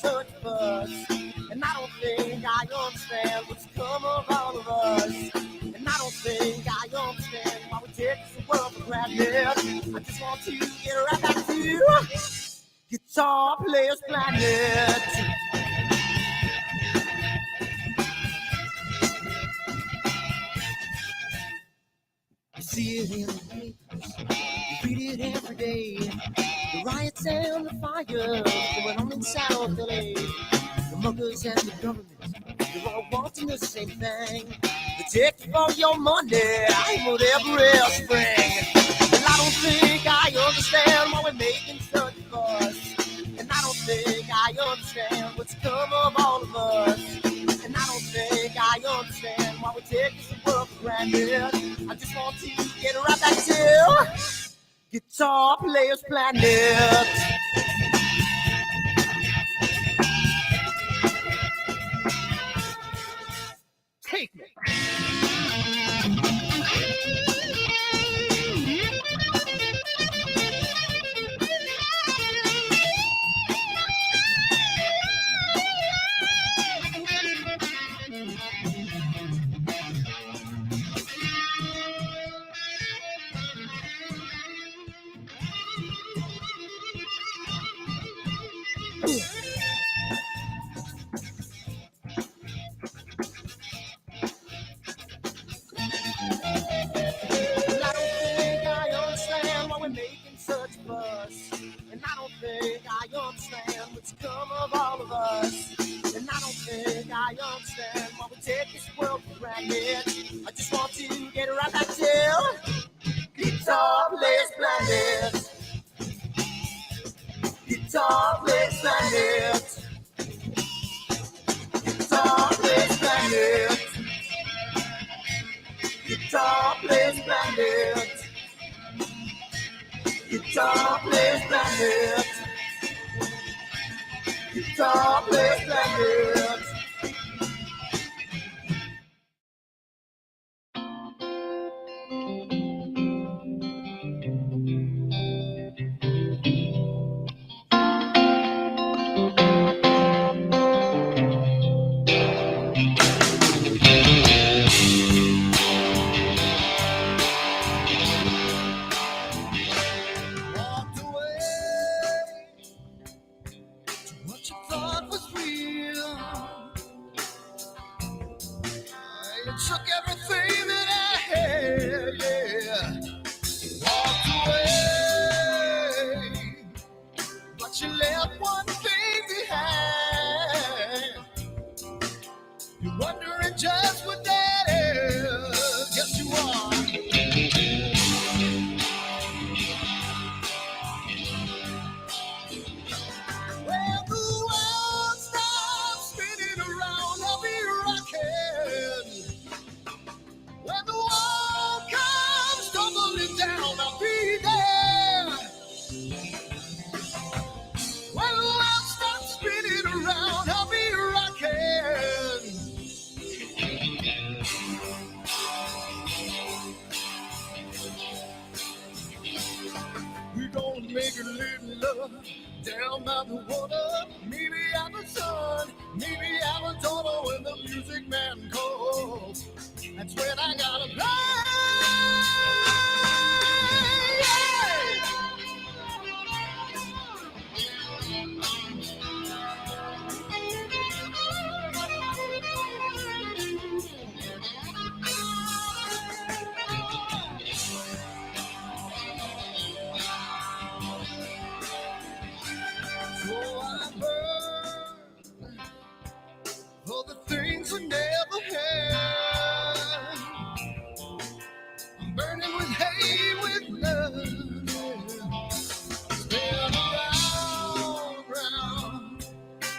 such fuss. And I don't think I understand what's come of all of us. And I don't think I understand why we take this world for granted. I just want to get right back to Guitar Players Planet. You see it in the papers, you read it every day. The riots and the fires going on in South LA. The muggers and the government, they're all wanting the same thing. They take you for your money, whatever else spring. And I don't think I understand why we're making such a fuss. And I don't think I understand what's come of all of us. And I don't think I understand why we take this world for granted. I just want to get right back to Guitar Players Planet. Take me. I just want to get right back to Guitar Players Planet. Guitar Players Planet. Guitar Players Planet. Guitar Players Planet. Guitar Players Planet. Guitar Players Planet. Down by the water, maybe I'm a son, maybe I'm a daughter when the music man calls. That's when I gotta play. For the things we never had, I'm burning with hate, with love. Spin around.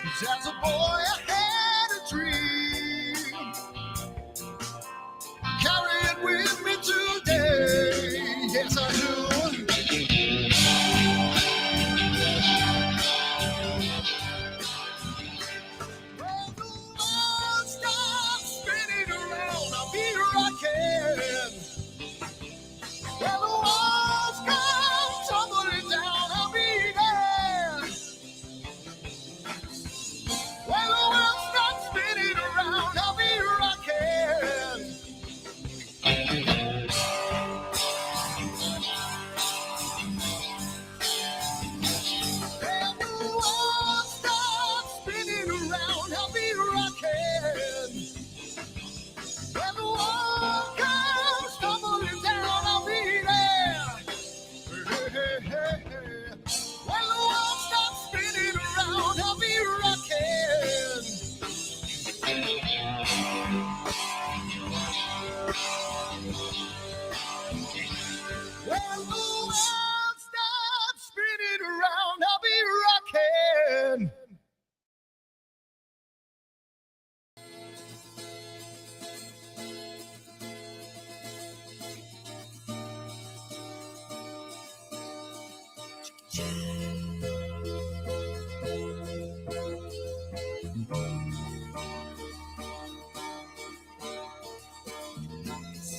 'Cause as a boy I had a dream. Carry it with me today. Yes, I do.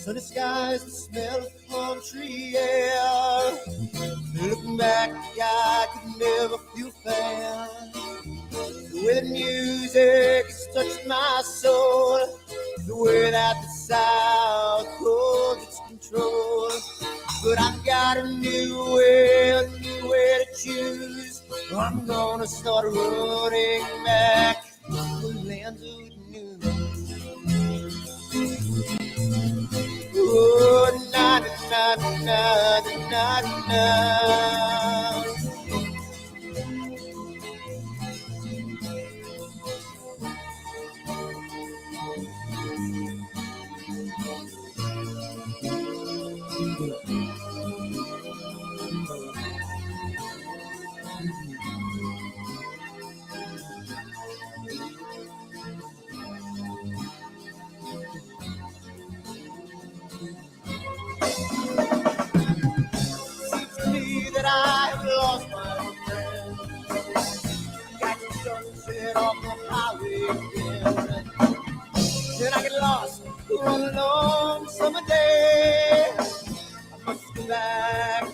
Sunny skies, the smell of palm tree air. Looking back, I could never feel fair. The way the music has touched my soul, the way that the South holds its control. But I've got a new way to choose. I'm gonna start running back to the lands of the new. Oh, na na na na na na. That I have lost my friend. Got the sunset off the highway again. Then I get lost on a long summer day. I must go back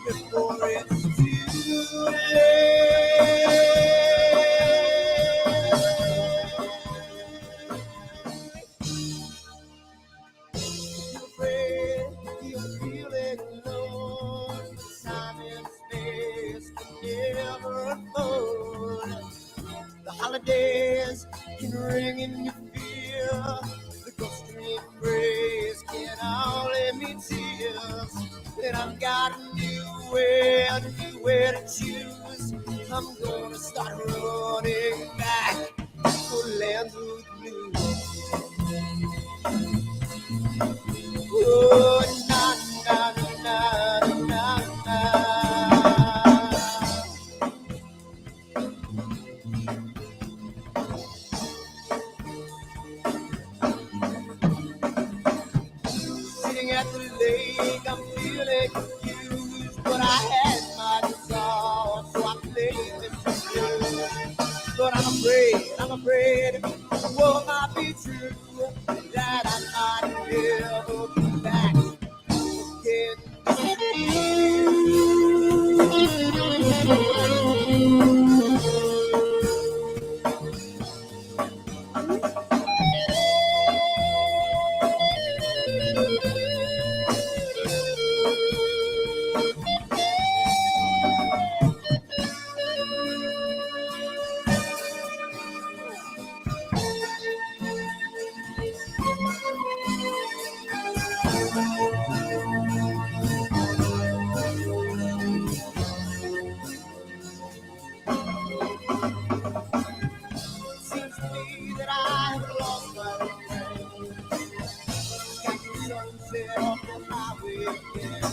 before it's too late. You're afraid, you're feeling alone. Time and space can never unfold. The holidays can ring in your fear. The ghostly embrace can only mean tears. And I've got a new way to choose. I'm gonna start running back to lands of blue. Oh, na na na na na. Sitting at the lake, I'm feeling confused, but I had my guitar, so I played this blues. But I'm afraid, what might be true, that I might never be back again. Seems to me that I have lost my friend. Got the sunset off the highway again.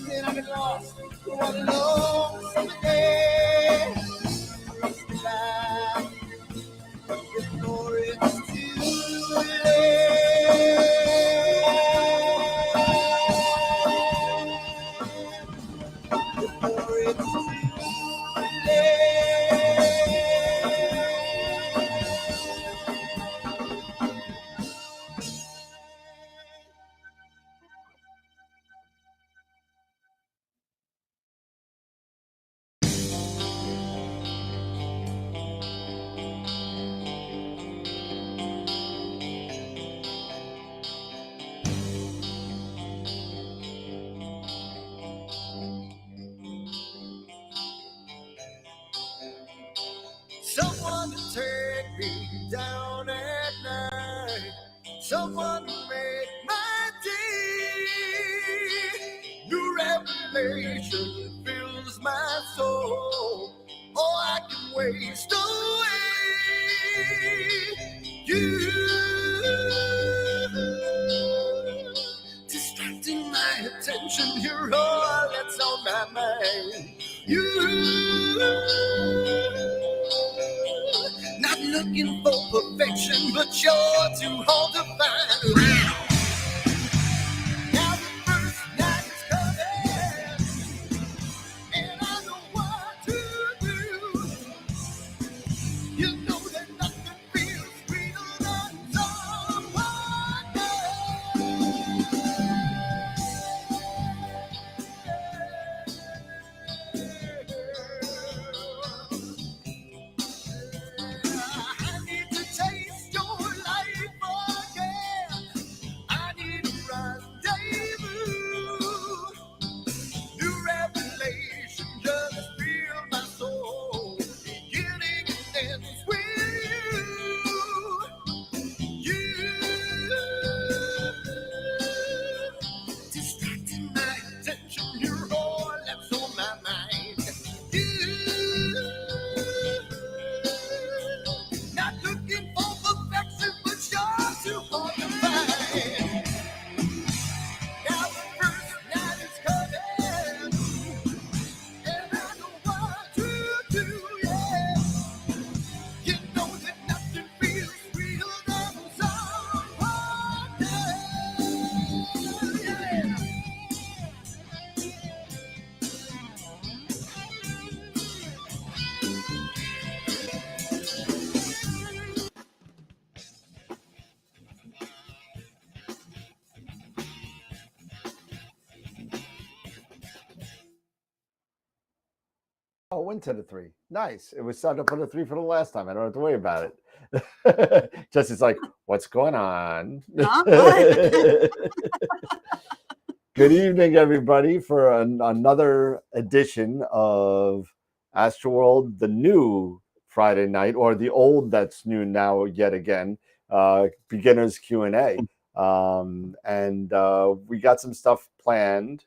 Then I get lost on a long summer day. I must be back before it's too late. Before it's too late. Someone to take me down at night. Someone to make my day. New revelation fills my soul. Oh, I can waste away. You distracting my attention. You're all that's on my mind. Not looking for perfection, but you're too hard to find. Now the first night is coming, and I know what to do. You know that nothing feels sweeter than someone new. went to the 3. Nice. It was set up for the 3 for the last time. I don't have to worry about it. Jesse's like, what's going on? Good evening, everybody, for another edition of AstroWorld, the new Friday night, or the old that's new now yet again, beginners Q&A. And we got some stuff planned.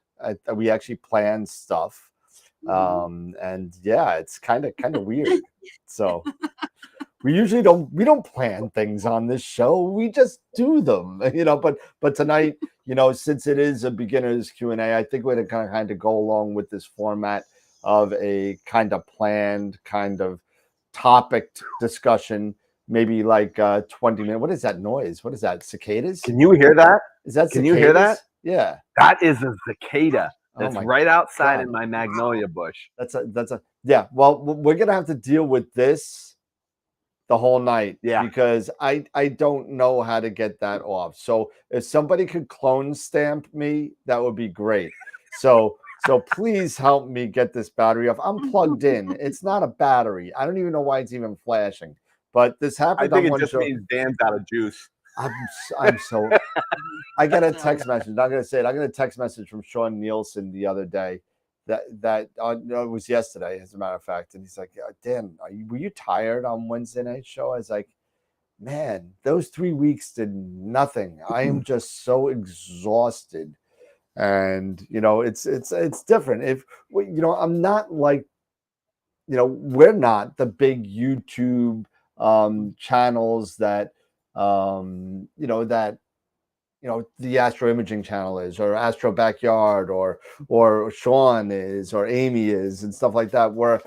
We actually planned stuff. And yeah, it's kind of weird. So we usually don't plan things on this show. We just do them, but tonight, since it is a beginner's Q&A, I think we're going to kind of go along with this format of a kind of planned kind of topic ccussion, maybe like 20 minutes. What is that noise? What is that? Cicadas? Can you hear that? Is that cicadas? Can you hear that? Yeah. That is a cicada. That's right outside in my magnolia bush. Yeah. Well, we're going to have to deal with this the whole night, because I don't know how to get that off. So if somebody could clone stamp me, that would be great. So please help me get this battery off. I'm plugged in. It's not a battery. I don't even know why it's even flashing. But this happened. I think it just means Dan's out of juice. I'm so. I got a text message. I'm gonna say it. I got a text message from Sean Nielsen the other day. That it was yesterday, as a matter of fact, and he's like, Dan, were you tired on Wednesday night show? I was like, man, those 3 weeks did nothing. I am just so exhausted, and it's different. If I'm not like, we're not the big YouTube channels that the Astro Imaging channel is, or Astro Backyard, or Sean is, or Amy is, and stuff like that, where,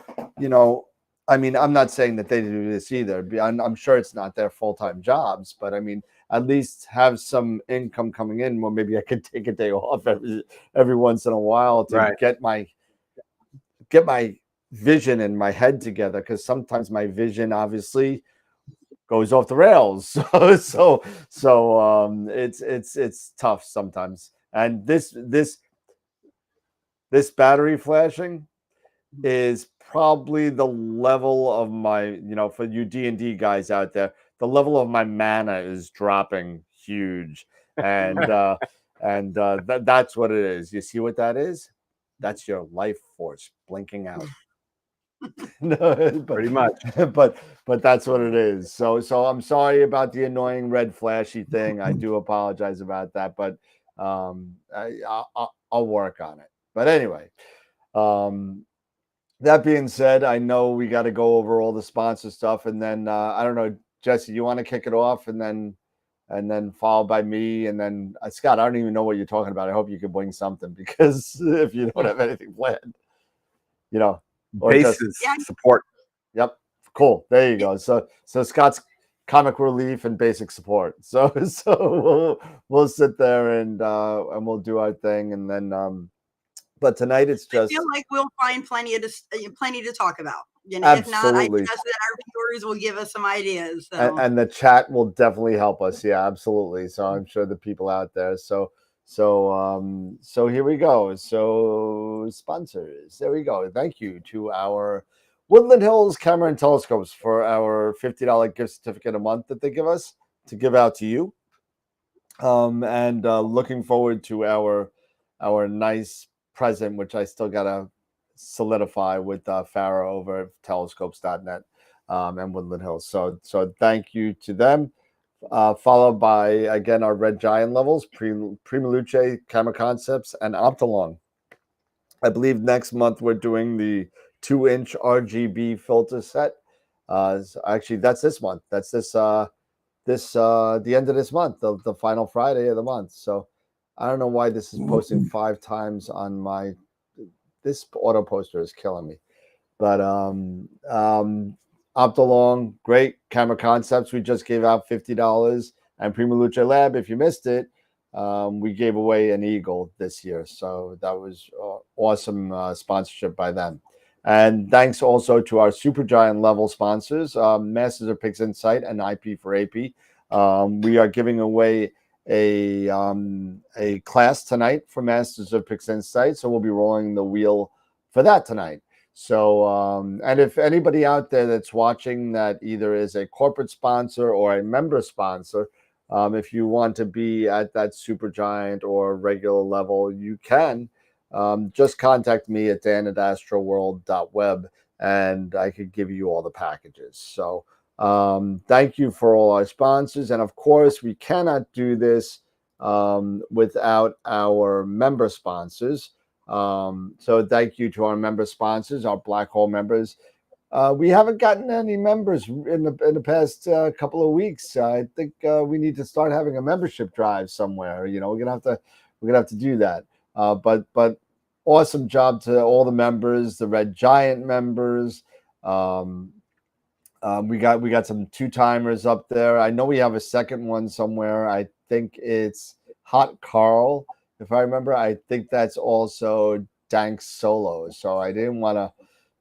I mean, I'm not saying that they do this either. I'm sure it's not their full-time jobs, but I mean, at least have some income coming in. Well, maybe I could take a day off every once in a while to get my vision in my head together, because sometimes my vision obviously goes off the rails. So it's tough sometimes. And this battery flashing is probably the level of my, for you D&D guys out there, the level of my mana is dropping huge. And that's what it is. You see what that is? That's your life force blinking out. No, pretty much. But that's what it is. So I'm sorry about the annoying red flashy thing. I do apologize about that, but I'll work on it. But anyway, that being said, I know we got to go over all the sponsor stuff, and then I don't know, Jesse, you want to kick it off, and then followed by me, and then Scott. I don't even know what you're talking about. I hope you can bring something, because if you don't have anything planned, basis support. Yep. Cool. There you go. So Scott's comic relief and basic support. So we'll sit there and we'll do our thing, and then but tonight it's just. I feel like we'll find plenty to talk about. Absolutely. If not, I trust that our viewers will give us some ideas. So. And the chat will definitely help us. Yeah, absolutely. So I'm sure the people out there. So here we go. So sponsors, there we go. Thank you to our Woodland Hills Camera and Telescopes for our $50 gift certificate a month that they give us to give out to you. And looking forward to our nice present, which I still gotta solidify with Farah over at telescopes.net and Woodland Hills. So thank you to them. Followed by, again, our Red Giant levels, Prima Luce, Camera Concepts, and Optolong. I believe next month we're doing the 2-inch RGB filter set. Actually, that's this month. That's the end of this month, the final Friday of the month. So I don't know why this is posting 5 times on this auto poster is killing me. But Optolong, great. Camera Concepts, we just gave out $50. And Prima Luce Lab, if you missed it, we gave away an Eagle this year. So that was awesome sponsorship by them. And thanks also to our Supergiant level sponsors, Masters of Pixinsight and IP for AP. We are giving away a class tonight for Masters of Pixinsight. So we'll be rolling the wheel for that tonight. So, and if anybody out there that's watching that either is a corporate sponsor or a member sponsor, if you want to be at that supergiant or regular level, you can just contact me at dan@astroworld.web, and I could give you all the packages. So, thank you for all our sponsors. And of course, we cannot do this without our member sponsors. So thank you to our member sponsors, our Black Hole members. We haven't gotten any members in the past couple of weeks. I think we need to start having a membership drive somewhere. You know, we're gonna have to do that. But awesome job to all the members, the Red Giant members. We got some 2-timers up there. I know we have a second one somewhere. I think it's Hot Carl. If I remember, I think that's also Dank Solo. So I didn't want to.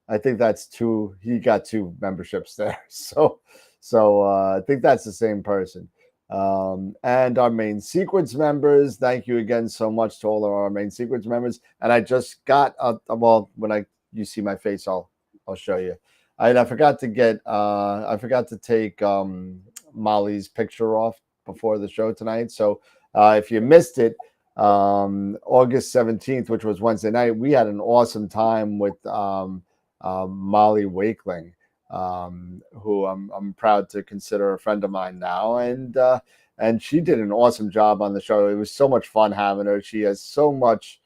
I think that's two. He got 2 memberships there. So I think that's the same person. And our main sequence members. Thank you again so much to all of our main sequence members. And I just got well, when you see my face, I'll show you. I forgot to take Molly's picture off before the show tonight. So if you missed it, August 17th, which was Wednesday night, we had an awesome time with Molly Wakeling, who I'm proud to consider a friend of mine now, and she did an awesome job on the show. It was so much fun having her. She has so much.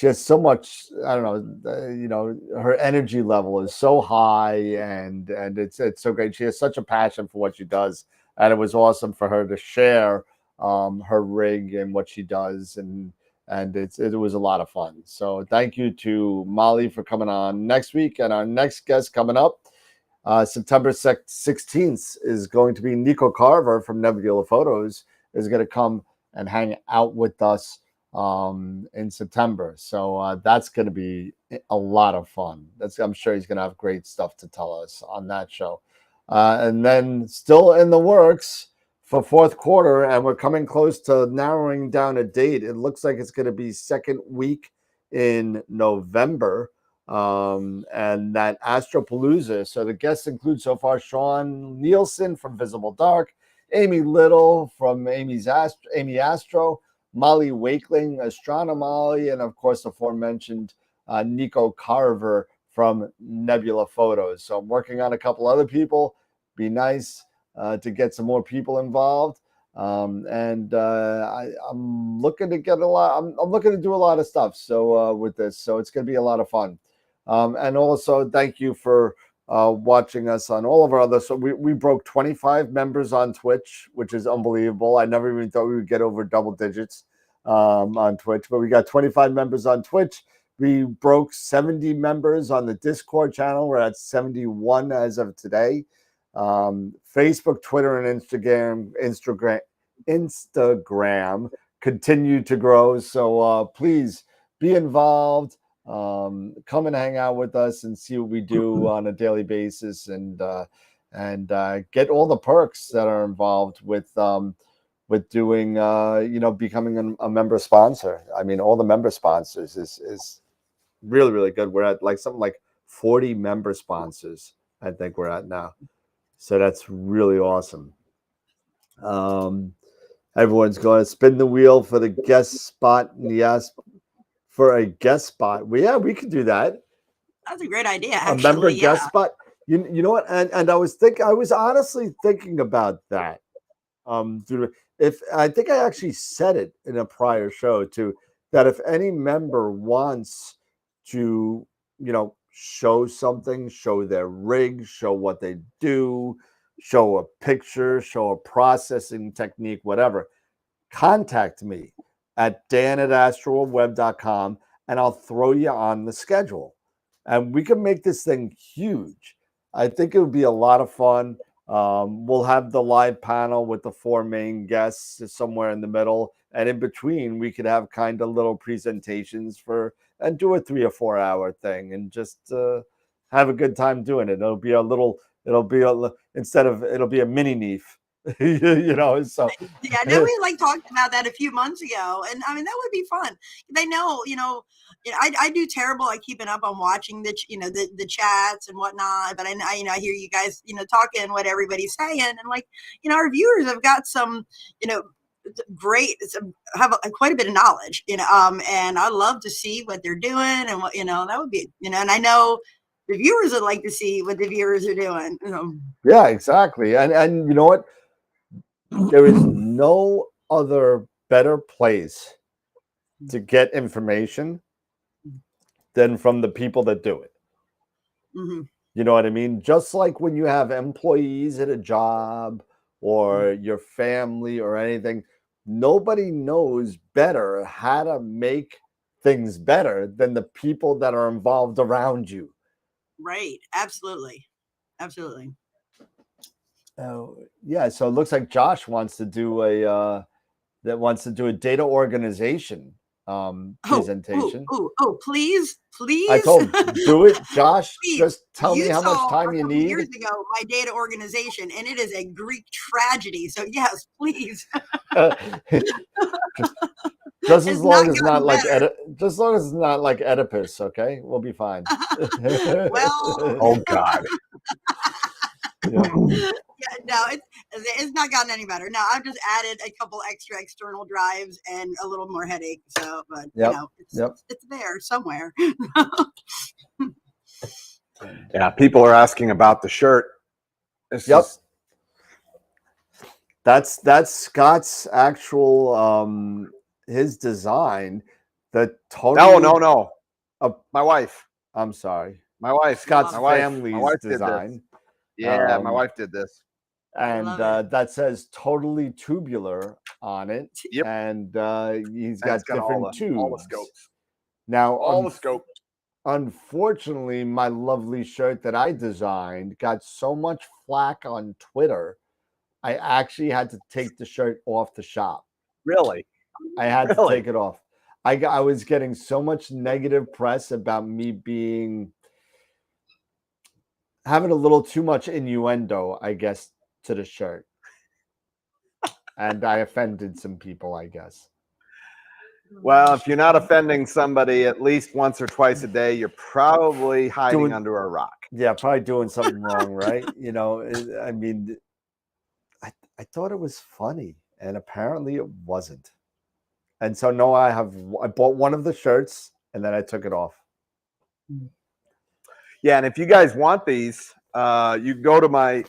I don't know, her energy level is so high, and it's so great. She has such a passion for what she does, and it was awesome for her to share her rig and what she does, and it was a lot of fun. So thank you to Molly for coming on next week, and our next guest coming up September 16th is going to be Nico Carver from Nebula Photos is going to come and hang out with us in September. So that's going to be a lot of fun. I'm sure he's going to have great stuff to tell us on that show. And then still in the works for fourth quarter, and we're coming close to narrowing down a date. It looks like it's going to be second week in November, and that Astropalooza. So the guests include so far Sean Nielsen from Visible Dark, Amy Little from Amy Astro, Molly Wakeling, Astronomy, and of course, aforementioned Nico Carver from Nebula Photos. So I'm working on a couple other people. Be nice to get some more people involved. I'm looking to get a lot. I'm looking to do a lot of stuff. So with this, so it's going to be a lot of fun. And also, thank you for watching us on all of our other. So we broke 25 members on Twitch, which is unbelievable. I never even thought we would get over double digits on Twitch, but we got 25 members on Twitch. We broke 70 members on the Discord channel. We're at 71 as of today. Facebook, Twitter, and Instagram continue to grow. So please be involved. Come and hang out with us and see what we do on a daily basis, and get all the perks that are involved with doing becoming a member sponsor. I mean, all the member sponsors is really, really good. We're at something like 40 member sponsors, I think we're at now. So that's really awesome. Everyone's going to spin the wheel for the guest spot for a guest spot. Well, yeah, we could do that. That's a great idea. Actually, a member guest spot. You know what? And I was honestly thinking about that. I think I actually said it in a prior show too, that if any member wants to, show something, show their rig, show what they do, show a picture, show a processing technique, whatever, contact me at dan@astroworldweb.com, and I'll throw you on the schedule. And we can make this thing huge. I think it would be a lot of fun. We'll have the live panel with the 4 main guests somewhere in the middle. And in between, we could have kind of little presentations and do a 3 or 4 hour thing and just have a good time doing it. It'll be a mini NEAF You know, so Yeah, I know we like talked about that a few months ago, and I mean that would be fun. They know, I do terrible at keeping up on watching the chats and whatnot, but I hear you guys talking what everybody's saying, and like our viewers have got some great have quite a bit of knowledge, and I love to see what they're doing and what that would be and I know the viewers would like to see what the viewers are doing. Yeah, exactly, and you know what? There is no other better place to get information than from the people that do it. Mm-hmm. You know what I mean? Just like when you have employees at a job or your family or anything, nobody knows better how to make things better than the people that are involved around you. Right. Absolutely. Yeah, so it looks like Josh wants to do a data organization presentation. Oh, please. I told him, do it, Josh. Please. Just tell me You how much saw time a you couple need. years ago my data organization, and it is a Greek tragedy. So yes, please. Just as long as not like better. just as long as it's not like Oedipus, okay? We'll be fine. Well, Oh God. Yeah. Yeah, no, it's not gotten any better. No, I've just added a couple extra external drives and a little more headache. So, but it's there somewhere. Yeah, people are asking about the shirt. That's Scott's actual his design. The total. No. My wife. I'm sorry. My wife. Scott's my family's wife design. Yeah, my wife did this. And that says totally tubular on it. Yep. And he's got different tubes. All the scopes. Now, all the scopes. Unfortunately, my lovely shirt that I designed got so much flack on Twitter, I actually had to take the shirt off the shop. Really? I had to take it off. I was getting so much negative press about me having a little too much innuendo, I guess, to the shirt. And I offended some people, I guess. Well, if you're not offending somebody at least once or twice a day, you're probably hiding under a rock. Yeah, probably doing something wrong, right? I mean, I thought it was funny, and apparently it wasn't. And so no, I bought one of the shirts, and then I took it off. Yeah, and if you guys want these, you go to my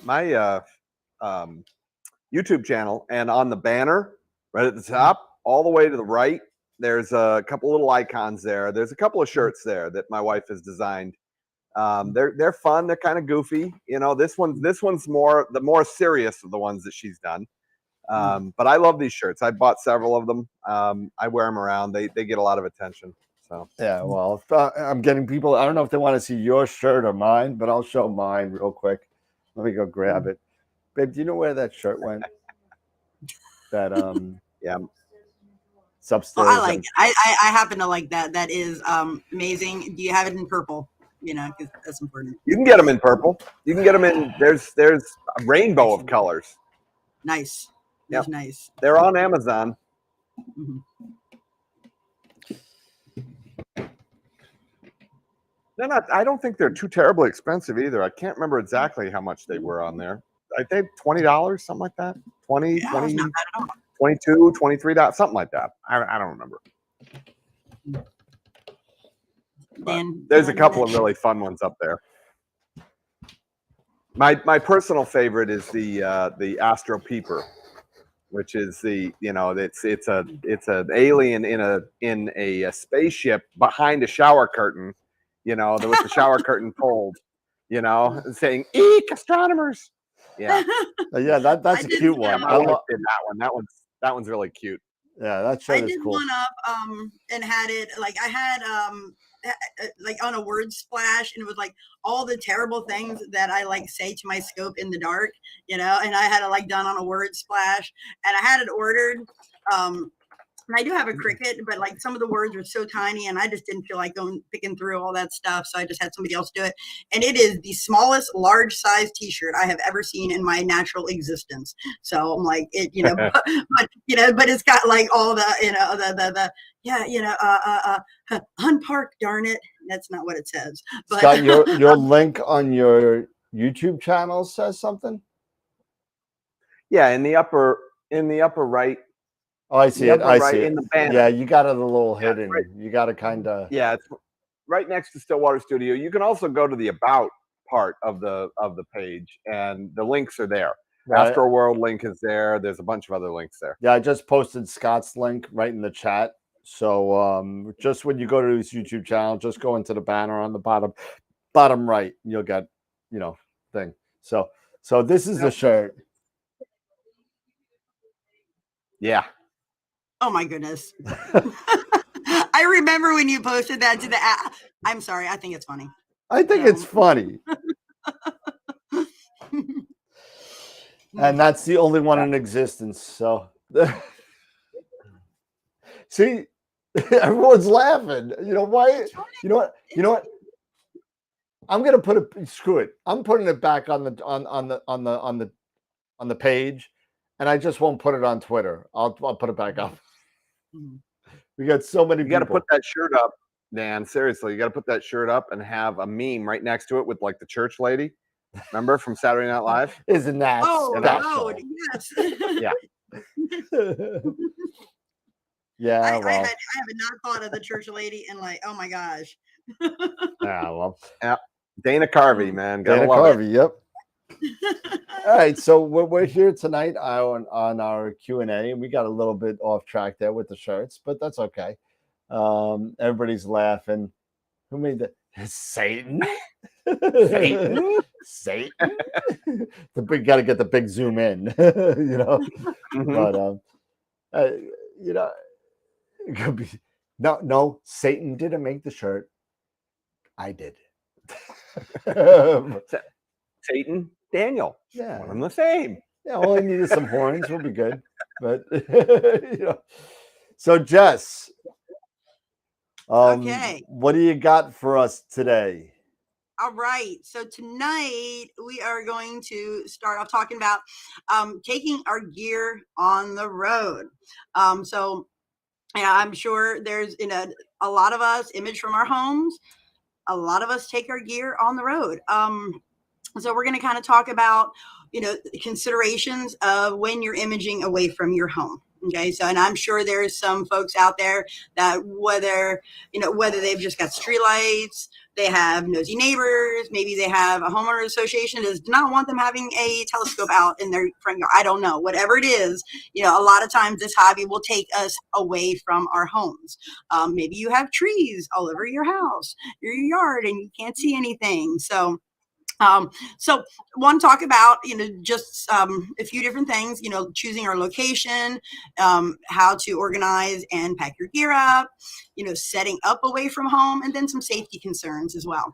YouTube channel, and on the banner right at the top, all the way to the right, there's a couple little icons there. There's a couple of shirts there that my wife has designed. They're fun. They're kind of goofy. This one's more serious of the ones that she's done. But I love these shirts. I bought several of them. I wear them around. They get a lot of attention. So yeah, well, I'm getting people. I don't know if they want to see your shirt or mine, but I'll show mine real quick. Let me go grab it. Babe, do you know where that shirt went? That yeah. It's upstairs. I like it. I happen to like that. That is amazing. Do you have it in purple? Because that's important. You can get them in purple. You can get them in. There's a rainbow of colors. Nice. That's nice. They're on Amazon. Mm-hmm. They're not. I don't think they're too terribly expensive either. I can't remember exactly how much they were on there. I think $20, something like that. 20, yeah, 20, not bad at all. 22, $23, something like that. I don't remember. There's a couple of really fun ones up there. My personal favorite is the Astro Peeper, which is it's an alien in a spaceship behind a shower curtain, with the shower curtain pulled, saying "Eek, astronomers." Yeah, yeah, that's a cute one. I did that one. That one's really cute. Yeah, that shirt is cool. I did one up and had it I had on a word splash, and it was all the terrible things that I say to my scope in the dark, and I had it done on a word splash, and I had it ordered And I do have a Cricut, but like some of the words are so tiny, and I just didn't feel like picking through all that stuff. So I just had somebody else do it. And it is the smallest large size T-shirt I have ever seen in my natural existence. So I'm like, it, but it's got like all the, unpark, darn it. That's not what it says. But Scott, your link on your YouTube channel says something. Yeah, in the upper right. Oh, I see it. I see it. In the banner. Yeah, you got it a little Yeah, hidden. right. You got to kind of. Yeah, it's right next to Stillwater Studio. You can also go to the about part of the page, and the links are there. Right. AstroWorld link is there. There's a bunch of other links there. Yeah, I just posted Scott's link right in the chat. So just when you go to his YouTube channel, just go into the banner on the bottom right. You'll get, thing. So this is the shirt. Yeah. Oh my goodness. I remember when you posted that to the I'm sorry, I think it's funny. I think it's funny. And that's the only one in existence. So see, everyone's laughing. Why? You know what? I'm gonna put it. Screw it. I'm putting it back on the page, and I just won't put it on Twitter. I'll put it back up. We got so many. You got to put that shirt up, Dan. Seriously, you got to put that shirt up and have a meme right next to it with like the church lady. Remember from Saturday Night Live? Isn't that special? Yes. Yeah. Yeah. I Well, have not thought of the church lady and like, oh my gosh. Yeah. Well. Yeah. Dana Carvey, man. Dana Carvey. Yep. All right, so we're here tonight on our Q&A, and we got a little bit off track there with the shirts, but that's okay. Everybody's laughing. Who made that? Satan. Satan. We got to get the big zoom in, Mm-hmm. But it could be no. Satan didn't make the shirt. I did. Satan, Daniel. Yeah, one and the same. Yeah, all I need is some horns. We'll be good. But So Jess, Okay. What do you got for us today? All right. So tonight we are going to start off talking about taking our gear on the road. So yeah, I'm sure there's a lot of us image from our homes. A lot of us take our gear on the road. So we're going to kind of talk about, considerations of when you're imaging away from your home. Okay. So, and I'm sure there's some folks out there that whether they've just got streetlights, they have nosy neighbors, maybe they have a homeowner association that does not want them having a telescope out in their front yard. I don't know. Whatever it is, a lot of times this hobby will take us away from our homes. Maybe you have trees all over your house, your yard, and you can't see anything. So want to talk about, just a few different things, choosing our location, how to organize and pack your gear up, setting up away from home, and then some safety concerns as well.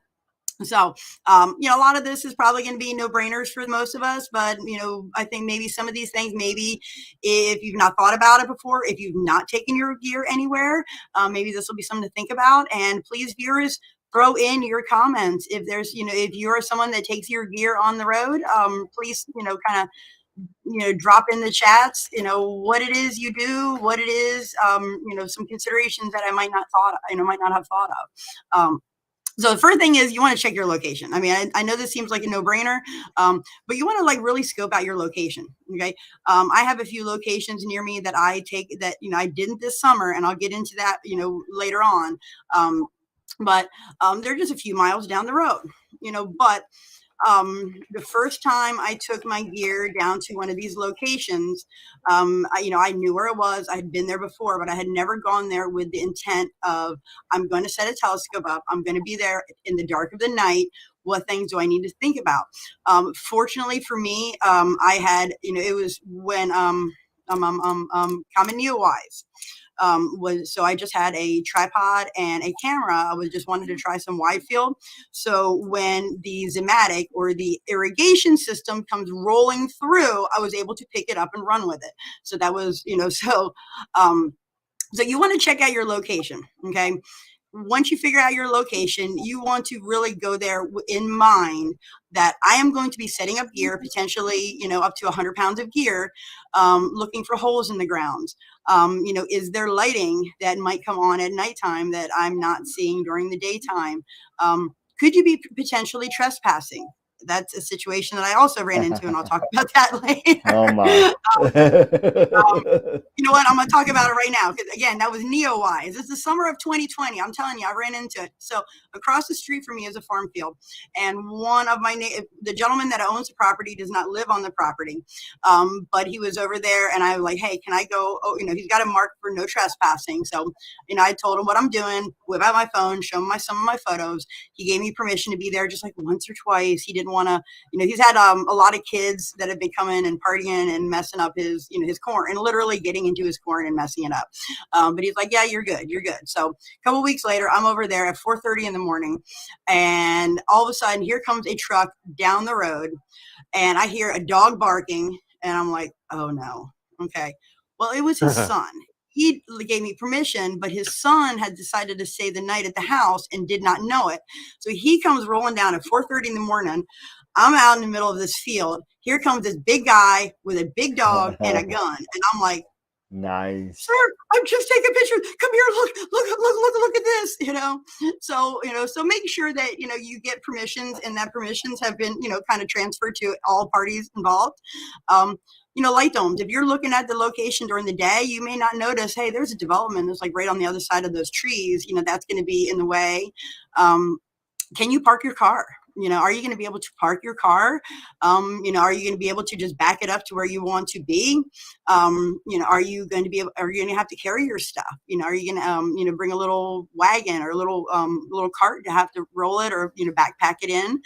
So, a lot of this is probably going to be no-brainers for most of us, but, I think maybe some of these things, maybe if you've not thought about it before, if you've not taken your gear anywhere, maybe this will be something to think about. And please, viewers, throw in your comments. If there's, if you're someone that takes your gear on the road, please, kind of, drop in the chats, what it is you do, what it is, some considerations that I might not have thought of. So the first thing is you want to check your location. I mean, I know this seems like a no-brainer, but you want to like really scope out your location. Okay. I have a few locations near me that I take that, I didn't this summer, and I'll get into that, later on. But they're just a few miles down the road, but the first time I took my gear down to one of these locations, I knew where it was. I had been there before, but I had never gone there with the intent of, I'm going to set a telescope up. I'm going to be there in the dark of the night. What things do I need to think about? Fortunately for me, I had, it was when Common-Neowise. So I just had a tripod and a camera. I was just wanted to try some wide field. So when the Zematic or the irrigation system comes rolling through, I was able to pick it up and run with it. So that was, So you want to check out your location. Okay. Once you figure out your location, you want to really go there in mind that I am going to be setting up gear, potentially, up to 100 pounds of gear, looking for holes in the ground. Is there lighting that might come on at nighttime that I'm not seeing during the daytime? Could you be potentially trespassing? That's a situation that I also ran into, and I'll talk about that later. Oh my. You know what? I'm going to talk about it right now because, again, that was NEO-wise. It's the summer of 2020. I'm telling you, I ran into it. So across the street from me is a farm field, and one of the gentleman that owns the property does not live on the property, but he was over there, and I was like, hey, can I go? Oh, he's got a mark for no trespassing. So, I told him what I'm doing, whip out my phone, show him some of my photos. He gave me permission to be there just like once or twice. He didn't want to, he's had a lot of kids that have been coming and partying and messing up his corn, and literally getting into his corn and messing it up. But he's like, yeah, you're good. So a couple weeks later, I'm over there at 4:30 in the morning, and all of a sudden here comes a truck down the road, and I hear a dog barking, and I'm like, oh no. Okay. Well, it was his son. He gave me permission, but his son had decided to stay the night at the house and did not know it. So he comes rolling down at 4:30 in the morning. I'm out in the middle of this field. Here comes this big guy with a big dog and a gun. And I'm like, nice. sir, I'm just taking pictures. Come here, look at this, So make sure that, you get permissions, and that permissions have been, kind of transferred to all parties involved. Light domes. If you're looking at the location during the day, you may not notice, hey, there's a development that's like right on the other side of those trees. That's going to be in the way. Can you park your car? Are you going to be able to park your car? Are you going to be able to just back it up to where you want to be? Are you going to have to carry your stuff? Are you going to, bring a little wagon or a little cart to have to roll it or, backpack it in?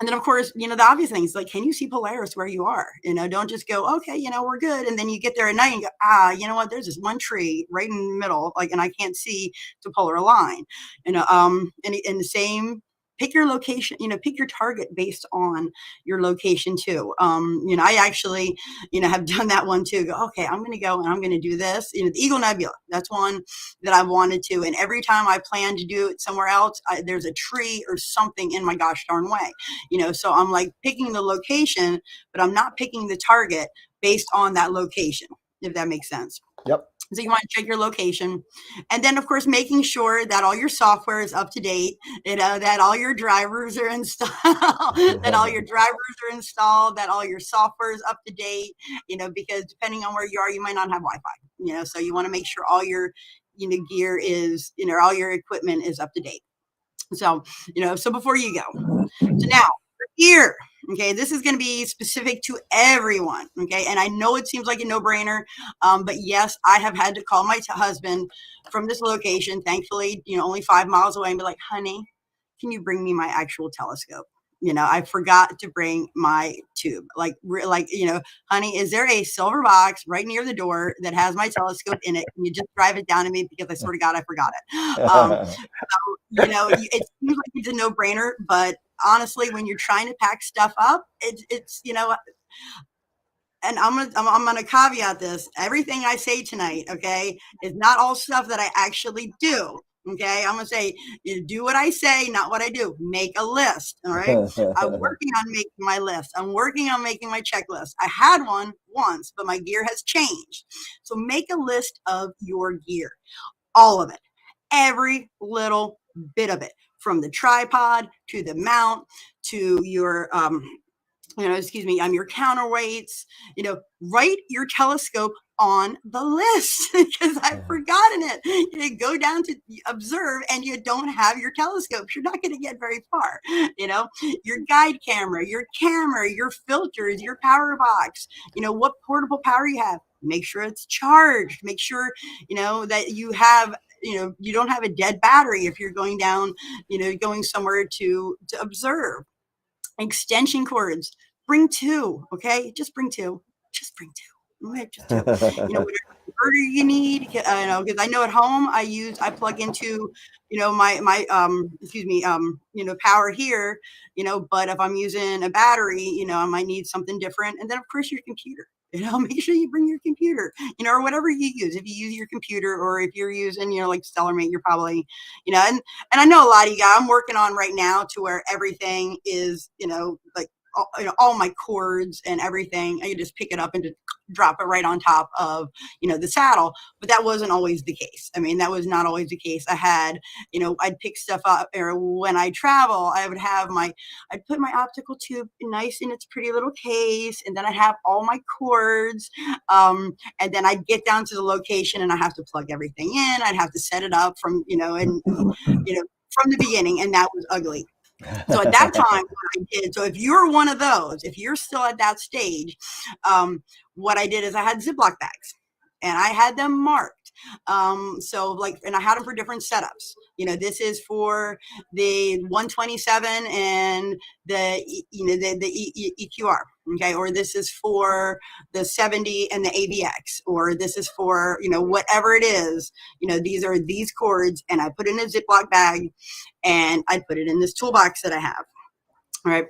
And then, of course, the obvious things like, can you see Polaris where you are? Don't just go, okay, we're good. And then you get there at night and go, you know what? There's this one tree right in the middle, and I can't see to polar align. And the same, pick your location, pick your target based on your location too. I actually, have done that one too. Go, okay, I'm going to go and I'm going to do this. The Eagle Nebula, that's one that I wanted to. And every time I plan to do it somewhere else, there's a tree or something in my gosh darn way, so I'm like picking the location, but I'm not picking the target based on that location, if that makes sense. Yep. So you want to check your location, and then of course making sure that all your software is up to date, that all your drivers are installed, that all your software is up to date, because depending on where you are, you might not have Wi-Fi, so you want to make sure all your, gear is, all your equipment is up to date. So, so before you go, so now here, okay, this is going to be specific to everyone. Okay. And I know it seems like a no-brainer. But yes, I have had to call my husband from this location, thankfully, only 5 miles away, and be like, honey, can you bring me my actual telescope? I forgot to bring my tube. Like, honey, is there a silver box right near the door that has my telescope in it? Can you just drive it down to me? Because I swear to God, I forgot it. It seems like it's a no-brainer, but honestly, when you're trying to pack stuff up, it's and I'm gonna caveat this. Everything I say tonight, okay, is not all stuff that I actually do. Okay, I'm gonna say, you do what I say, not what I do. Make a list. All right. I'm working on making my list. I'm working on making my checklist. I had one once, but my gear has changed. So make a list of your gear, all of it, every little bit of it, from the tripod to the mount to your your counterweights, write your telescope on the list because I've forgotten it. You go down to observe and you don't have your telescope. You're not going to get very far. Your guide camera, your filters, your power box, what portable power you have. Make sure it's charged. Make sure, that you have, you don't have a dead battery if you're going down, going somewhere to observe. Extension cords, bring 2, okay? Just bring 2. Okay, just 2. Whatever converter you need, because I know at home I plug into, my power here, but if I'm using a battery, I might need something different. And then of course your computer. You know, make sure you bring your computer, you know, or whatever you use. If you use your computer, or if you're using, you know, like StellarMate, you're probably, you know, and I know a lot of you guys, I'm working on right now to where everything is, you know, like, you know, all my cords and everything, I can just pick it up and just drop it right on top of, you know, the saddle. But that wasn't always the case. I mean, that was not always the case. I had, you know, I'd pick stuff up, or when I travel, I would have I'd put my optical tube nice in its pretty little case, and then I'd have all my cords. And then I'd get down to the location and I have to plug everything in. I'd have to set it up from, you know, and, you know, from the beginning, and that was ugly. So at that time, what I did, so if you're one of those, if you're still at that stage, what I did is I had Ziploc bags, and I had them marked. So like, and I had them for different setups. You know, this is for the 127 and the, you know, the EQR. Okay. Or this is for the 70 and the AVX, or this is for, you know, whatever it is, you know, these are these cords, and I put it in a Ziploc bag, and I put it in this toolbox that I have. All right.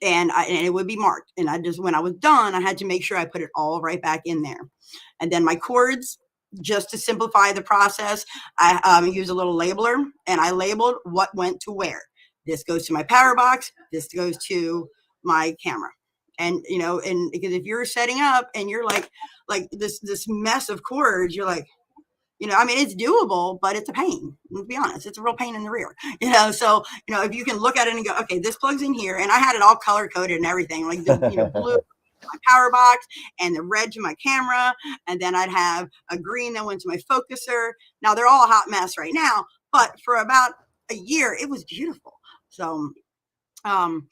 And it would be marked. And I just, when I was done, I had to make sure I put it all right back in there. And then my cords, just to simplify the process, I use a little labeler, and I labeled what went to where. This goes to my power box. This goes to my camera. And, you know, and because if you're setting up and you're like this mess of cords, you're like, you know, I mean, it's doable, but it's a pain. Let's be honest, it's a real pain in the rear. You know, so, you know, if you can look at it and go, okay, this plugs in here, and I had it all color coded and everything, like the, you know, blue my power box and the red to my camera, and then I'd have a green that went to my focuser. Now they're all a hot mess right now, but for about a year, it was beautiful. So, and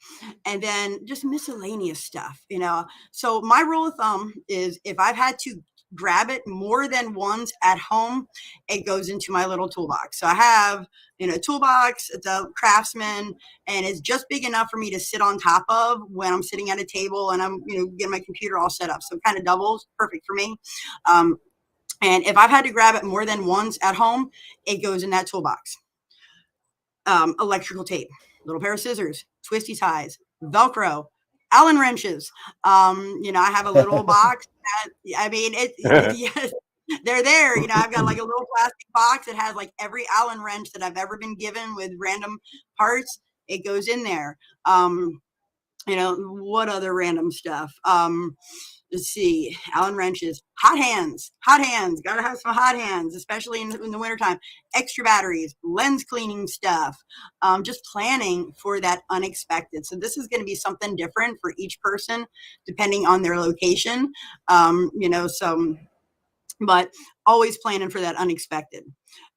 then just miscellaneous stuff, you know. So my rule of thumb is, if I've had to grab it more than once at home, it goes into my little toolbox. So I have, you know, a toolbox, it's a Craftsman, and it's just big enough for me to sit on top of when I'm sitting at a table and I'm, you know, getting my computer all set up. So it kind of doubles, perfect for me. And if I've had to grab it more than once at home, it goes in that toolbox. Electrical tape, little pair of scissors, twisty ties, Velcro, Allen wrenches. You know, I have a little box that, I mean, yes, they're there. You know, I've got like a little plastic box that has like every Allen wrench that I've ever been given with random parts. It goes in there. You know, what other random stuff? Let's see, Allen wrenches, hot hands, gotta have some hot hands, especially in the wintertime. Extra batteries, lens cleaning stuff, just planning for that unexpected. So this is going to be something different for each person depending on their location. You know, so, but always planning for that unexpected.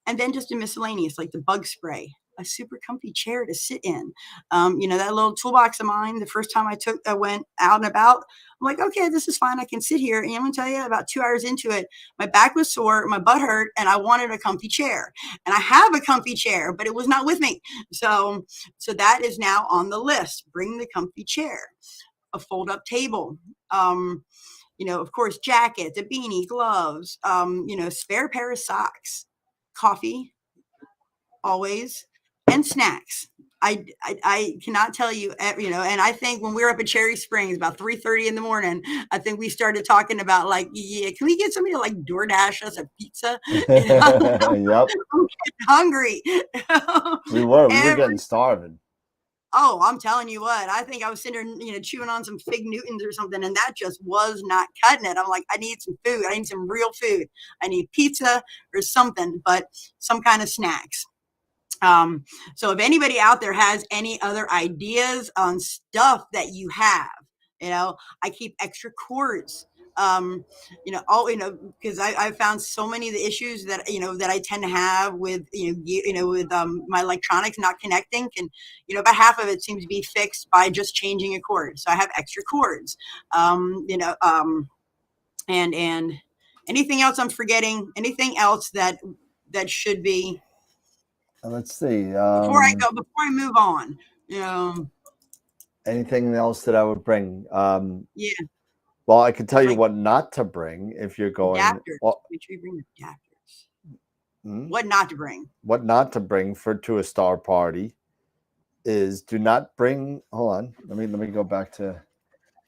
And then just a miscellaneous, like the bug spray, a super comfy chair to sit in. You know, that little toolbox of mine, the first time I went out and about, I'm like, okay, this is fine. I can sit here. And I'm going to tell you, about 2 hours into it, my back was sore, my butt hurt, and I wanted a comfy chair. And I have a comfy chair, but it was not with me. So that is now on the list. Bring the comfy chair, a fold-up table. You know, of course, jacket, a beanie, gloves, you know, spare pair of socks, coffee, always, and snacks. I cannot tell you, you know, and I think when we were up at Cherry Springs about 3:30 in the morning, I think we started talking about like, yeah, can we get somebody to like DoorDash us a pizza? You know? Yep. I'm getting hungry. We were getting starving. Oh, I'm telling you what, I think I was sitting there, you know, chewing on some Fig Newtons or something, and that just was not cutting it. I'm like, I need some food. I need some real food. I need pizza or something, but some kind of snacks. So if anybody out there has any other ideas on stuff that you have, you know, I keep extra cords. You know, because I found so many of the issues that, you know, that I tend to have with, with my electronics not connecting, and, you know, about half of it seems to be fixed by just changing a cord. So I have extra cords, and anything else I'm forgetting, anything else that should be. Let's see. Before I move on, you know. Anything else that I would bring? Yeah. Well, I can tell you what not to bring if you're going. Adapters. Well, make sure you bring the adapters. What not to bring? What not to bring to a star party is, do not bring. Hold on. Let me go back to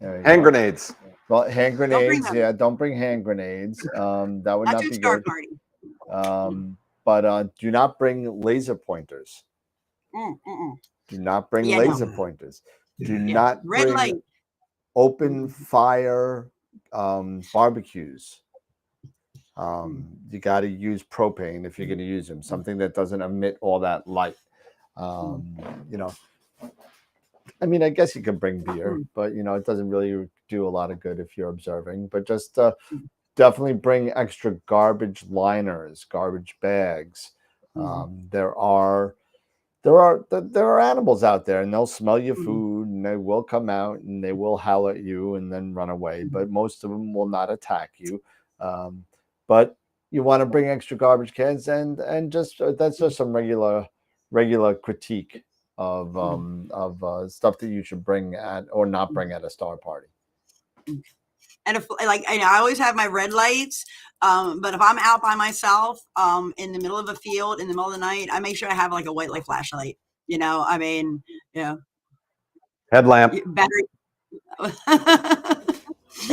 hand grenades. Well, hand Don't bring grenades, them. yeah, don't bring hand grenades. That would Not not to a be star good. party. But do not bring laser pointers. Mm. Do not bring Yeah, laser no. pointers. Do Yeah. not Red bring light. open fire barbecues. You got to use propane if you're going to use them, something that doesn't emit all that light. You know, I mean, I guess you can bring beer, but you know, it doesn't really do a lot of good if you're observing. But just definitely bring extra garbage liners, garbage bags. There are animals out there, and they'll smell your food, and they will come out, and they will howl at you, and then run away. But most of them will not attack you. But you want to bring extra garbage cans, and just that's just some regular critique of stuff that you should bring at or not bring at a star party. And if like I always have my red lights, but if I'm out by myself in the middle of a field in the middle of the night, I make sure I have like a white light flashlight. You know, I mean, Headlamp. battery. A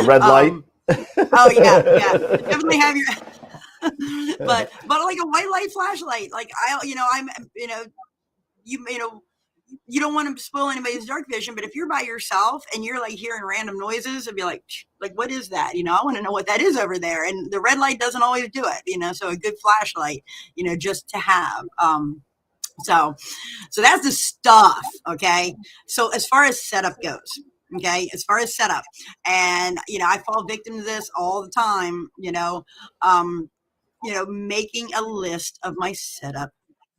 red light. Oh yeah, definitely have your. but like a white light flashlight, like you don't want to spoil anybody's dark vision, but if you're by yourself and you're like hearing random noises, it'd be like what is that? You know, I want to know what that is over there. And the red light doesn't always do it, you know, so a good flashlight, you know, just to have. So that's the stuff. Okay. So as far as setup goes, okay, as far as setup, and you know, I fall victim to this all the time, making a list of my setup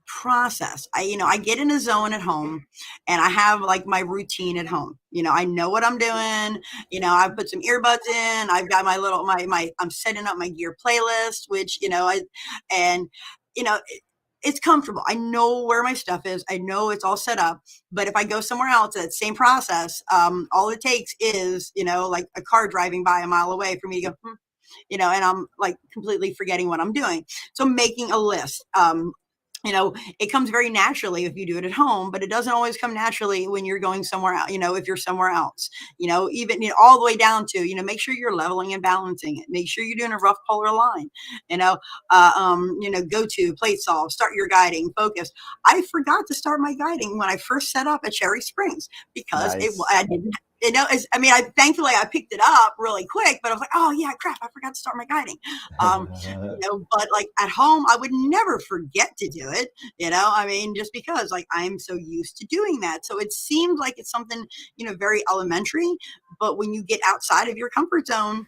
process. I get in a zone at home and I have like my routine at home. You know, I know what I'm doing. You know, I've put some earbuds in. I've got my little I'm setting up my gear playlist, which, it's comfortable. I know where my stuff is. I know it's all set up. But if I go somewhere else, that same process, all it takes is, like a car driving by a mile away for me to go, and I'm like completely forgetting what I'm doing. So making a list, it comes very naturally if you do it at home, but it doesn't always come naturally when you're going somewhere else, if you're somewhere else, even, all the way down to, make sure you're leveling and balancing it. Make sure you're doing a rough polar line, go to plate solve, start your guiding, focus. I forgot to start my guiding when I first set up at Cherry Springs because Nice. I didn't. Thankfully I picked it up really quick, but I was like, oh yeah, crap, I forgot to start my guiding. But like at home, I would never forget to do it, just because like I'm so used to doing that. So it seems like it's something, very elementary, but when you get outside of your comfort zone,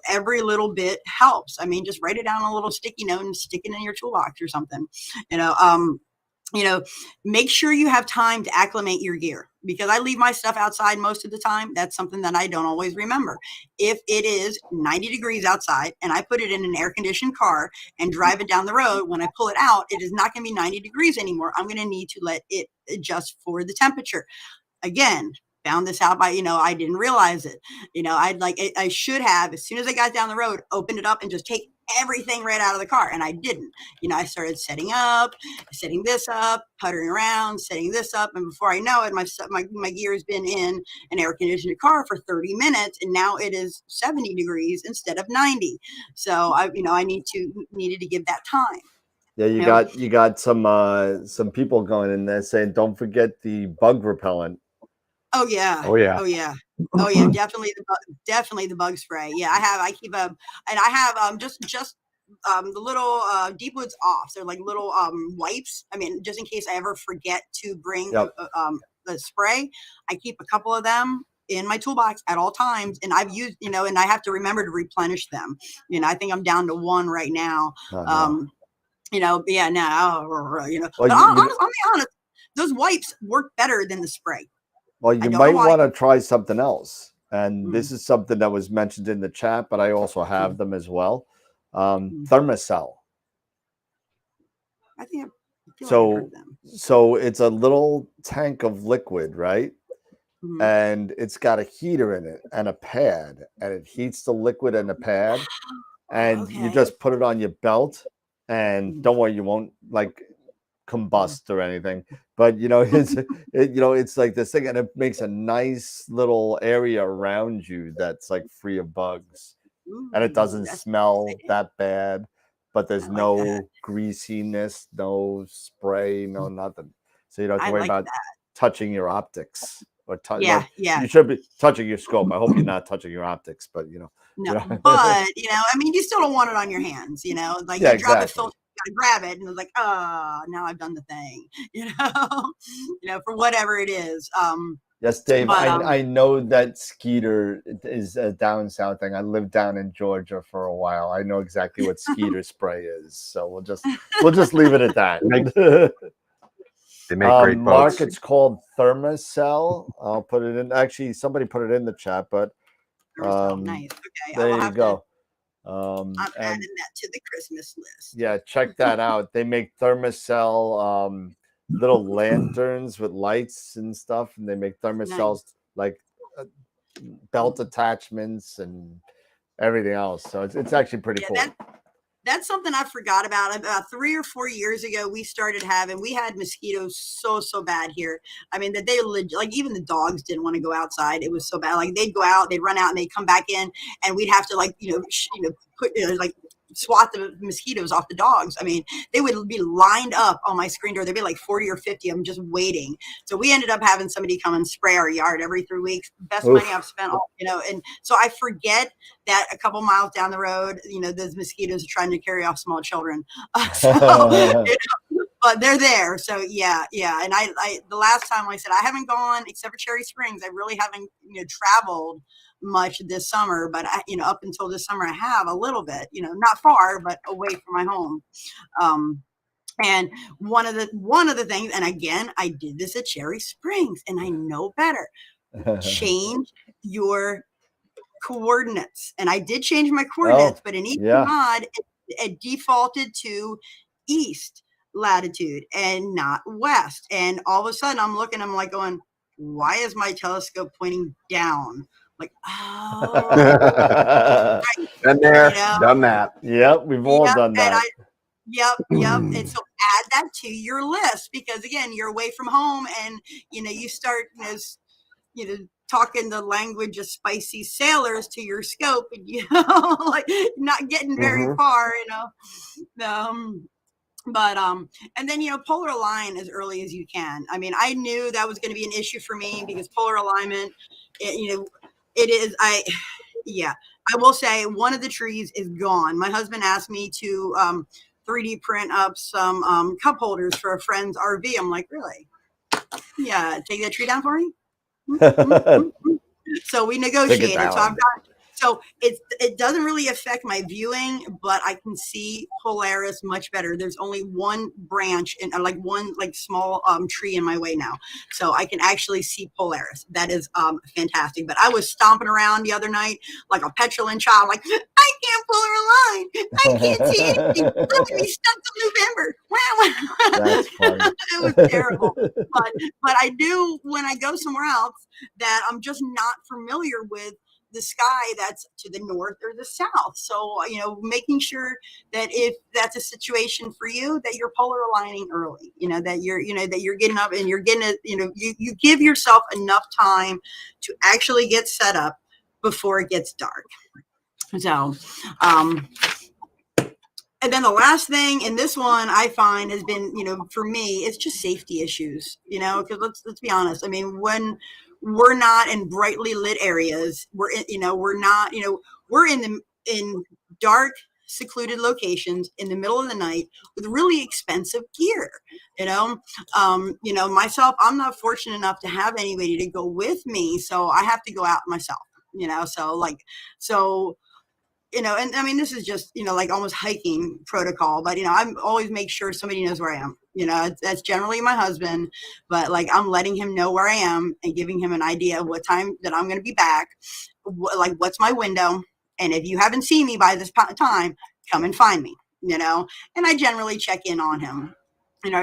every little bit helps. I mean, just write it down on a little sticky note and stick it in your toolbox or something, make sure you have time to acclimate your gear, because I leave my stuff outside most of the time. That's something that I don't always remember. If it is 90 degrees outside and I put it in an air conditioned car and drive it down the road, when I pull it out, it is not going to be 90 degrees anymore. I'm going to need to let it adjust for the temperature. Again, found this out by, I didn't realize it. I should have, as soon as I got down the road, opened it up and just take everything right out of the car. And I didn't. I started setting this up, puttering around, setting this up. And before I know it, my gear has been in an air conditioned car for 30 minutes. And now it is 70 degrees instead of 90. So I needed to give that time. Yeah, you got some people going in there saying, don't forget the bug repellent. Oh yeah. Oh yeah. Oh yeah. Oh yeah. Definitely the bug spray. Yeah, I keep and I have just the little Deep Woods Offs. They're like little wipes. I mean, just in case I ever forget to bring the spray, I keep a couple of them in my toolbox at all times, and I've used, and I have to remember to replenish them. I think I'm down to one right now. Oh, no. Yeah, now, Well, but I'll be honest, those wipes work better than the spray. Well, you might want to try something else. And this is something that was mentioned in the chat, but I also have them as well. Thermocell. I think so it's a little tank of liquid, right? And it's got a heater in it and a pad, and it heats the liquid and the pad. And you just put it on your belt, and don't worry, you won't, like, combust or anything, but it's like this thing, and it makes a nice little area around you that's like free of bugs, and it Ooh, doesn't that's smell exciting. that bad, but I there's like that. no greasiness, no spray, no nothing, so you don't have to I worry like about that. touching your optics Yeah, well, yeah. you should be touching your scope. I hope you're not touching your optics, but No, but I mean, you still don't want it on your hands, like yeah, you drop a exactly. filter, you gotta grab it, and it's like, now I've done the thing, for whatever it is. Yes, Dave, But I know that Skeeter is a down south thing. I lived down in Georgia for a while. I know exactly what Skeeter spray is. So we'll just leave it at that. They make great Mark, boats. it's called Thermacell. I'll put it in. Actually, somebody put it in the chat, but nice. Okay, I there will you have to. go. I'm And adding that to the Christmas list. yeah, check that out. They make Thermacell little lanterns with lights and stuff, and they make Thermacells like belt attachments and everything else. So it's actually pretty cool. That's something I forgot about. About 3 or 4 years ago, we had mosquitoes so bad here. I mean, that they like even the dogs didn't want to go outside. It was so bad. Like they'd go out, they'd run out, and they'd come back in, and we'd have to put like swat the mosquitoes off the dogs. I mean, they would be lined up on my screen door. There'd be like 40 or 50 of them just waiting. So we ended up having somebody come and spray our yard every 3 weeks. Best money I've spent, and so I forget that a couple miles down the road, those mosquitoes are trying to carry off small children. But they're there. So yeah. And I the last time I said I haven't gone except for Cherry Springs. I really haven't, traveled much this summer, but up until this summer I have a little bit, not far, but away from my home. And one of the things, and again, I did this at Cherry Springs, and I know better. Change your coordinates, and I did change my coordinates, but in each mod, it defaulted to east latitude and not west. And all of a sudden, I'm like going, why is my telescope pointing down? Like, oh, Been there, done that. Yep, we've all done that. Yep. And so add that to your list, because again, you're away from home, and you start talking the language of spicy sailors to your scope, and like not getting very far, but and then polar align as early as you can. I mean, I knew that was going to be an issue for me because polar alignment, it is. I will say one of the trees is gone. My husband asked me to 3D print up some cup holders for a friend's RV. I'm like, really? Yeah, take that tree down for me. So we negotiated. So it doesn't really affect my viewing, but I can see Polaris much better. There's only one branch and one small tree in my way now, so I can actually see Polaris. That is fantastic. But I was stomping around the other night like a petulant child, like I can't polar align. I can't see anything. I'm gonna be stuck till November. That's funny. It was terrible. But I do when I go somewhere else that I'm just not familiar with the sky that's to the north or the south. So, making sure that if that's a situation for you, that you're polar aligning early, that you're getting up and you're getting it, you give yourself enough time to actually get set up before it gets dark. So, and then the last thing, and this one I find has been, for me, it's just safety issues, because let's be honest. I mean, when we're not in brightly lit areas, we're in dark, secluded locations in the middle of the night with really expensive gear. Myself, I'm not fortunate enough to have anybody to go with me, so I have to go out myself. And I mean, this is just, like almost hiking protocol, but, I'm always make sure somebody knows where I am. That's generally my husband, but I'm letting him know where I am and giving him an idea of what time that I'm going to be back. What's my window? And if you haven't seen me by this time, come and find me, and I generally check in on him,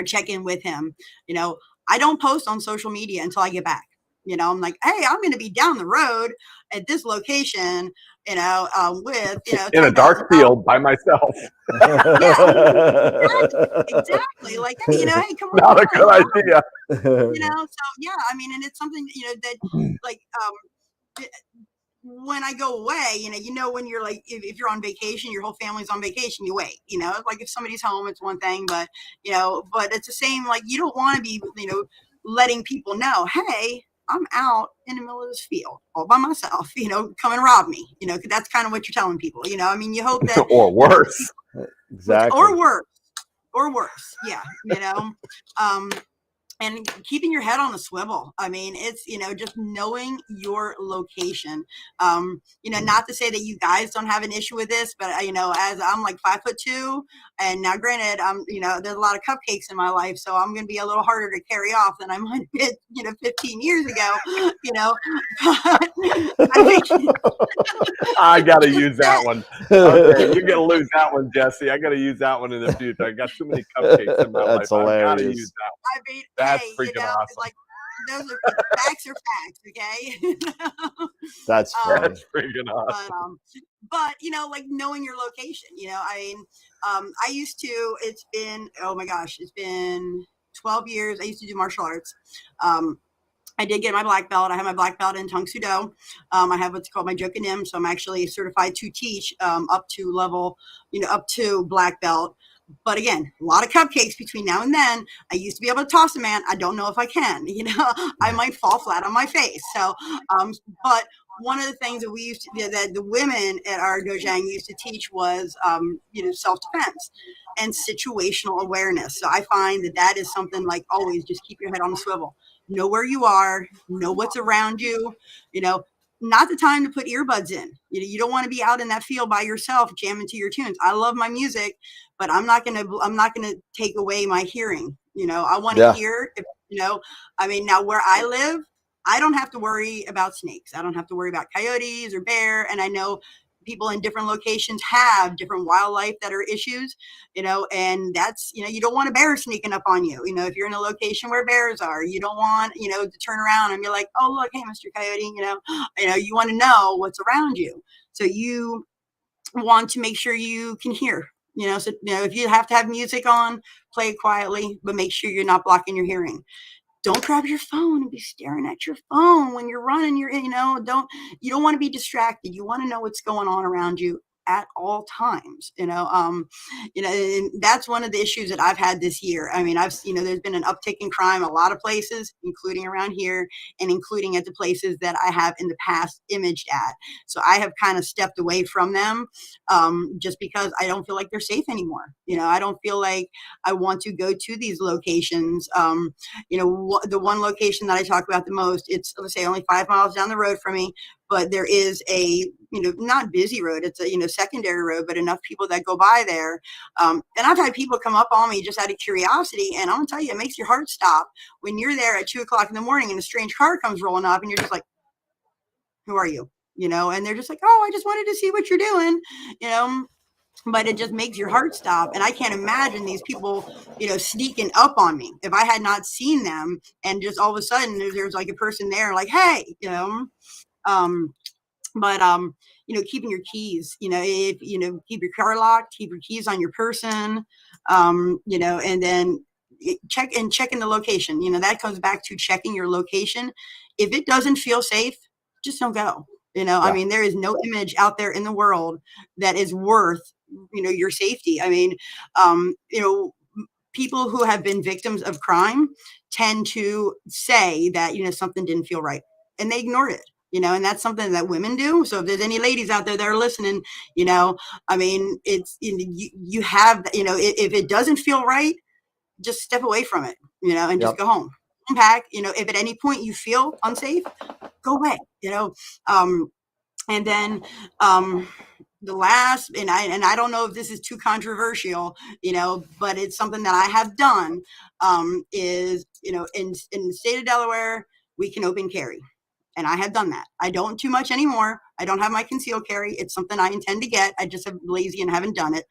check in with him. I don't post on social media until I get back. You know, I'm like, hey, I'm going to be down the road at this location, you know, with, you know, in a dark $10,000. field by myself. Exactly. Like, hey, you know, hey, come on Not a down, good idea. you know? So yeah, I mean, and it's something, you know, that like, when I go away, you know, when you're like, if you're on vacation, your whole family's on vacation, you wait, you know, like if somebody's home, it's one thing, but, you know, but it's the same, like, you don't want to be, you know, letting people know, hey, I'm out in the middle of this field all by myself, you know, come and rob me, you know, 'cause that's kind of what you're telling people, you know, I mean, you hope that, Or worse. Exactly. or worse. Yeah. You know, and keeping your head on a swivel. I mean, it's, you know, just knowing your location. You know, not to say that you guys don't have an issue with this, but you know, as I'm like 5'2", and now granted, you know, there's a lot of cupcakes in my life, so I'm going to be a little harder to carry off than I might have been, you know, 15 years ago, you know, but I got to use that one. Okay, you're going to lose that one, Jesse. I got to use that one in the future. I got too many cupcakes in my That's life. I got to hilarious. use that one. I mean, That's hey, freaking you know, awesome. like those are facts, okay? That's funny. That's freaking awesome. But you know, like knowing your location, you know, I mean, I used to, it's been, oh my gosh, it's been 12 years. I used to do martial arts. I did get my black belt. I have my black belt in Tang Soo Do. I have what's called my Jokunim. So I'm actually certified to teach up to level, you know, up to black belt. But again, a lot of cupcakes between now and then. I used to be able to toss a man. I don't know if I can, you know, I might fall flat on my face. So, but one of the things that we used to, that the women at our dojang used to teach was, you know, self-defense and situational awareness. So I find that that is something like always just keep your head on the swivel. Know where you are, know what's around you, you know, not the time to put earbuds in. You know, you don't want to be out in that field by yourself jamming to your tunes. I love my music, but I'm not gonna take away my hearing. You know, I want to hear, if, you know, I mean, now where I live, I don't have to worry about snakes. I don't have to worry about coyotes or bear. And I know people in different locations have different wildlife that are issues, you know, and that's, you know, you don't want a bear sneaking up on you. You know, if you're in a location where bears are, you don't want, you know, to turn around and be like, oh, look, hey, Mr. Coyote, you know, you want to know what's around you. So you want to make sure you can hear, you know, so, you know, if you have to have music on, play it quietly, but make sure you're not blocking your hearing. Don't grab your phone and be staring at your phone when you're running. You know, you don't want to be distracted. You want to know what's going on around you at all times, you know, and that's one of the issues that I've had this year. I mean, you know, there's been an uptick in crime a lot of places, including around here and including at the places that I have in the past imaged at. So I have kind of stepped away from them, just because I don't feel like they're safe anymore. You know, I don't feel like I want to go to these locations. You know, the one location that I talk about the most, it's, let's say, only 5 miles down the road from me, but there is a, you know, not busy road. It's a, you know, secondary road, but enough people that go by there. And I've had people come up on me just out of curiosity. And I'm gonna tell you, it makes your heart stop when you're there at 2 o'clock in the morning and a strange car comes rolling up and you're just like, who are you? You know, and they're just like, oh, I just wanted to see what you're doing, you know. But it just makes your heart stop. And I can't imagine these people, you know, sneaking up on me if I had not seen them. And just all of a sudden there's like a person there like, hey, you know, but you know, keeping your keys, you know, if, you know, keep your car locked, keep your keys on your person, you know, and then checking the location, you know, that comes back to checking your location. If it doesn't feel safe, just don't go. You know, I mean, there is no image out there in the world that is worth, you know, your safety. I mean, you know, people who have been victims of crime tend to say that, you know, something didn't feel right and they ignored it, you know, and that's something that women do. So if there's any ladies out there that are listening, you know, I mean, it's, you have, you know, if it doesn't feel right, just step away from it, you know, and just go home, unpack, you know, if at any point you feel unsafe, go away, you know. And then, the last, and I don't know if this is too controversial, you know, but it's something that I have done, is, you know, in the state of Delaware, we can open carry. And I have done that. I don't too much anymore, I don't have my concealed carry. It's something I intend to get. I just am lazy and haven't done it.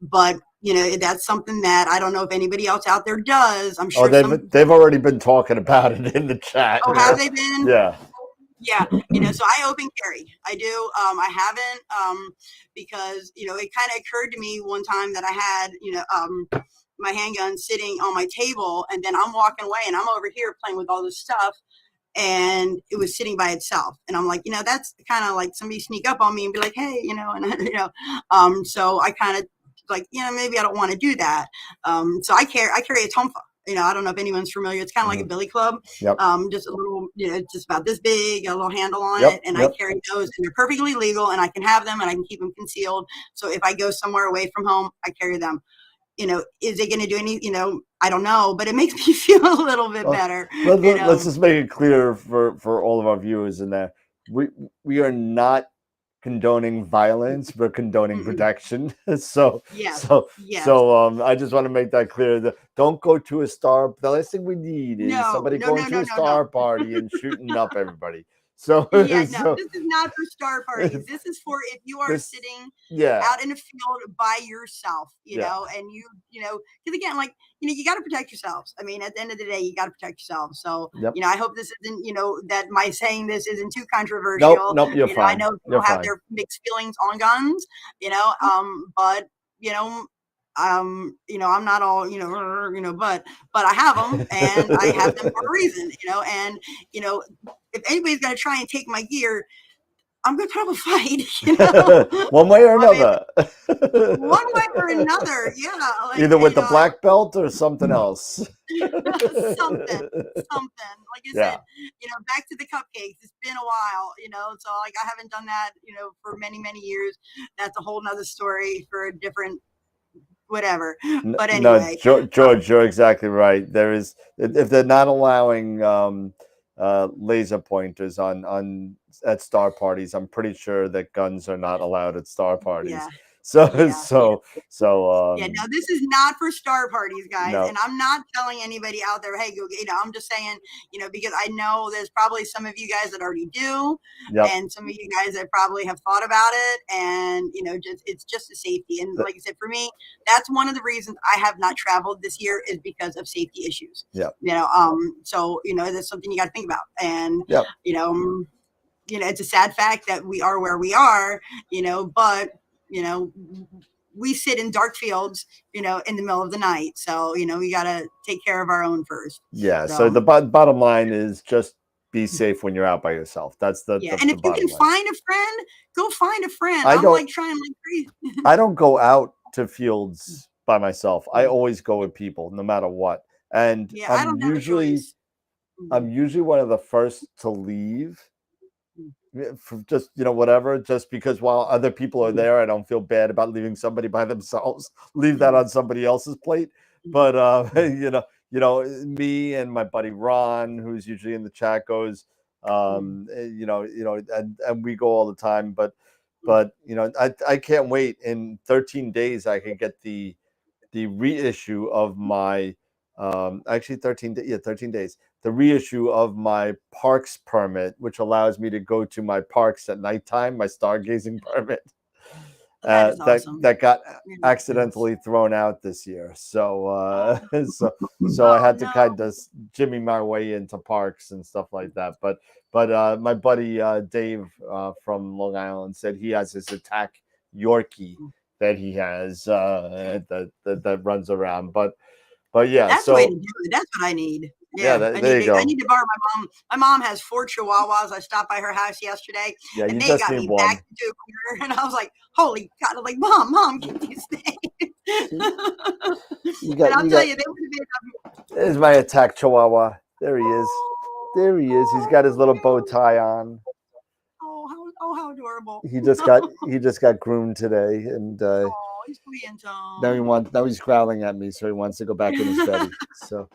But you know, that's something that I don't know if anybody else out there does. I'm sure they've already been talking about it in the chat. Oh, have they been? Yeah. Yeah, you know, so I open carry. I do. I haven't because, you know, it kind of occurred to me one time that I had, you know, my handgun sitting on my table, and then I'm walking away and I'm over here playing with all this stuff, and it was sitting by itself. And I'm like, you know, that's kind of like somebody sneak up on me and be like, hey, you know, and you know, so I kind of like, you know, maybe I don't want to do that. So I carry a tonfa. You know, I don't know if anyone's familiar. It's kind of like a billy club, Yep. Just a little, you know, just about this big, a little handle on Yep, it. And yep. I carry those, and they're perfectly legal, and I can have them and I can keep them concealed. So if I go somewhere away from home, I carry them. You know, is it going to do any, you know, I don't know, but it makes me feel a little bit better. Let's just make it clear for all of our viewers in there. We are not condoning violence, we're condoning protection. So Yes. I just want to make that clear. That don't go to a star. The last thing we need is somebody going to a star party and shooting up everybody. So yeah, no, this is not for star parties. This is for if you are sitting out in a field by yourself, you know, and you know, because again, like, you know, you got to protect yourselves. I mean, at the end of the day, you got to protect yourselves. So, you know, I hope this isn't, you know, that my saying this isn't too controversial. Nope, you're fine. I know people have their mixed feelings on guns, you know, but, you know, I'm not all, you know, but I have them, and I have them for a reason, you know, and, you know, if anybody's going to try and take my gear, I'm going to put up a fight, you know? One way or another. One way or another, yeah. Like, either with the black belt or something else. something. Like I said, you know, back to the cupcakes. It's been a while, you know, so like I haven't done that, you know, for many, many years. That's a whole nother story for a different whatever. But anyway, no, George, you're exactly right. There is, if they're not allowing laser pointers at star parties, I'm pretty sure that guns are not allowed at star parties. Yeah. So yeah, no, this is not for star parties, guys. No. And I'm not telling anybody out there, hey, go, you know, I'm just saying, you know, because I know there's probably some of you guys that already do, and some of you guys that probably have thought about it, and, you know, it's just a safety. And like I said, for me, that's one of the reasons I have not traveled this year is because of safety issues. Yeah. You know, so, you know, that's something you got to think about. And, you know, it's a sad fact that we are where we are, you know, but, you know, we sit in dark fields, you know, in the middle of the night. So, you know, we got to take care of our own first. Yeah. So the bottom line is just be safe when you're out by yourself. That's the and if you can find a friend, go find a friend. I'm like trying like crazy. I don't go out to fields by myself. I always go with people, no matter what. And I'm usually one of the first to leave. For just, you know, whatever, just because while other people are there, I don't feel bad about leaving somebody by themselves, leave that on somebody else's plate. But you know, me and my buddy Ron, who's usually in the chat, goes, you know, and we go all the time. But you know, I can't wait. In 13 days, I can get the reissue of my actually 13 days, the reissue of my parks permit, which allows me to go to my parks at nighttime, my stargazing permit. That got accidentally thrown out this year. So so I had to kind of jimmy my way into parks and stuff like that. But my buddy Dave from Long Island said he has his attack Yorkie that he has that runs around. But yeah, that's the way to do it. That's what I need. Yeah, there you go. I need to borrow my mom. My mom has 4 Chihuahuas. I stopped by her house yesterday, and they got me back into a corner. And I was like, "Holy God!" I'm like, "Mom, get these things." And I'll tell you, they would have been. There's my attack Chihuahua. There he is. There he is. He's got his little bow tie on. Oh, how adorable! He just got groomed today, and he's sweet. Now he's growling at me, so he wants to go back in his belly. So.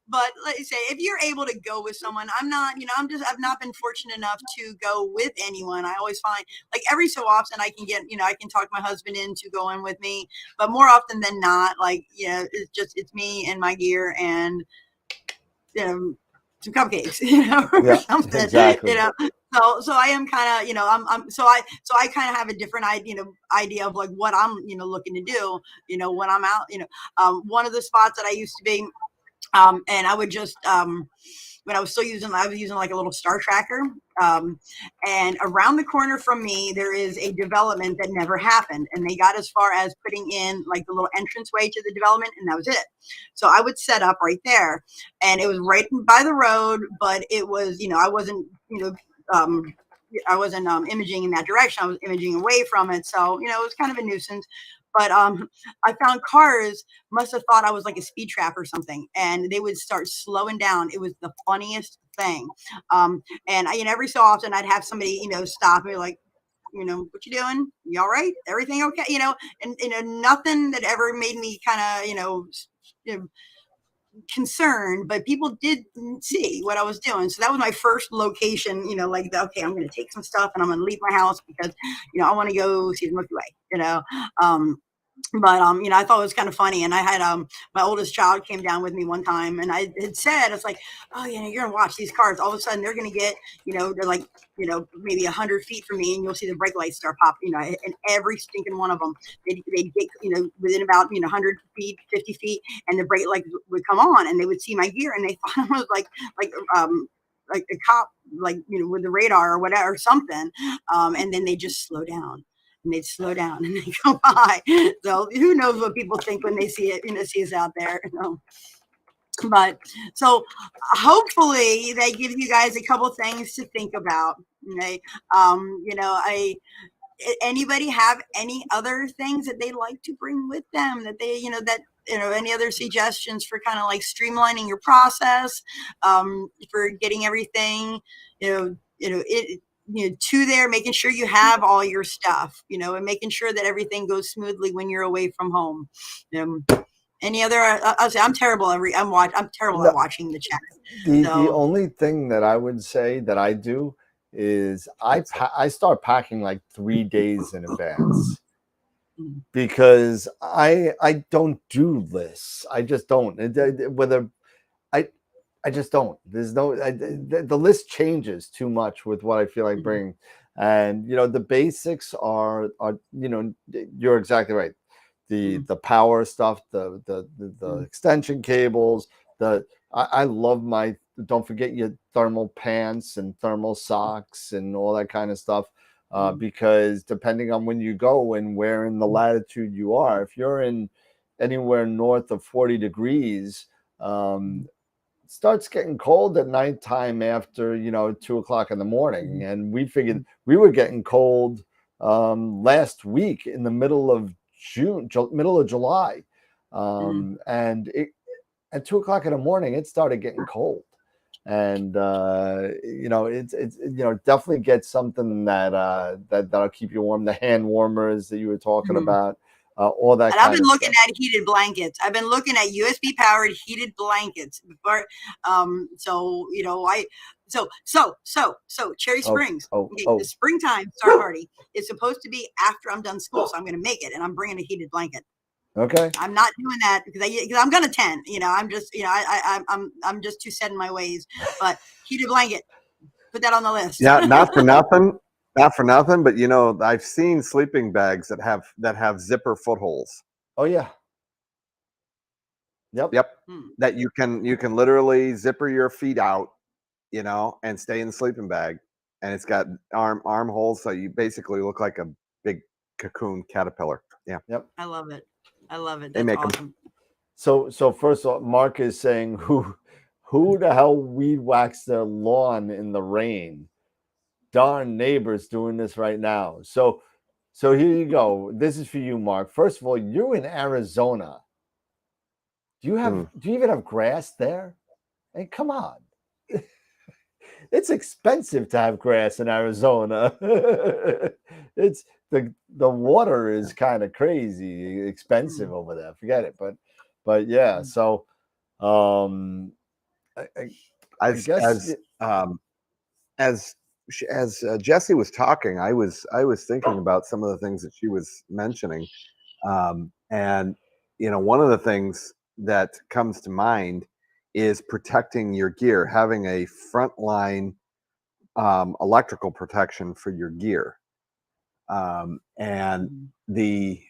But like I say, if you're able to go with someone, I'm not, you know, I've not been fortunate enough to go with anyone. I always find like every so often I can get, you know, I can talk my husband into going with me, but more often than not, like, you know, it's me and my gear and, you know, some cupcakes, you know, or something, exactly. you know. So I am kind of, so I kind of have a different idea of like what I'm, looking to do, when I'm out, one of the spots that I used to be, and I would just, when I was using like a little star tracker. And around the corner from me, there is a development that never happened. And they got as far as putting in like the little entranceway to the development, and that was it. So I would set up right there, and it was right by the road, but it was, I wasn't, I wasn't imaging in that direction. I was imaging away from it. So, it was kind of a nuisance. But I found cars must have thought I was like a speed trap or something, and they would start slowing down. It was the funniest thing. And every so often I'd have somebody, stop me like, what you doing? You all right? Everything okay? And nothing that ever made me kind of, concerned, but people did see what I was doing. So that was my first location, like, okay, I'm going to take some stuff and I'm going to leave my house because, I want to go see the Milky Way, but I thought it was kind of funny. And I had my oldest child came down with me one time, and I had said, it's like, oh, you're gonna watch these cars. All of a sudden they're gonna get, they're like, maybe 100 feet from me, and you'll see the brake lights start popping, and every stinking one of them, they'd get, within about 100 feet, 50 feet, and the brake lights would come on, and they would see my gear, and they thought I was like a cop, like, with the radar or whatever, or something, and then they just slow down. And they'd slow down and they go by. So who knows what people think when they see it, see us out there. But so hopefully that gives you guys a couple things to think about. Okay. Anybody have any other things that they like to bring with them that they, any other suggestions for kind of like streamlining your process, for getting everything, to there, making sure you have all your stuff, and making sure that everything goes smoothly when you're away from home. Any other? I'll say I'm terrible. I'm terrible at watching the chat. The only thing that I would say that I do is I start packing like 3 days in advance, because I don't do lists. I just don't. Whether I just don't. There's no, the list changes too much with what I feel like bringing. And, the basics are, you're exactly right. The power stuff, the extension cables, I love don't forget your thermal pants and thermal socks and all that kind of stuff. Because depending on when you go and where in the latitude you are, if you're in anywhere north of 40 degrees, starts getting cold at nighttime after 2 o'clock in the morning, and we figured we were getting cold last week in the middle of middle of July, and at 2 o'clock in the morning it started getting cold, and it's definitely get something that'll keep you warm. The hand warmers that you were talking about. All that. And I've been looking at heated blankets. I've been looking at USB powered heated blankets before. So Cherry Springs. The springtime star party is supposed to be after I'm done school, so I'm going to make it, and I'm bringing a heated blanket. Okay. I'm not doing that because I'm going to tent. I'm just I'm just too set in my ways. But heated blanket, put that on the list. Yeah, not for nothing. Not for nothing, but I've seen sleeping bags that have zipper footholes. Oh yeah. Yep. That you can literally zipper your feet out, and stay in the sleeping bag, and it's got arm holes, so you basically look like a big cocoon caterpillar. Yeah. Yep. I love it. That's they make awesome. Them. So first of all, Mark is saying who the hell weed whacks their lawn in the rain? Darn neighbors doing this right now. So here you go. This is for you, Mark. First of all, you're in Arizona. Do you even have grass there? Hey, come on. It's expensive to have grass in Arizona. It's the water is kind of crazy expensive over there. Forget it. But yeah. So I guess as Jessie was talking, I was thinking about some of the things that she was mentioning, and one of the things that comes to mind is protecting your gear, having a frontline electrical protection for your gear. And the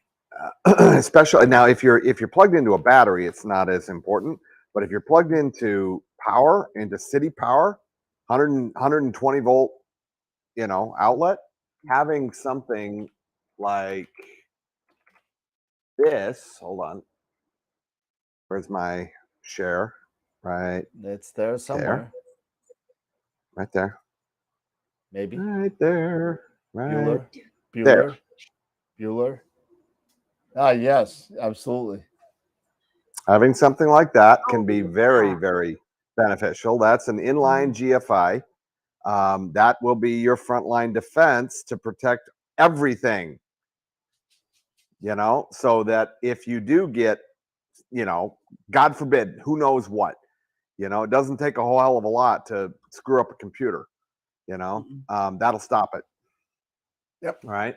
especially now, if you're plugged into a battery, it's not as important. But if you're plugged into power, into city power, 120 volt, outlet, having something like this. Hold on. Where's my share? Right. It's there somewhere. Right there. Maybe. Right there. Right. Bueller. Ah, yes, absolutely. Having something like that can be very, very beneficial. That's an inline GFI. That will be your frontline defense to protect everything, so that if you do get, God forbid, who knows what, it doesn't take a whole hell of a lot to screw up a computer, that'll stop it. Yep. Right.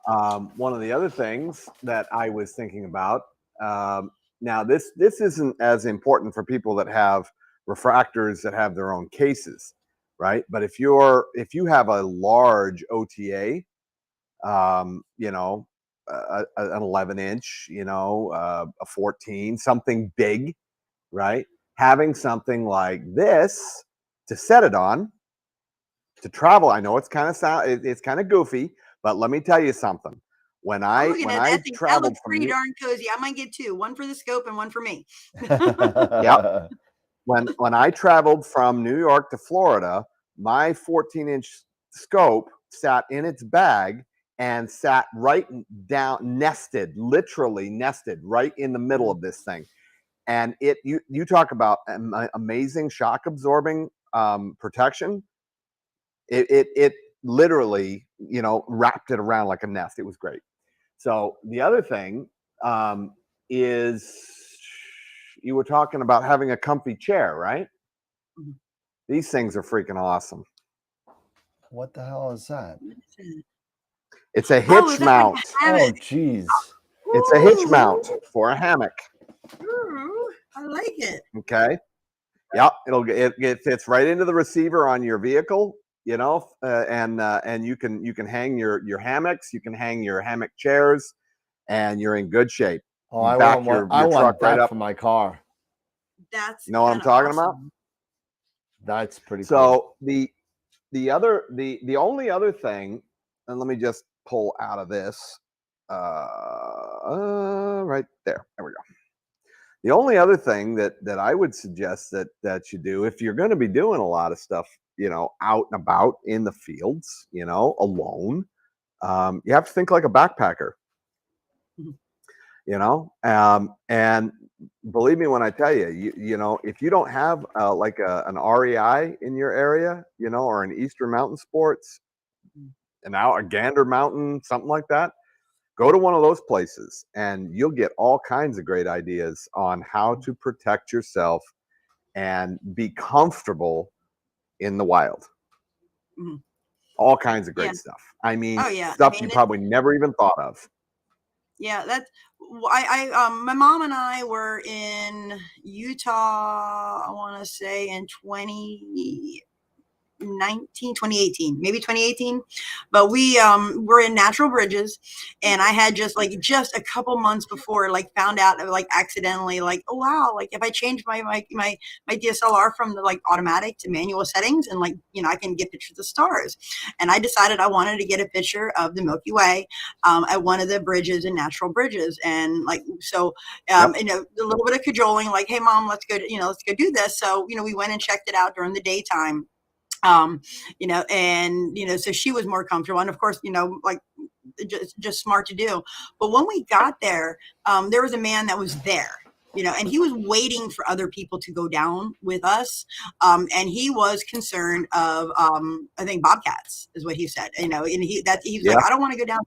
One of the other things that I was thinking about, now this isn't as important for people that have refractors that have their own cases, right? But if you have a large OTA, an 11-inch, a 14, something big, right? Having something like this to set it on, to travel. I know it's kind of goofy, but let me tell you something. When I traveled that looks pretty darn cozy. I might get two, one for the scope and one for me. Yep. When I traveled from New York to Florida, my 14-inch scope sat in its bag and sat right down, literally nested right in the middle of this thing. And you talk about amazing shock absorbing protection. It literally, wrapped it around like a nest. It was great. So the other thing is, you were talking about having a comfy chair, right? Mhm. These things are freaking awesome. What the hell is that? It's a hitch mount. Oh, geez. It's a hitch mount for a hammock. Ooh, I like it. Okay. Yep. It fits right into the receiver on your vehicle, and you can hang your hammocks, you can hang your hammock chairs, and you're in good shape. Oh, I want that for my car. That's what I'm talking about? That's pretty cool. So the only other thing, and let me just pull out of this right there. There we go. The only other thing that I would suggest that you do, if you're going to be doing a lot of stuff, out and about in the fields, alone, you have to think like a backpacker. And believe me when I tell you, if you don't have like an REI in your area, or an Eastern Mountain Sports, and now a Gander Mountain, something like that, go to one of those places and you'll get all kinds of great ideas on how to protect yourself and be comfortable in the wild. Mm-hmm. All kinds of great stuff. I mean, stuff you probably never even thought of. Yeah, that's my mom and I were in Utah, I want to say in 2018, maybe 2018, but we were in Natural Bridges, and I had just a couple months before found out accidentally oh wow, if I change my DSLR from the automatic to manual settings, and I can get pictures of the stars, and I decided I wanted to get a picture of the Milky Way at one of the bridges in Natural Bridges, and a little bit of cajoling, hey mom, let's go do this. So we went and checked it out during the daytime. So she was more comfortable, and of course, just smart to do. But when we got there, there was a man that was there, and he was waiting for other people to go down with us. And he was concerned of, I think bobcats is what he said, and he was like, I don't want to go down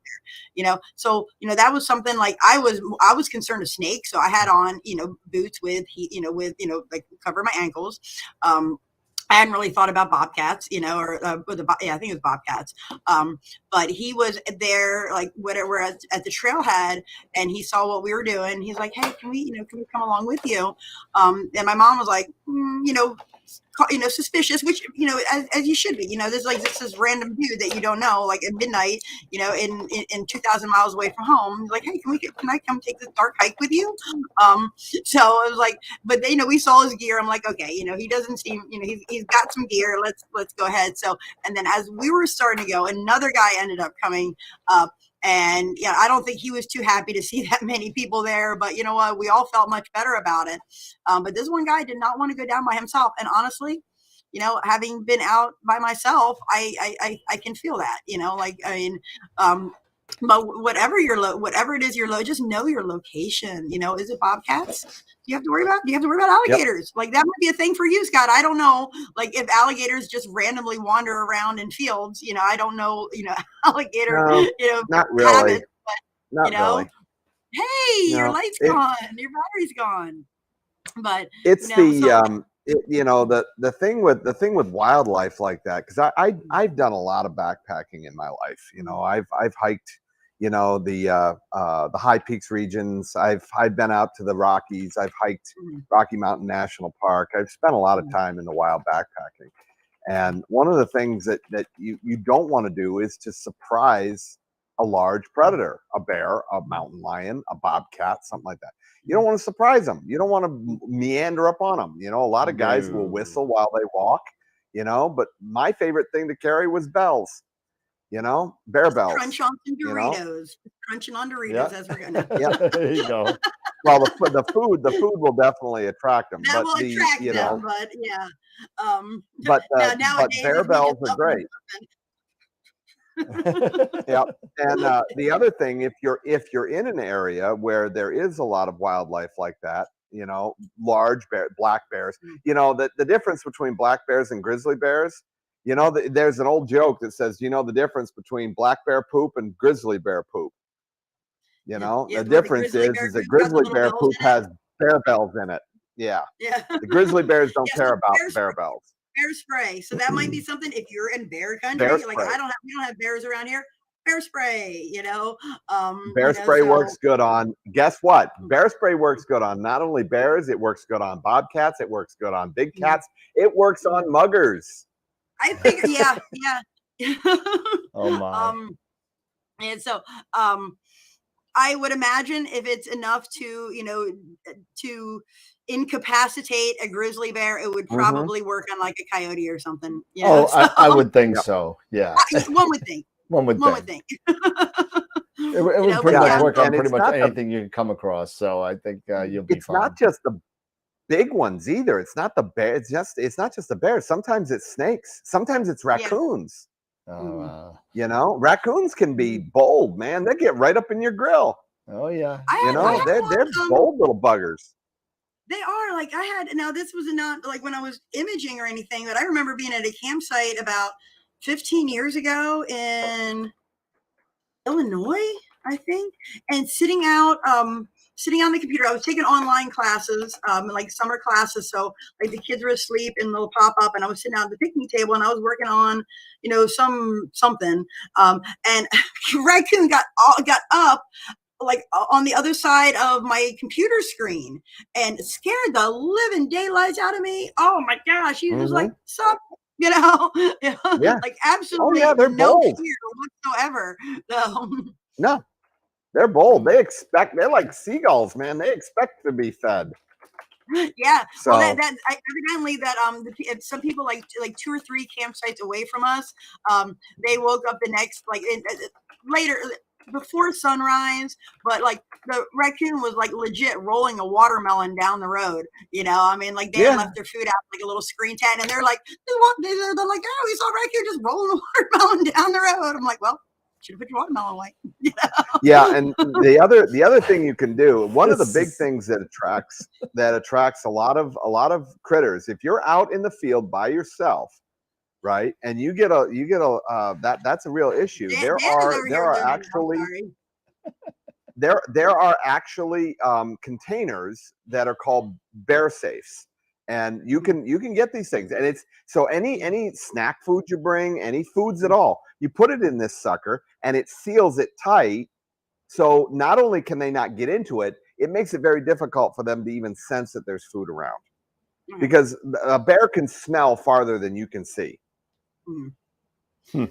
there, so, that was something I was concerned of snakes. So I had on, boots with cover my ankles. I hadn't really thought about bobcats, I think it was bobcats. But he was there, whatever, at the trailhead, and he saw what we were doing. He's like, hey, can we come along with you? And my mom was like, suspicious, which, as you should be. There's like this random dude that you don't know, like at midnight, in 2,000 miles away from home. Like, hey, can I come take this dark hike with you? So I was like, but we saw his gear. I'm like, okay, he doesn't seem, he's got some gear. Let's go ahead. So, and then as we were starting to go, another guy ended up coming up. And yeah, I don't think he was too happy to see that many people there, but you know what? We all felt much better about it. But this one guy did not want to go down by himself. And honestly, having been out by myself, I can feel that, but whatever it is, just know your location. Is it bobcats? Do you have to worry about alligators? Yep. Like that might be a thing for you, Scott. I don't know. Like if alligators just randomly wander around in fields, I don't know, alligator, no, not really. Habits, but, not really. Hey, your light's gone, your battery's gone. But it's the thing with wildlife like that, because I've done a lot of backpacking in my life. I've hiked the high peaks regions. I've been out to the Rockies. I've hiked Rocky Mountain National Park. I've spent a lot of time in the wild backpacking. And one of the things that you don't want to do is to surprise a large predator, a bear, a mountain lion, a bobcat, something like that. You don't want to surprise them. You don't want to meander up on them. A lot of guys will whistle while they walk, but my favorite thing to carry was bells. Bear bells. Crunch on some Doritos. Crunching on Doritos as we're going to. Yeah, there you go. Well, the food will definitely attract them. That will attract them, but yeah. But bear bells are great. Yeah, and the other thing, if you're in an area where there is a lot of wildlife like that, large black bears, the difference between black bears and grizzly bears. There's an old joke that says, the difference between black bear poop and grizzly bear poop. The difference is that grizzly bear poop has bear bells in it. Yeah. Yeah. The grizzly bears don't care about bear bells. Bear spray. So that might be something if you're in bear country. Like we don't have bears around here. Bear spray, Bear spray works good on. Guess what? Bear spray works good on not only bears. It works good on bobcats. It works good on big cats. It works on muggers. I figure, yeah. Oh my. And so, I would imagine if it's enough to, to incapacitate a grizzly bear, it would probably work on like a coyote or something. I would think so. Yeah. One would think. One would think. It would pretty much work on pretty much anything you can come across. So I think you'll be fine. It's not just the big ones either. It's not the bear. It's not just the bears. Sometimes it's snakes. Sometimes it's raccoons. Raccoons can be bold, man. They get right up in your grill. Oh yeah. They're bold little buggers. They are. Like this was not like when I was imaging or anything, but I remember being at a campsite about 15 years ago in Illinois, I think, and sitting on the computer. I was taking online classes, like summer classes. So like the kids were asleep and they'll pop up, and I was sitting out at the picnic table and I was working on, something. And raccoon got up like on the other side of my computer screen and scared the living daylights out of me. Oh my gosh. He was like, sup? Like absolutely no fear whatsoever. No, they're bold. They're like seagulls, man. They expect to be fed. Yeah. So that evidently that some people like 2 or 3 campsites away from us, they woke up the next later before sunrise, but like the raccoon was like legit rolling a watermelon down the road. They had left their food out like a little screen tent, and they're like, they're like, oh, we saw a raccoon just rolling a watermelon down the road. I'm like, well, should have put your watermelon away. Yeah, and the other thing you can do, one of the big things that attracts a lot of critters, if you're out in the field by yourself, right, and you get a that's a real issue. There are actually containers that are called bear safes, and you can get these things, and it's so any snack food you bring, any foods at all, you put it in this sucker and it seals it tight. So not only can they not get into it, it makes it very difficult for them to even sense that there's food around. because a bear can smell farther than you can see.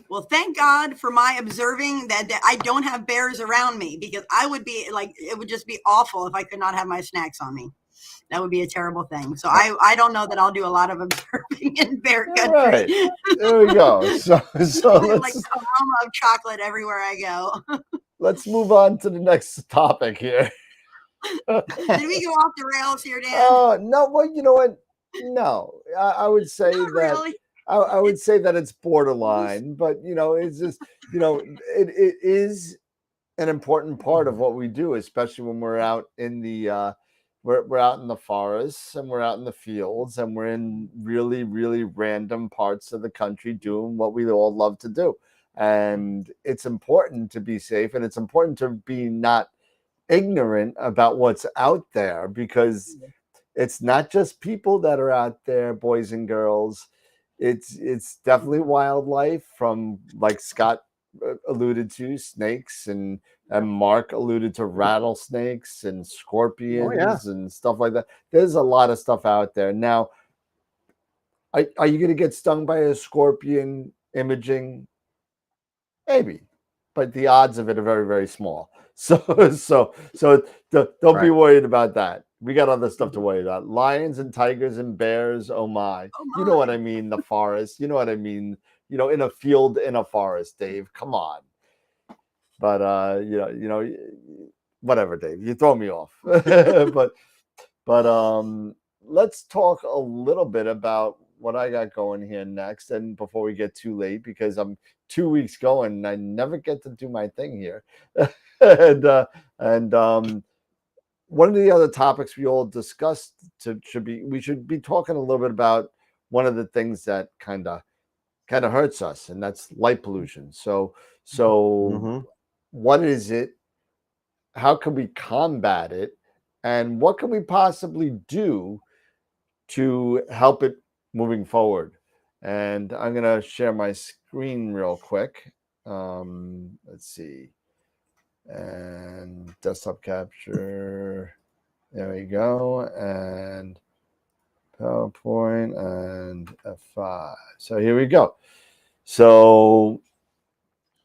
Well, thank God for my observing that I don't have bears around me, because I would be like, it would just be awful if I could not have my snacks on me. That would be a terrible thing. So I don't know that I'll do a lot of observing in bear country. All right. There we go. So like let's the aroma of chocolate everywhere I go. let's move on to the next topic here. Did we go off the rails here, Dan? Oh no! Well, you know what? No, I would say Not that really. I would say that it's borderline, but it's just it is an important part of what we do, especially when we're out in the we're out in the forests and we're out in the fields and we're in really, really random parts of the country doing what we all love to do. And it's important to be safe, and it's important to be not ignorant about what's out there, because it's not just people that are out there, boys and girls. It's definitely wildlife, from, like Scott alluded to, snakes, and Mark alluded to rattlesnakes and scorpions and stuff like that. There's a lot of stuff out there. Now, are you going to get stung by a scorpion imaging? Maybe, but the odds of it are very, very small. So don't be worried about that. We got other stuff to worry about. Lions and tigers and bears. Oh my. You know what I mean? The forest. You know what I mean? In a field, in a forest, Dave. Come on. But whatever, Dave. You throw me off. but let's talk a little bit about what I got going here next, and before we get too late, because I'm 2 weeks going and I never get to do my thing here. and one of the other topics we all discussed we should be talking a little bit about one of the things that kind of hurts us, and that's light pollution. So what is it? How can we combat it? And what can we possibly do to help it moving forward? And I'm going to share my screen real quick. Let's see. And desktop capture. There we go. And PowerPoint and F5. So here we go. So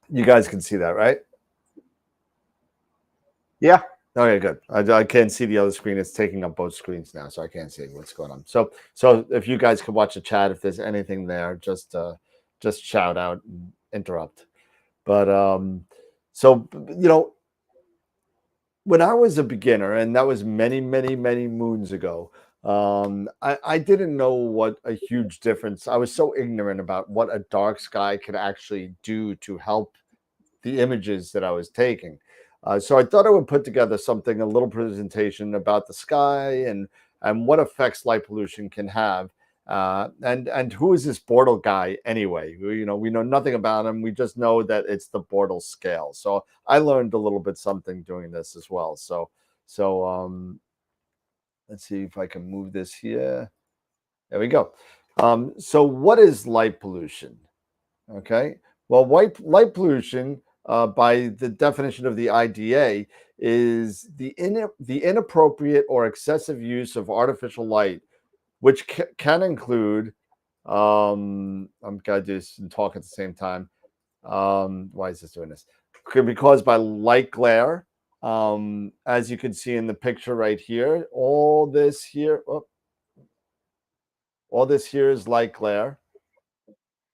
you guys can see that, right? Yeah. Okay, good. I can't see the other screen. It's taking up both screens now, so I can't see what's going on. So if you guys could watch the chat, if there's anything there, just shout out and interrupt. But so when I was a beginner, and that was many, many, many moons ago, I didn't know what a huge difference. I was so ignorant about what a dark sky could actually do to help the images that I was taking. So I thought I would put together a little presentation about the sky and what effects light pollution can have. And who is this Bortle guy anyway? We know nothing about him. We just know that it's the Bortle scale. So I learned a little bit something doing this as well. So let's see if I can move this here. There we go. So what is light pollution? Okay. Well, light pollution, by the definition of the IDA, is the inappropriate or excessive use of artificial light, which can include, I'm gonna do this and talk at the same time. Why is this doing this? Could be caused by light glare. As you can see in the picture right here, all this here is light glare.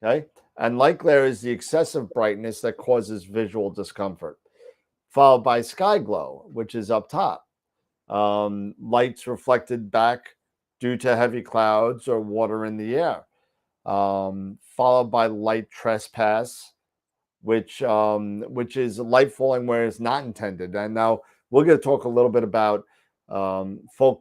Okay. And light glare is the excessive brightness that causes visual discomfort, followed by sky glow, which is up top. Light's reflected back due to heavy clouds or water in the air, followed by light trespass, which is light falling where it's not intended. And now we're going to talk a little bit about full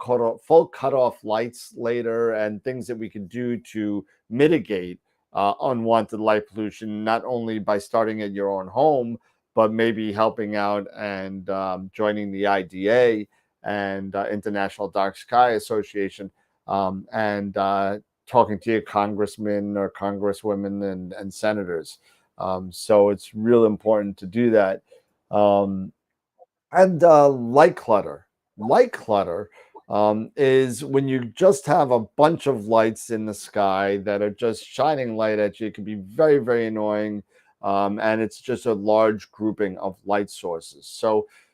cutoff lights later, and things that we can do to mitigate unwanted light pollution, not only by starting at your own home, but maybe helping out and joining the IDA and International Dark Sky Association, and talking to your congressmen or congresswomen and senators. So it's real important to do that. And light clutter. Light clutter is when you just have a bunch of lights in the sky that are just shining light at you. It can be very, very annoying. And it's just a large grouping of light sources.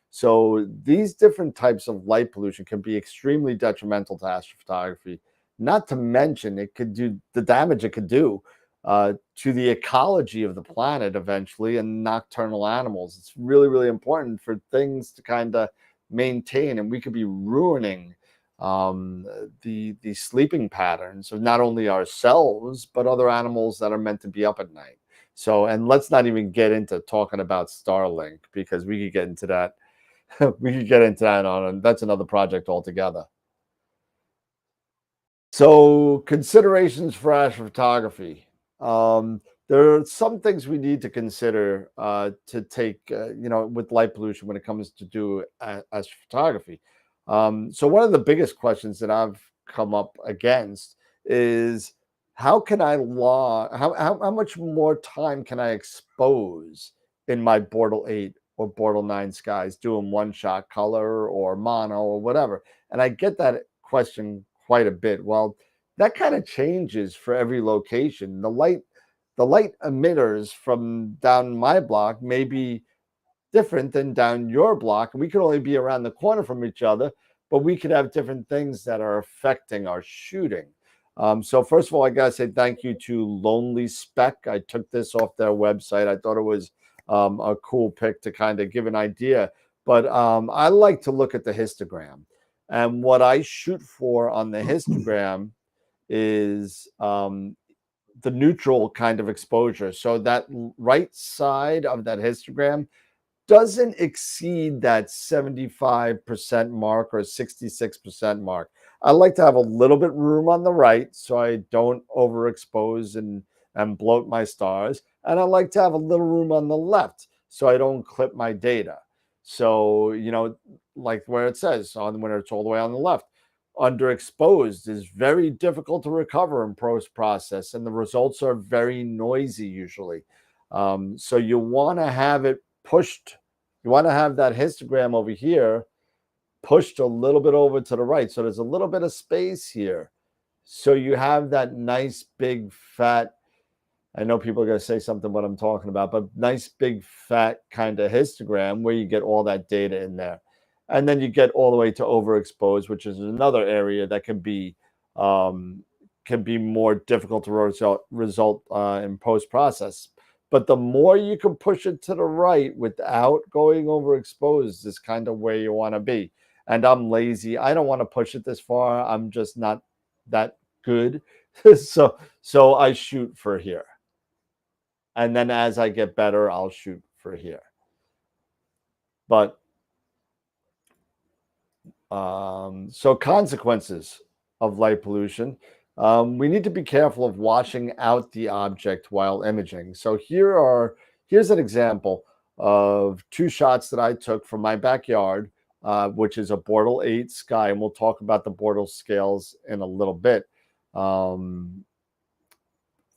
So these different types of light pollution can be extremely detrimental to astrophotography. Not to mention, it could do the damage it could do to the ecology of the planet eventually, and nocturnal animals. It's really, really important for things to kind of maintain, and we could be ruining the sleeping patterns of not only ourselves but other animals that are meant to be up at night. So, and let's not even get into talking about Starlink, because we could get into that. We could get into that and that's another project altogether. So, considerations for astrophotography. There are some things we need to consider to take, with light pollution when it comes to do astrophotography. So, one of the biggest questions that I've come up against is how can I how much more time can I expose in my Bortle 8 or Bortle 9 skies doing one shot color or mono or whatever? And I get that question quite a bit. Well, that kind of changes for every location. The light emitters from down my block may be different than down your block, and we could only be around the corner from each other, but we could have different things that are affecting our shooting. So first of all, I gotta say thank you to Lonely Spec. I took this off their website. I thought it was a cool pick to kind of give an idea. But I like to look at the histogram. And what I shoot for on the histogram is the neutral kind of exposure. So that right side of that histogram doesn't exceed that 75% mark or 66% mark. I like to have a little bit room on the right so I don't overexpose and bloat my stars. And I like to have a little room on the left so I don't clip my data. So, like where it says on when it's all the way on the left, underexposed is very difficult to recover in post process, and the results are very noisy usually. So you want to have it pushed. You want to have that histogram over here pushed a little bit over to the right. So there's a little bit of space here. So you have that nice big fat, I know people are going to say something what I'm talking about, but nice big fat kind of histogram where you get all that data in there. And then you get all the way to overexposed, which is another area that can be more difficult to result in post process. But the more you can push it to the right without going overexposed is kind of where you want to be. And I'm lazy. I don't want to push it this far. I'm just not that good. so I shoot for here. And then as I get better, I'll shoot for here. But so consequences of light pollution. We need to be careful of washing out the object while imaging. So here's an example of two shots that I took from my backyard, which is a Bortle 8 sky, and we'll talk about the Bortle scales in a little bit. The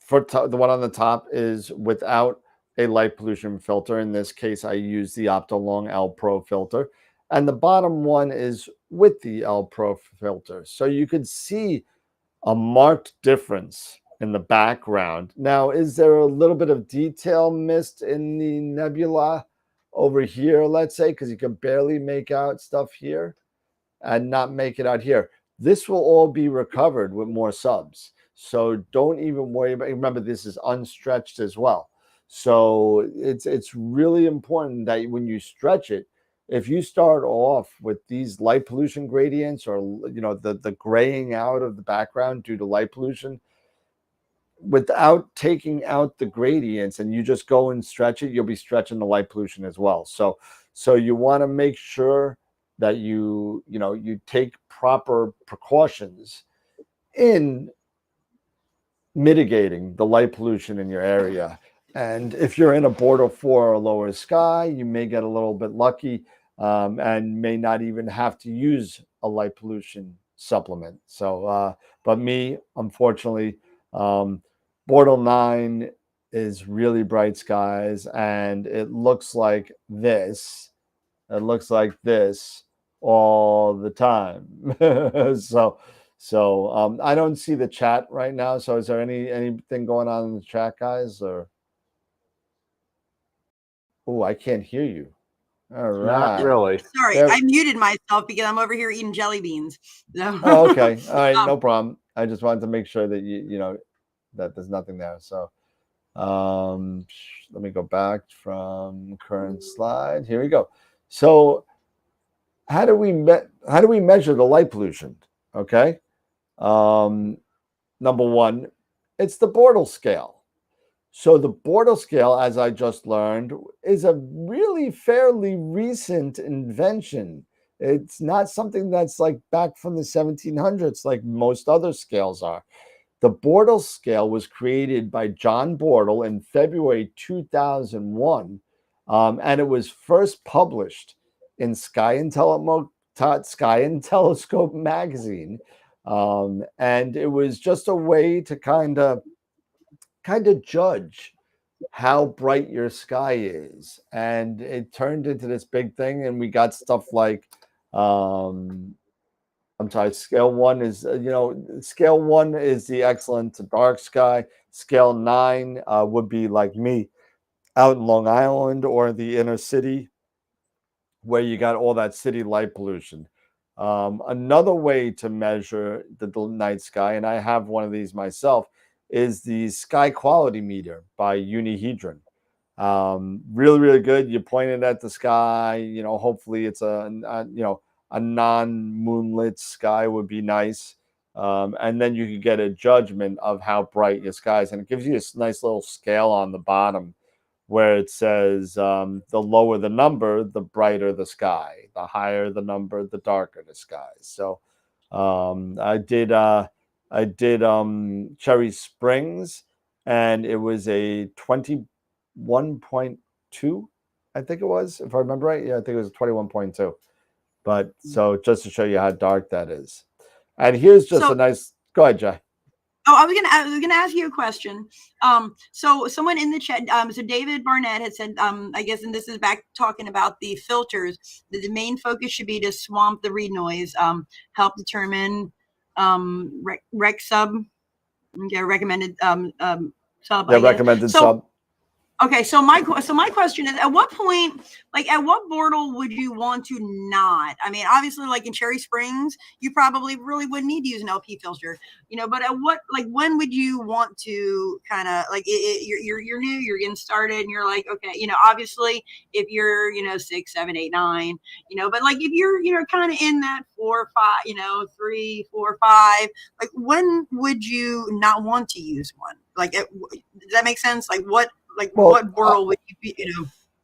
one on the top is without a light pollution filter. In this case, I use the Optolong L Pro filter. And the bottom one is with the L Pro filter. So you could see a marked difference in the background. Now, is there a little bit of detail missed in the nebula over here, let's say, because you can barely make out stuff here and not make it out here? This will all be recovered with more subs. So don't even worry about it. Remember, this is unstretched as well. So it's really important that when you stretch it, if you start off with these light pollution gradients or the graying out of the background due to light pollution, without taking out the gradients and you just go and stretch it, you'll be stretching the light pollution as well. So you want to make sure that you take proper precautions in mitigating the light pollution in your area. And if you're in a Bortle 4 or lower sky, you may get a little bit lucky and may not even have to use a light pollution supplement. So, but me, unfortunately, Bortle 9 is really bright skies, and it looks like this. It looks like this all the time. So I don't see the chat right now. So is there anything going on in the chat, guys? Or oh, I can't hear you. All Not right. really. Sorry, There- I muted myself because I'm over here eating jelly beans. So- Oh, okay. All right, no problem. I just wanted to make sure that you know that there's nothing there. So let me go back from current slide. Here we go. So how do we measure the light pollution? Okay. Number one, it's the Bortle scale. So the Bortle scale, as I just learned, is a really fairly recent invention. It's not something that's like back from the 1700s like most other scales are. The Bortle scale was created by John Bortle in February 2001, and it was first published in Sky and Telescope magazine, and it was just a way to kind of judge how bright your sky is, and it turned into this big thing, and we got stuff like I'm sorry, scale 1 is scale 1 is the excellent to dark sky. Scale 9 would be like me out in Long Island or the inner city where you got all that city light pollution. Another way to measure the night sky, and I have one of these myself, is the sky quality meter by Unihedron. Really, really good. You point it at the sky, hopefully it's a non-moonlit sky would be nice. And then you could get a judgment of how bright your sky is. And it gives you a nice little scale on the bottom where it says the lower the number, the brighter the sky. The higher the number, the darker the sky. So I did Cherry Springs, and it was a 21.2, I think it was, if I remember right. Yeah, I think it was 21.2. But so just to show you how dark that is. And here's just a nice, go ahead, Jay. Oh, I was gonna ask you a question. So someone in the chat, so David Barnett had said, I guess, and this is back talking about the filters, that the main focus should be to swamp the read noise, help determine rec sub, recommended sub. Yeah, recommended sub. Okay, so my question is, at what point, like at what Bortle would you want to not? I mean, obviously, like in Cherry Springs, you probably really wouldn't need to use an LP filter, but at what, like, when would you want to kind of like you're new, you're getting started, and you're like, okay, obviously if you're 6, 7, 8, 9, but like if you're kind of in that 4, 5, 3, 4, 5, like when would you not want to use one? Like, does that make sense? Like what? Like, well, what Bortle would you be,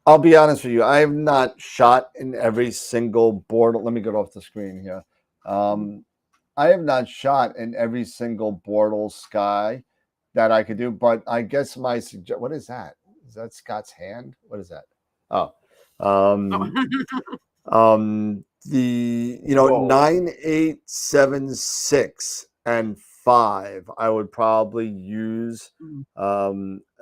I'll be honest with you. I have not shot in every single Bortle. Let me get off the screen here. I have not shot in every single Bortle sky that I could do, but I guess what is that? Is that Scott's hand? What is that? Oh, the 9, 8, 7, 6, and 5, I would probably use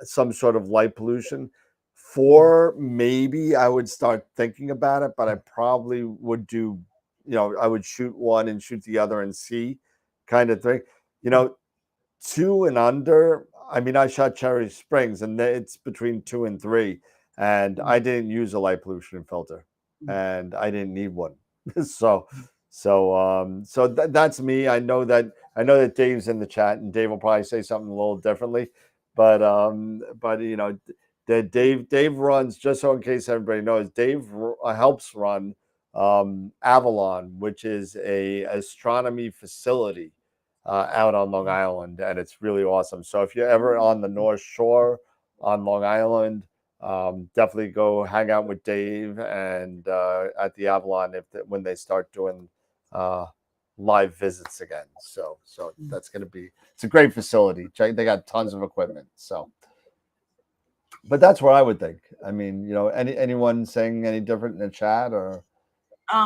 some sort of light pollution. 4, maybe I would start thinking about it, but I probably would do, I would shoot one and shoot the other and see kind of thing. 2 and under, I mean, I shot Cherry Springs and it's between 2 and 3, and I didn't use a light pollution filter, and I didn't need one. So that's me. I know that Dave's in the chat, and Dave will probably say something a little differently, but that Dave runs, just so in case everybody knows, Dave helps run Avalon, which is a astronomy facility out on Long Island, and it's really awesome. So if you're ever on the North Shore on Long Island, definitely go hang out with Dave and at the Avalon when they start doing live visits again. So that's going to be, it's a great facility. They got tons of equipment. So, but that's what I would think. I mean, anyone saying any different in the chat or?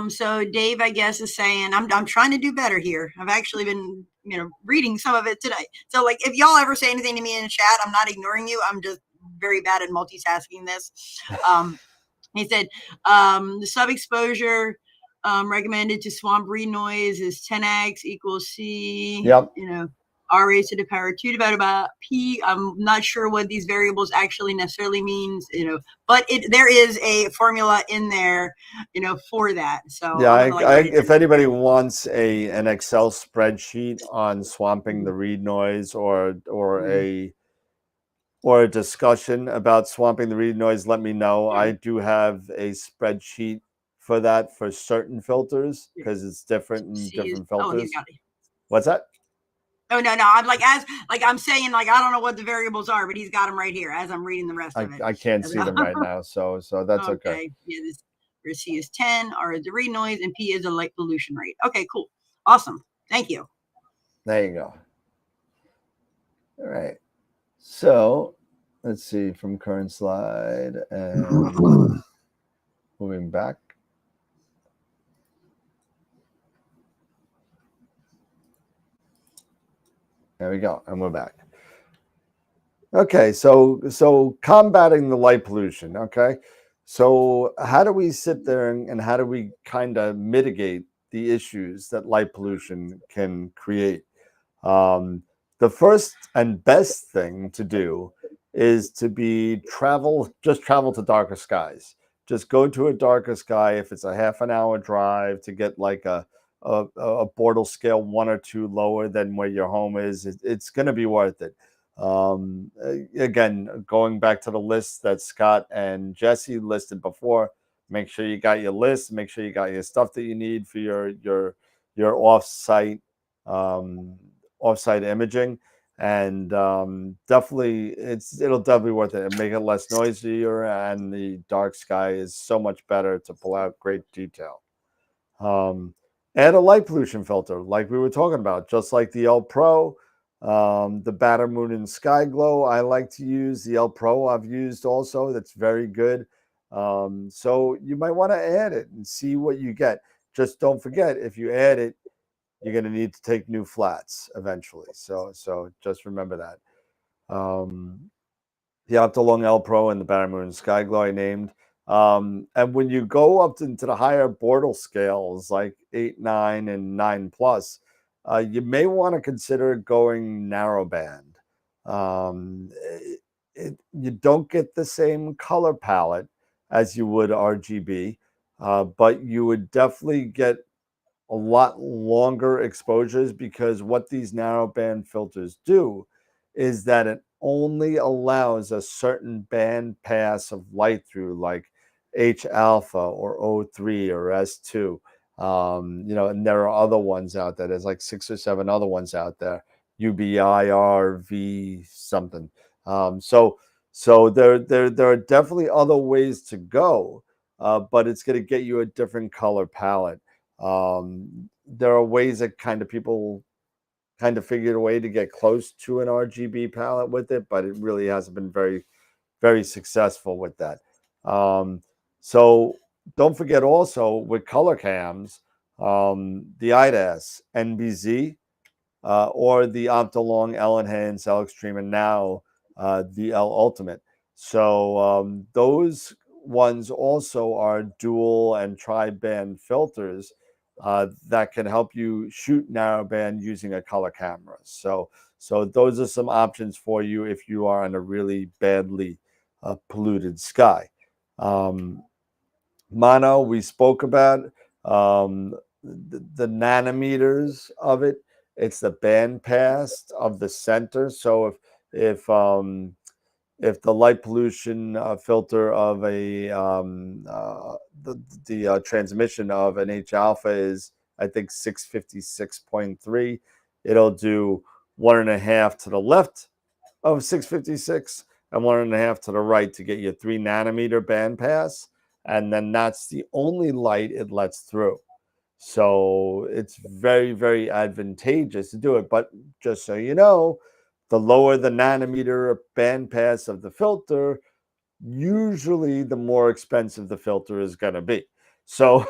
So Dave, I guess, is saying, I'm trying to do better here. I've actually been, reading some of it today. So like, if y'all ever say anything to me in the chat, I'm not ignoring you. I'm just very bad at multitasking this. He said, the sub exposure recommended to swamp read noise is 10x equals C. Yep. R raised to the power 2 divided by P. I'm not sure what these variables actually necessarily means, but there is a formula in there, for that. So yeah, I'm gonna, if anybody wants an Excel spreadsheet on swamping the read noise or a discussion about swamping the read noise, let me know. I do have a spreadsheet for that for certain filters because it's different in different filters. What's that? Oh no, I'm I'm saying I don't know what the variables are, but he's got them right here as I'm reading the rest of it. I can't see them right now, so that's okay. Yeah, this where C is 10, R is the read noise, and P is the light pollution rate. Okay, cool, awesome, thank you. There you go. All right, so let's see from current slide and moving back. There we go, and we're back. Okay, so combating the light pollution. Okay, so how do we sit there and how do we kind of mitigate the issues that light pollution can create? The first and best thing to do is to just travel to darker skies. Just go to a darker sky. If it's a half an hour drive to get like a Bortle scale 1 or 2 lower than where your home is, it's going to be worth it. Again, going back to the list that Scott and Jesse listed before, make sure you got your list, make sure you got your stuff that you need for your offsite imaging, and definitely it'll definitely worth it and make it less noisier, and the dark sky is so much better to pull out great detail. Add a light pollution filter like we were talking about, just like the L Pro, the Batter Moon and Sky Glow. I like to use the L Pro. I've used also. That's very good. So you might want to add it and see what you get. Just don't forget, if you add it, you're going to need to take new flats eventually. So just remember that. The Optilong L Pro and the Batter Moon and Sky Glow I named. And when you go up into the higher Bortle scales, like 8, 9, and 9 plus, you may want to consider going narrowband. You don't get the same color palette as you would RGB, but you would definitely get a lot longer exposures, because what these narrowband filters do is that it only allows a certain band pass of light through, like H alpha or O3 or S2. And there are other ones out there. There's like 6 or 7 other ones out there. UBIRV something. So there are definitely other ways to go, but it's going to get you a different color palette. There are ways that people kind of figured a way to get close to an RGB palette with it, but it really hasn't been very, very successful with that. So don't forget also with color cams, the IDAS NBZ, or the Optilong L Enhance, L Extreme, and now the L Ultimate. So those ones also are dual and tri-band filters that can help you shoot narrowband using a color camera. So those are some options for you if you are on a really badly polluted sky. Mono, we spoke about the nanometers of it. It's the band pass of the center. So if the light pollution filter of the transmission of an H alpha is, I think, 656.3, it'll do 1.5 to the left of 656 and 1.5 to the right to get your 3 nanometer band pass, and then that's the only light it lets through. So it's very, very advantageous to do it. But just so you know, the lower the nanometer band pass of the filter, usually the more expensive the filter is going to be. So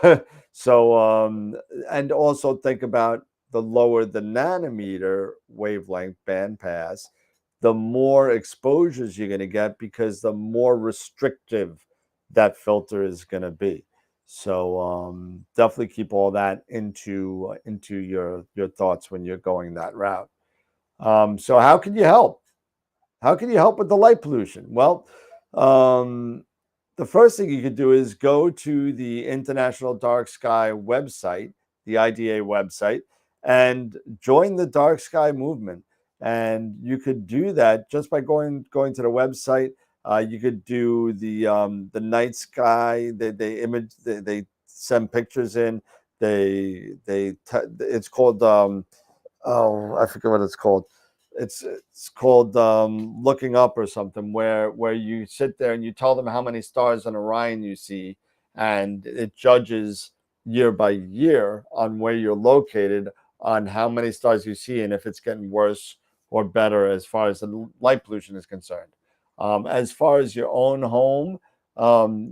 and also think about the lower the nanometer wavelength band pass, the more exposures you're going to get, because the more restrictive that filter is going to be. So definitely keep all that into your thoughts when you're going that route. So how can you help? How can you help with the light pollution? Well, the first thing you could do is go to the International Dark Sky website, the IDA website, and join the dark sky movement. And you could do that just by going to the website. You could do the night sky. They image. They send pictures in. It's called oh, I forget what it's called. It's called looking up or something, where you sit there and you tell them how many stars in Orion you see, and it judges year by year on where you're located on how many stars you see and if it's getting worse or better as far as the light pollution is concerned. As far as your own home,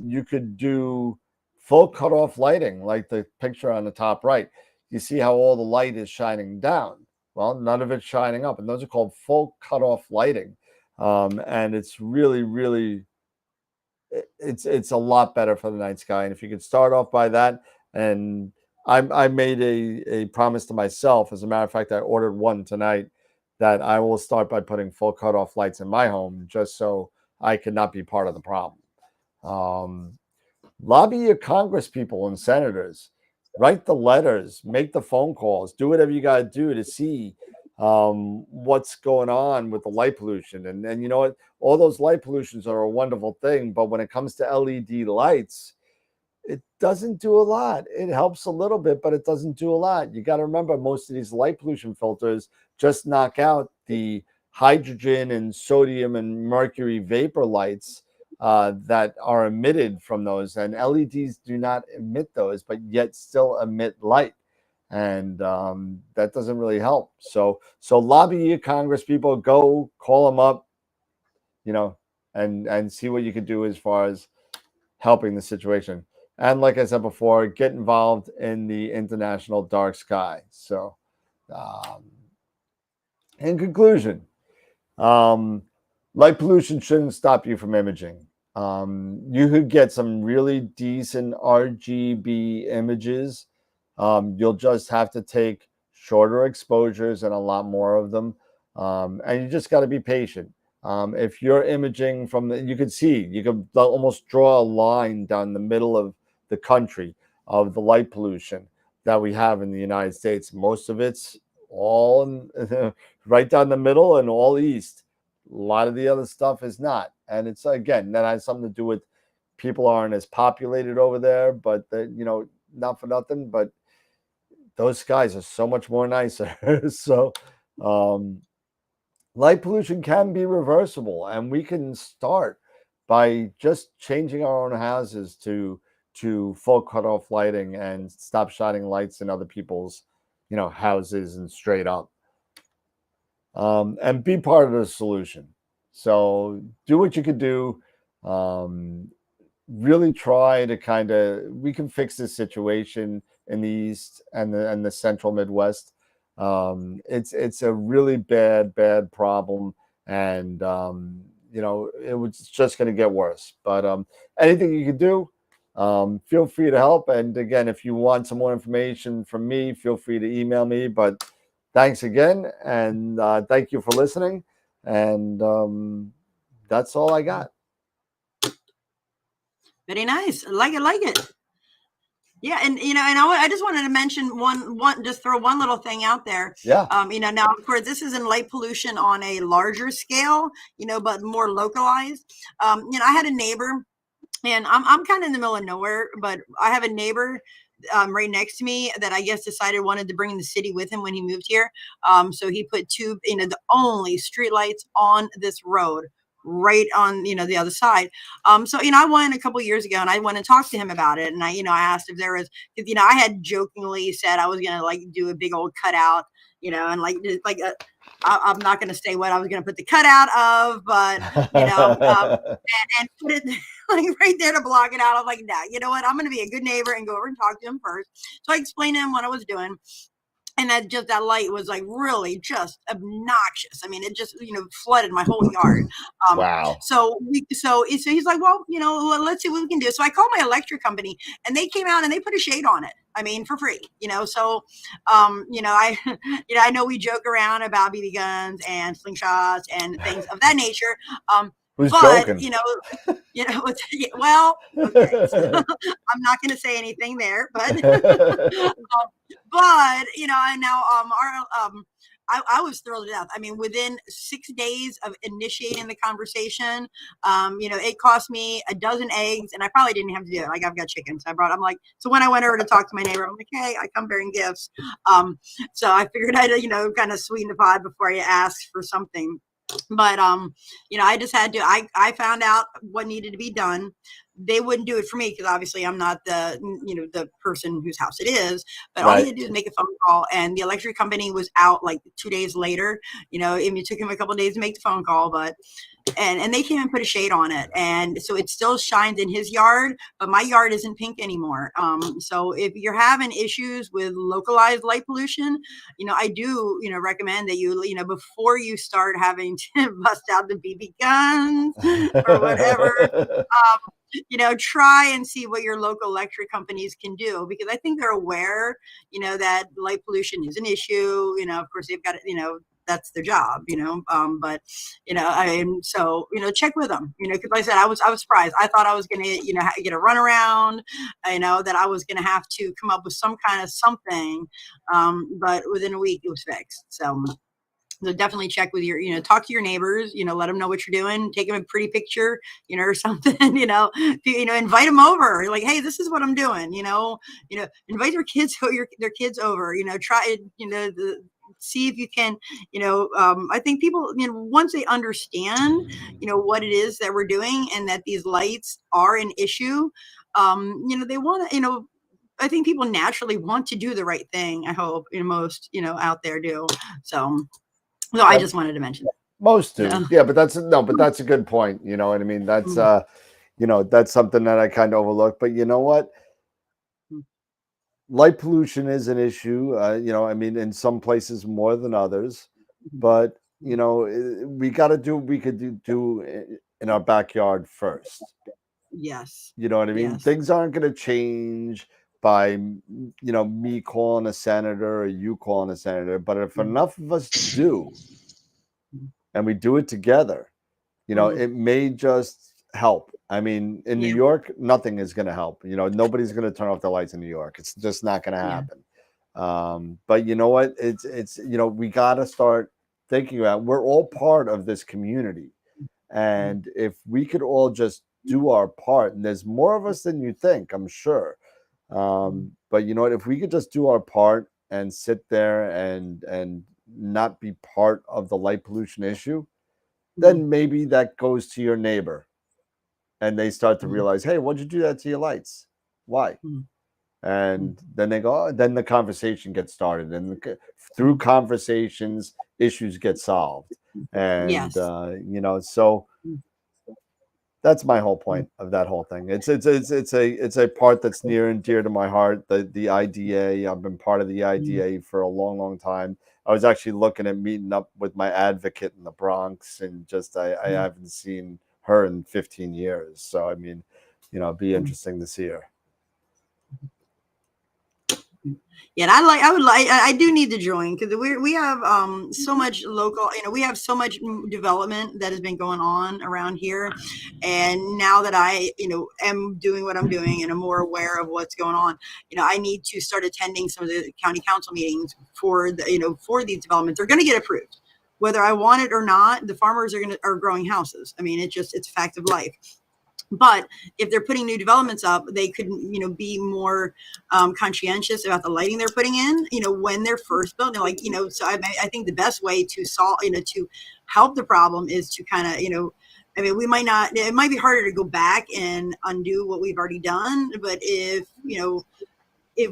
you could do full cutoff lighting, like the picture on the top right. You see how all the light is shining down. Well, none of it's shining up, and those are called full cutoff lighting. And it's really it's a lot better for the night sky. And if you could start off by that, and I made a promise to myself. As a matter of fact, I ordered one tonight that I will start by putting full cutoff lights in my home, just so I could not be part of the problem. Lobby your Congress people and senators. Write the letters, make the phone calls, do whatever you got to do to see what's going on with the light pollution. And you know what? All those light pollutions are a wonderful thing, but when it comes to LED lights, it doesn't do a lot. It helps a little bit, but it doesn't do a lot. You got to remember, most of these light pollution filters just knock out the hydrogen and sodium and mercury vapor lights that are emitted from those. And LEDs do not emit those, but yet still emit light. And that doesn't really help. So lobby your Congress people, go call them up, and see what you can do as far as helping the situation. And like I said before, get involved in the International Dark Sky. So in conclusion, light pollution shouldn't stop you from imaging. You could get some really decent RGB images. You'll just have to take shorter exposures and a lot more of them. And you just got to be patient. If you're imaging from you could almost draw a line down the middle of the country of the light pollution that we have in the United States. Most of it's all right down the middle and all east. A lot of the other stuff is not. And it's, again, that has something to do with people aren't as populated over there, but not for nothing, but those skies are so much more nicer. So light pollution can be reversible, and we can start by just changing our own houses to full cutoff lighting and stop shining lights in other people's houses and straight up, and be part of the solution. So do what you could do. Really try to we can fix this situation in the East and the central Midwest. It's a really bad problem, and it was just going to get worse. But anything you can do, feel free to help. And again, if you want some more information from me, feel free to email me. But thanks again, and thank you for listening. And that's all I got. Very nice. I like it. Yeah, and I just wanted to mention one, just throw one little thing out there. Yeah. Now of course this isn't light pollution on a larger scale, but more localized. I had a neighbor, and I'm kind of in the middle of nowhere, but I have a neighbor right next to me that I guess wanted to bring the city with him when he moved here. So he put two, the only street lights on this road, right on the other side. So I went a couple years ago, and I went and talked to him about it, and I asked if there was, I had jokingly said I was gonna do a big old cutout, and I'm not gonna say what I was gonna put the cutout of, but and put it right there to block it out. I'm like, nah, you know what, I'm gonna be a good neighbor and go over and talk to him first. So I explained to him what I was doing. And that light was like really just obnoxious. I mean, it just, flooded my whole yard. Wow. So he's like, well, let's see what we can do. So I called my electric company, and they came out and they put a shade on it. I mean, for free, So, I know we joke around about BB guns and slingshots and things of that nature. Who's But joking? well, okay. So I'm not going to say anything there, but and now I was thrilled to death. I mean, within 6 days of initiating the conversation, it cost me a dozen eggs, and I probably didn't have to do it. Like, I've got chickens. So when I went over to talk to my neighbor, I'm like, hey, I come bearing gifts. So I figured I'd, kind of sweeten the pot before you ask for something. But I just had to. I found out what needed to be done. They wouldn't do it for me because obviously I'm not the person whose house it is. But all he had to do is make a phone call, and the electric company was out like 2 days later. It took him a couple of days to make the phone call, but and they came and put a shade on it, and so it still shines in his yard, but my yard isn't pink anymore. So if you're having issues with localized light pollution, I do recommend that you before you start having to bust out the BB guns or whatever, try and see what your local electric companies can do, because I think they're aware that light pollution is an issue. Of course they've got that's their job, but check with them, because like I said, I was surprised. I thought I was going to, get a runaround, that I was going to have to come up with some kind of something. But within a week it was fixed. So definitely check with your, talk to your neighbors, let them know what you're doing, take them a pretty picture, or something, invite them over, like, hey, this is what I'm doing, invite their kids over, try, see if you can, I think people, once they understand, what it is that we're doing and that these lights are an issue, they want to, I think people naturally want to do the right thing. I hope, most, out there do. So I just wanted to mention that. Most do. Yeah, but that's a good point. You know what I mean? That's that's something that I kind of overlooked. But you know what? Light pollution is an issue. I mean, in some places more than others. But we got to do what we could do in our backyard first. Yes. You know what I mean? Yes. Things aren't going to change by me calling a senator or you calling a senator. But if enough of us do, and we do it together, it may just help. I mean, in New York, nothing is going to help. Nobody's going to turn off the lights in New York. It's just not going to happen. But you know what? It's we got to start thinking about, we're all part of this community. And if we could all just do our part, and there's more of us than you think, I'm sure. But you know what? If we could just do our part and sit there and not be part of the light pollution issue, then maybe that goes to your neighbor and they start to realize, hey, what'd you do that to your lights? Why? And then they go, then the conversation gets started, and through conversations, issues get solved. And so that's my whole point of that whole thing. It's a part that's near and dear to my heart. The IDA. I've been part of the IDA for a long, long time. I was actually looking at meeting up with my advocate in the Bronx, and just I haven't seen her in 15 years. So I mean, it'd be interesting to see her. Yeah, I do need to join, because we have so much local, we have so much development that has been going on around here, and now that I am doing what I'm doing and I'm more aware of what's going on, I need to start attending some of the county council meetings for for these developments. They're going to get approved, whether I want it or not. The farmers are growing houses. I mean, it's a fact of life. But if they're putting new developments up, they could, be more conscientious about the lighting they're putting in, when they're first building. Like, so I think the best way to solve, to help the problem is to kind of, I mean, it might be harder to go back and undo what we've already done. But if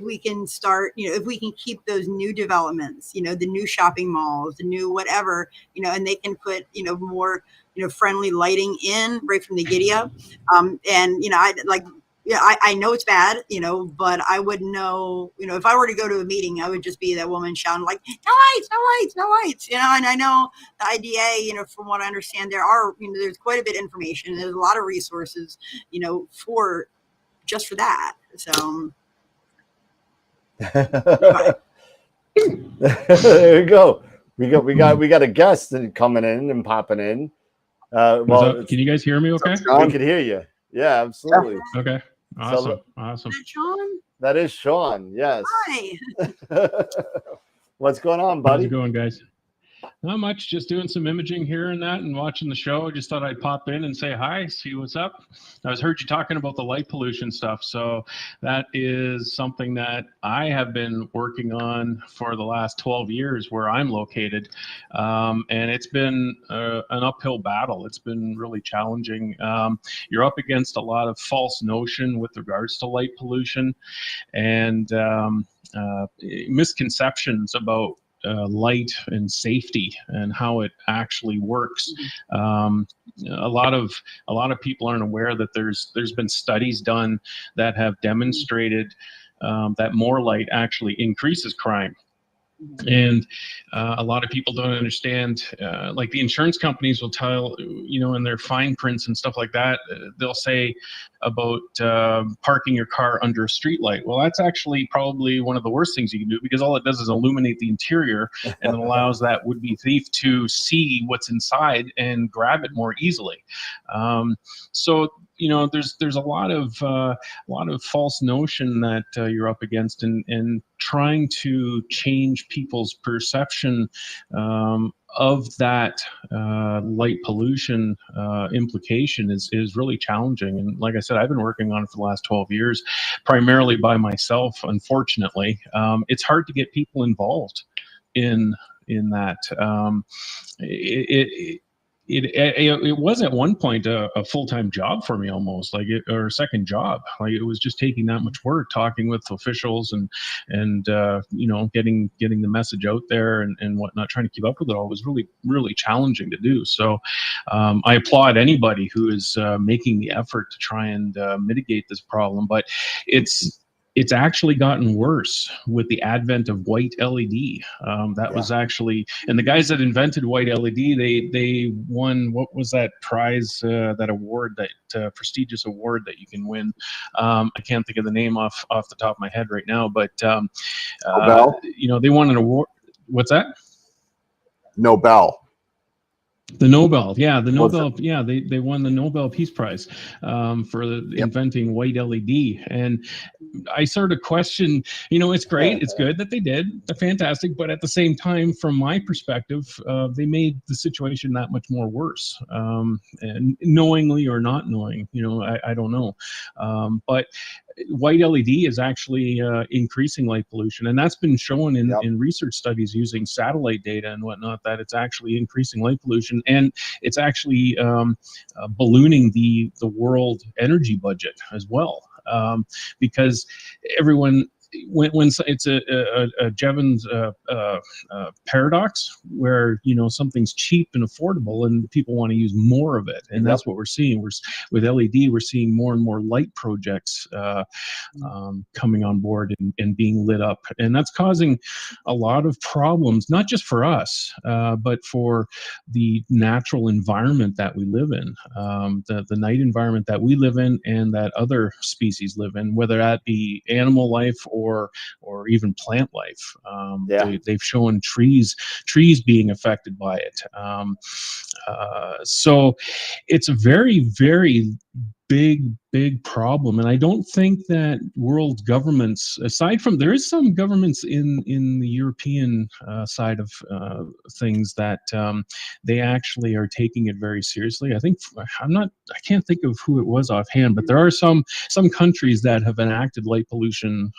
we can start, if we can keep those new developments, the new shopping malls, the new whatever, and they can put, more, friendly lighting in right from the giddy up. And, I like yeah, I know it's bad, you know, but I wouldn't know, you know, if I were to go to a meeting, I would just be that woman shouting like, no lights, no lights, no lights, you know. And I know the IDA, you know, from what I understand, there's quite a bit of information. There's a lot of resources, you know, just for that. So there you go. We got a guest coming in and popping in. What's up? Can you guys hear me okay? We can hear you. Yeah, absolutely. Okay. Awesome. Is that Sean? That is Sean. Yes. Hi. What's going on, How's buddy? it going, guys? Not much, just doing some imaging here and that and watching the show. I just thought I'd pop in and say hi, see what's up. I heard you talking about the light pollution stuff. So that is something that I have been working on for the last 12 years where I'm located. And it's been an uphill battle. It's been really challenging. You're up against a lot of false notion with regards to light pollution and misconceptions about light and safety and how it actually works. A lot of people aren't aware that there's been studies done that have demonstrated that more light actually increases crime. And a lot of people don't understand, like the insurance companies will tell, you know, in their fine prints and stuff like that, they'll say about parking your car under a street light. Well, that's actually probably one of the worst things you can do because all it does is illuminate the interior and it allows that would-be thief to see what's inside and grab it more easily. So, you know, there's a lot of false notion that you're up against, and trying to change people's perception of that light pollution implication is really challenging. And like I said, I've been working on it for the last 12 years, primarily by myself. Unfortunately, it's hard to get people involved in that. It was at one point a full-time job for me, almost or a second job. Like it was just taking that much work, talking with officials and you know, getting the message out there and whatnot, trying to keep up with it all was really, really challenging to do. So I applaud anybody who is making the effort to try and mitigate this problem, but it's actually gotten worse with the advent of white LED. That was actually, and the guys that invented white LED, they won, what was that prize, that award, that prestigious award that you can win? I can't think of the name off the top of my head right now, but you know, they won an award. What's that? Nobel. The Nobel, yeah, the Nobel, yeah, they won the Nobel Peace Prize for inventing white LED, and I sort of question, you know, it's great, it's good that they did, fantastic, but at the same time, from my perspective, they made the situation that much more worse, and knowingly or not knowing, you know, I don't know, but white LED is actually increasing light pollution, and that's been shown in research studies using satellite data and whatnot, that it's actually increasing light pollution, and it's actually ballooning the world energy budget as well, because everyone, when it's a Jevons paradox, where, you know, something's cheap and affordable and people want to use more of it, and that's what we're seeing. With LED, we're seeing more and more light projects coming on board and being lit up, and that's causing a lot of problems, not just for us, but for the natural environment that we live in, the night environment that we live in and that other species live in, whether that be animal life or even plant life. They've shown trees being affected by it. So it's a very, very big problem, and I don't think that world governments, aside from, there is some governments in the European side of things that they actually are taking it very seriously. I can't think of who it was offhand, but there are some countries that have enacted light pollution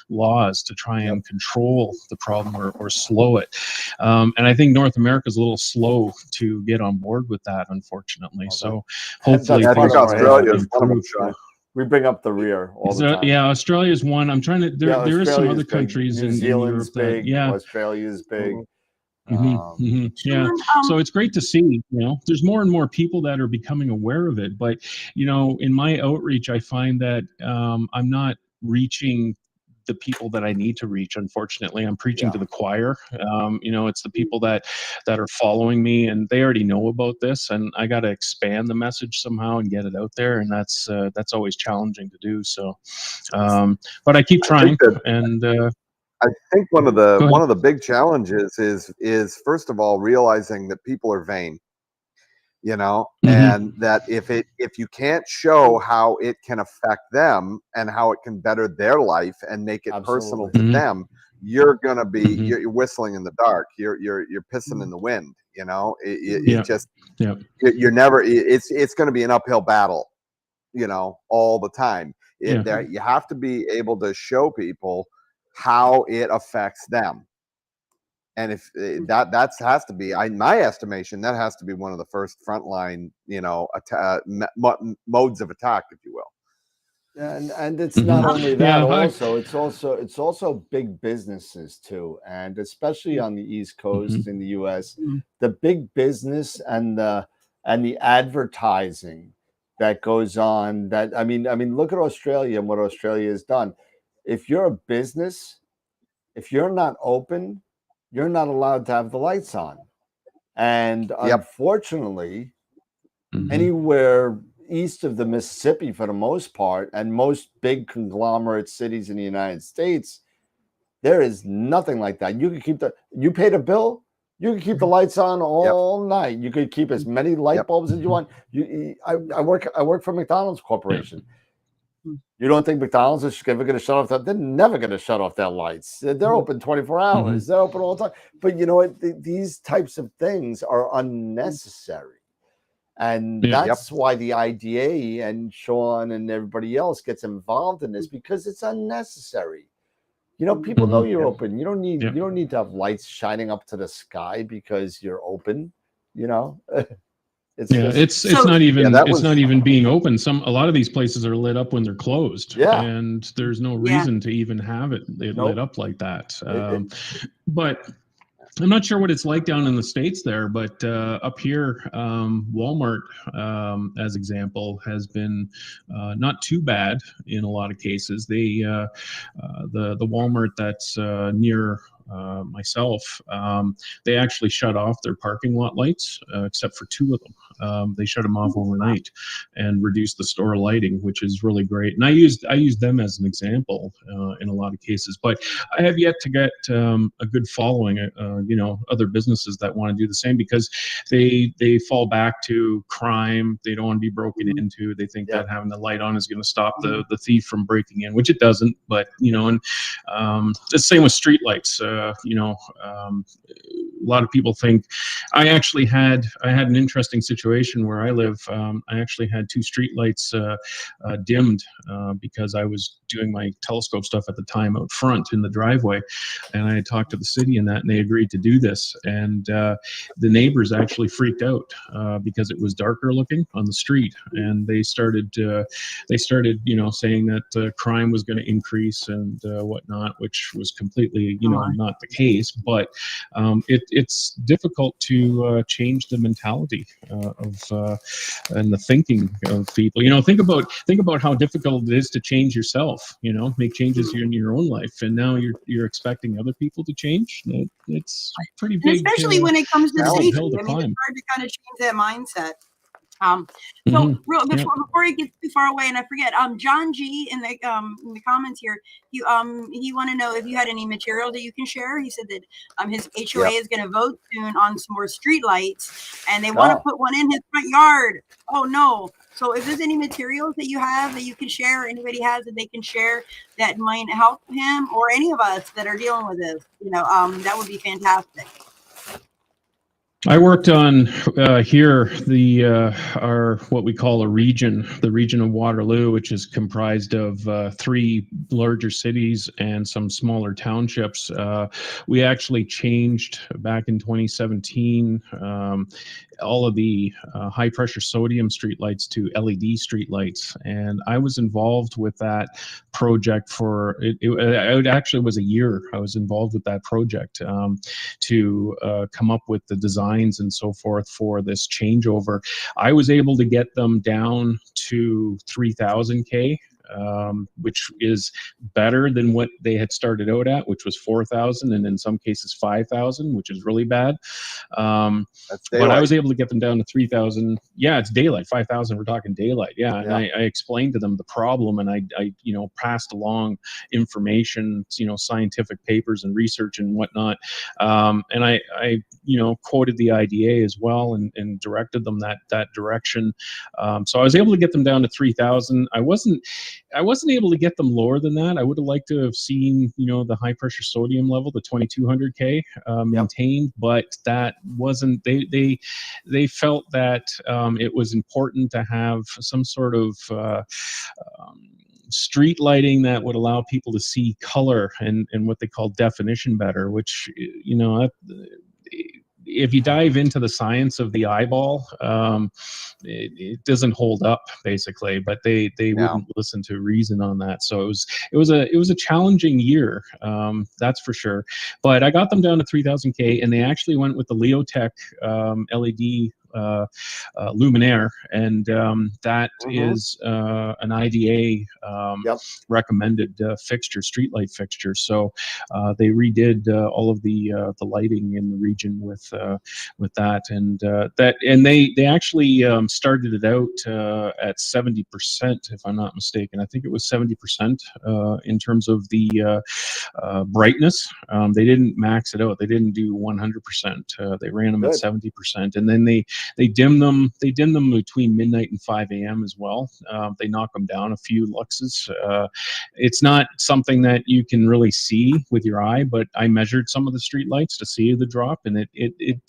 laws to try and control the problem or slow it, and I think North America is a little slow to get on board with that, unfortunately. So hopefully Australia is one of them, Sean. We bring up the rear all the time. Yeah, Australia is one. I'm trying to. There are some other countries New in Zealand's Europe big. that, Australia's big. Yeah. So it's great to see, there's more and more people that are becoming aware of it. But, in my outreach, I find that I'm not reaching the people that I need to reach. Unfortunately, I'm preaching to the choir. It's the people that are following me, and they already know about this, and I got to expand the message somehow and get it out there. And that's always challenging to do. So, but I keep trying. I think one of the big challenges is first of all realizing that people are vain, and that if you can't show how it can affect them and how it can better their life and make it personal to them, you're gonna be you're whistling in the dark. You're pissing in the wind. It just you're never. It's going to be an uphill battle, all the time. You have to be able to show people how it affects them, and if that has to be, in my estimation, that has to be one of the first frontline modes of attack, if you will. And it's not only that, it's also big businesses too, and especially on the East Coast in the US, the big business and the advertising that goes on. That I mean, look at Australia and what Australia has done. If you're a business, if you're not open, you're not allowed to have the lights on. And unfortunately, anywhere east of the Mississippi, for the most part, and most big conglomerate cities in the United States, there is nothing like that. You can you paid a bill, you can keep the lights on all night. You could keep as many light bulbs as you want. I work for McDonald's Corporation. You don't think McDonald's is ever going to shut off that? They're never going to shut off their lights. They're open 24 hours. They're open all the time. But you know what? These types of things are unnecessary. And that's why the IDA and Sean and everybody else gets involved in this, because it's unnecessary. People know you're open. You don't need to have lights shining up to the sky because you're open. It's not even being open. A lot of these places are lit up when they're closed, and there's no reason to even have it lit up like that. But I'm not sure what it's like down in the States there, but up here, Walmart, as example, has been not too bad in a lot of cases. They the Walmart that's near myself, they actually shut off their parking lot lights, except for 2 of them. They shut them off overnight and reduced the store lighting, which is really great. And I used them as an example in a lot of cases, but I have yet to get a good following. Other businesses that want to do the same, because they fall back to crime. They don't want to be broken into. They think that having the light on is going to stop the thief from breaking in, which it doesn't. But and the same with street lights. A lot of people think. I had an interesting situation where I live. I actually had 2 street lights dimmed because I was doing my telescope stuff at the time out front in the driveway, and I had talked to the city and they agreed to do this. And the neighbors actually freaked out because it was darker looking on the street, and they started saying that crime was going to increase and whatnot, which was completely not the case. But it's difficult to change the mentality of and the thinking of people. Think about how difficult it is to change yourself. Make changes in your own life, and now you're expecting other people to change. It's pretty big, and especially when it comes to safety. Hill to it's climb. hard to kind of change that mindset. Before he gets too far away, and I forget, John G in the comments here, he want to know if you had any material that you can share. He said that his HOA is going to vote soon on some more street lights, and they want to put one in his front yard. Oh no! So if there's any materials that you have that you can share, or anybody has that they can share that might help him or any of us that are dealing with this, that would be fantastic. I worked on here our what we call a region, the region of Waterloo, which is comprised of 3 larger cities and some smaller townships. We actually changed back in 2017 all of the high pressure sodium streetlights to LED streetlights, and I was involved with that project for it actually was a year I was involved with that project to come up with the designs and so forth for this changeover. I was able to get them down to 3000K, which is better than what they had started out at, which was 4,000, and in some cases 5,000, which is really bad. But I was able to get them down to 3,000. Yeah, it's daylight. 5,000. We're talking daylight. Yeah, and I explained to them the problem, and I passed along information, scientific papers and research and whatnot, and I quoted the IDA as well and directed them that direction. So I was able to get them down to 3,000. I wasn't able to get them lower than that. I would have liked to have seen, the high pressure sodium level, the 2200K maintained, but that wasn't, they felt that it was important to have some sort of street lighting that would allow people to see color and what they call definition better, which, if you dive into the science of the eyeball, it doesn't hold up basically, but they wouldn't listen to reason on that. So it was a challenging year, that's for sure. But I got them down to 3000K, and they actually went with the Leotech LED luminaire, and that is an IDA recommended fixture, streetlight fixture. So they redid all of the lighting in the region with that, and they actually started it out at 70%, if I'm not mistaken. I think it was 70% in terms of the brightness. They didn't max it out. They didn't do 100%. They ran them at 70%, and then they dim them between midnight and 5 a.m. as well. They knock them down a few luxes. It's not something that you can really see with your eye, but I measured some of the street lights to see the drop, and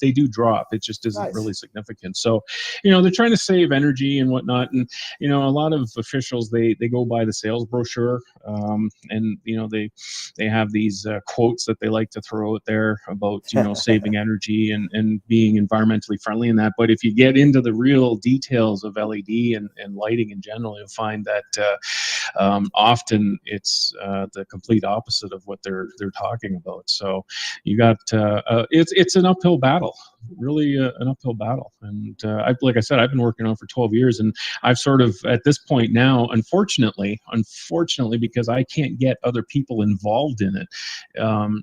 they do drop. It just isn't really significant. So, they're trying to save energy and whatnot. And, a lot of officials, they go by the sales brochure, and, they have these quotes that they like to throw out there about, saving energy and being environmentally friendly and that. But if you get into the real details of LED and lighting in general, you'll find that often it's the complete opposite of what they're talking about. So you got it's an uphill battle, really an uphill battle. And like I said, I've been working on it for 12 years, and I've sort of at this point now, unfortunately, because I can't get other people involved in it,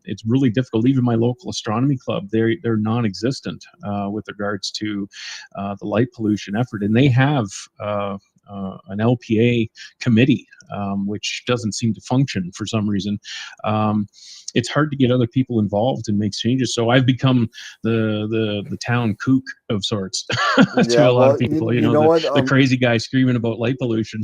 it's really difficult. Even my local astronomy club, they're non-existent with regards to the light pollution effort, and they have an LPA committee, which doesn't seem to function for some reason. It's hard to get other people involved and make changes. So I've become the town kook of sorts to a lot of people. The crazy guy screaming about light pollution.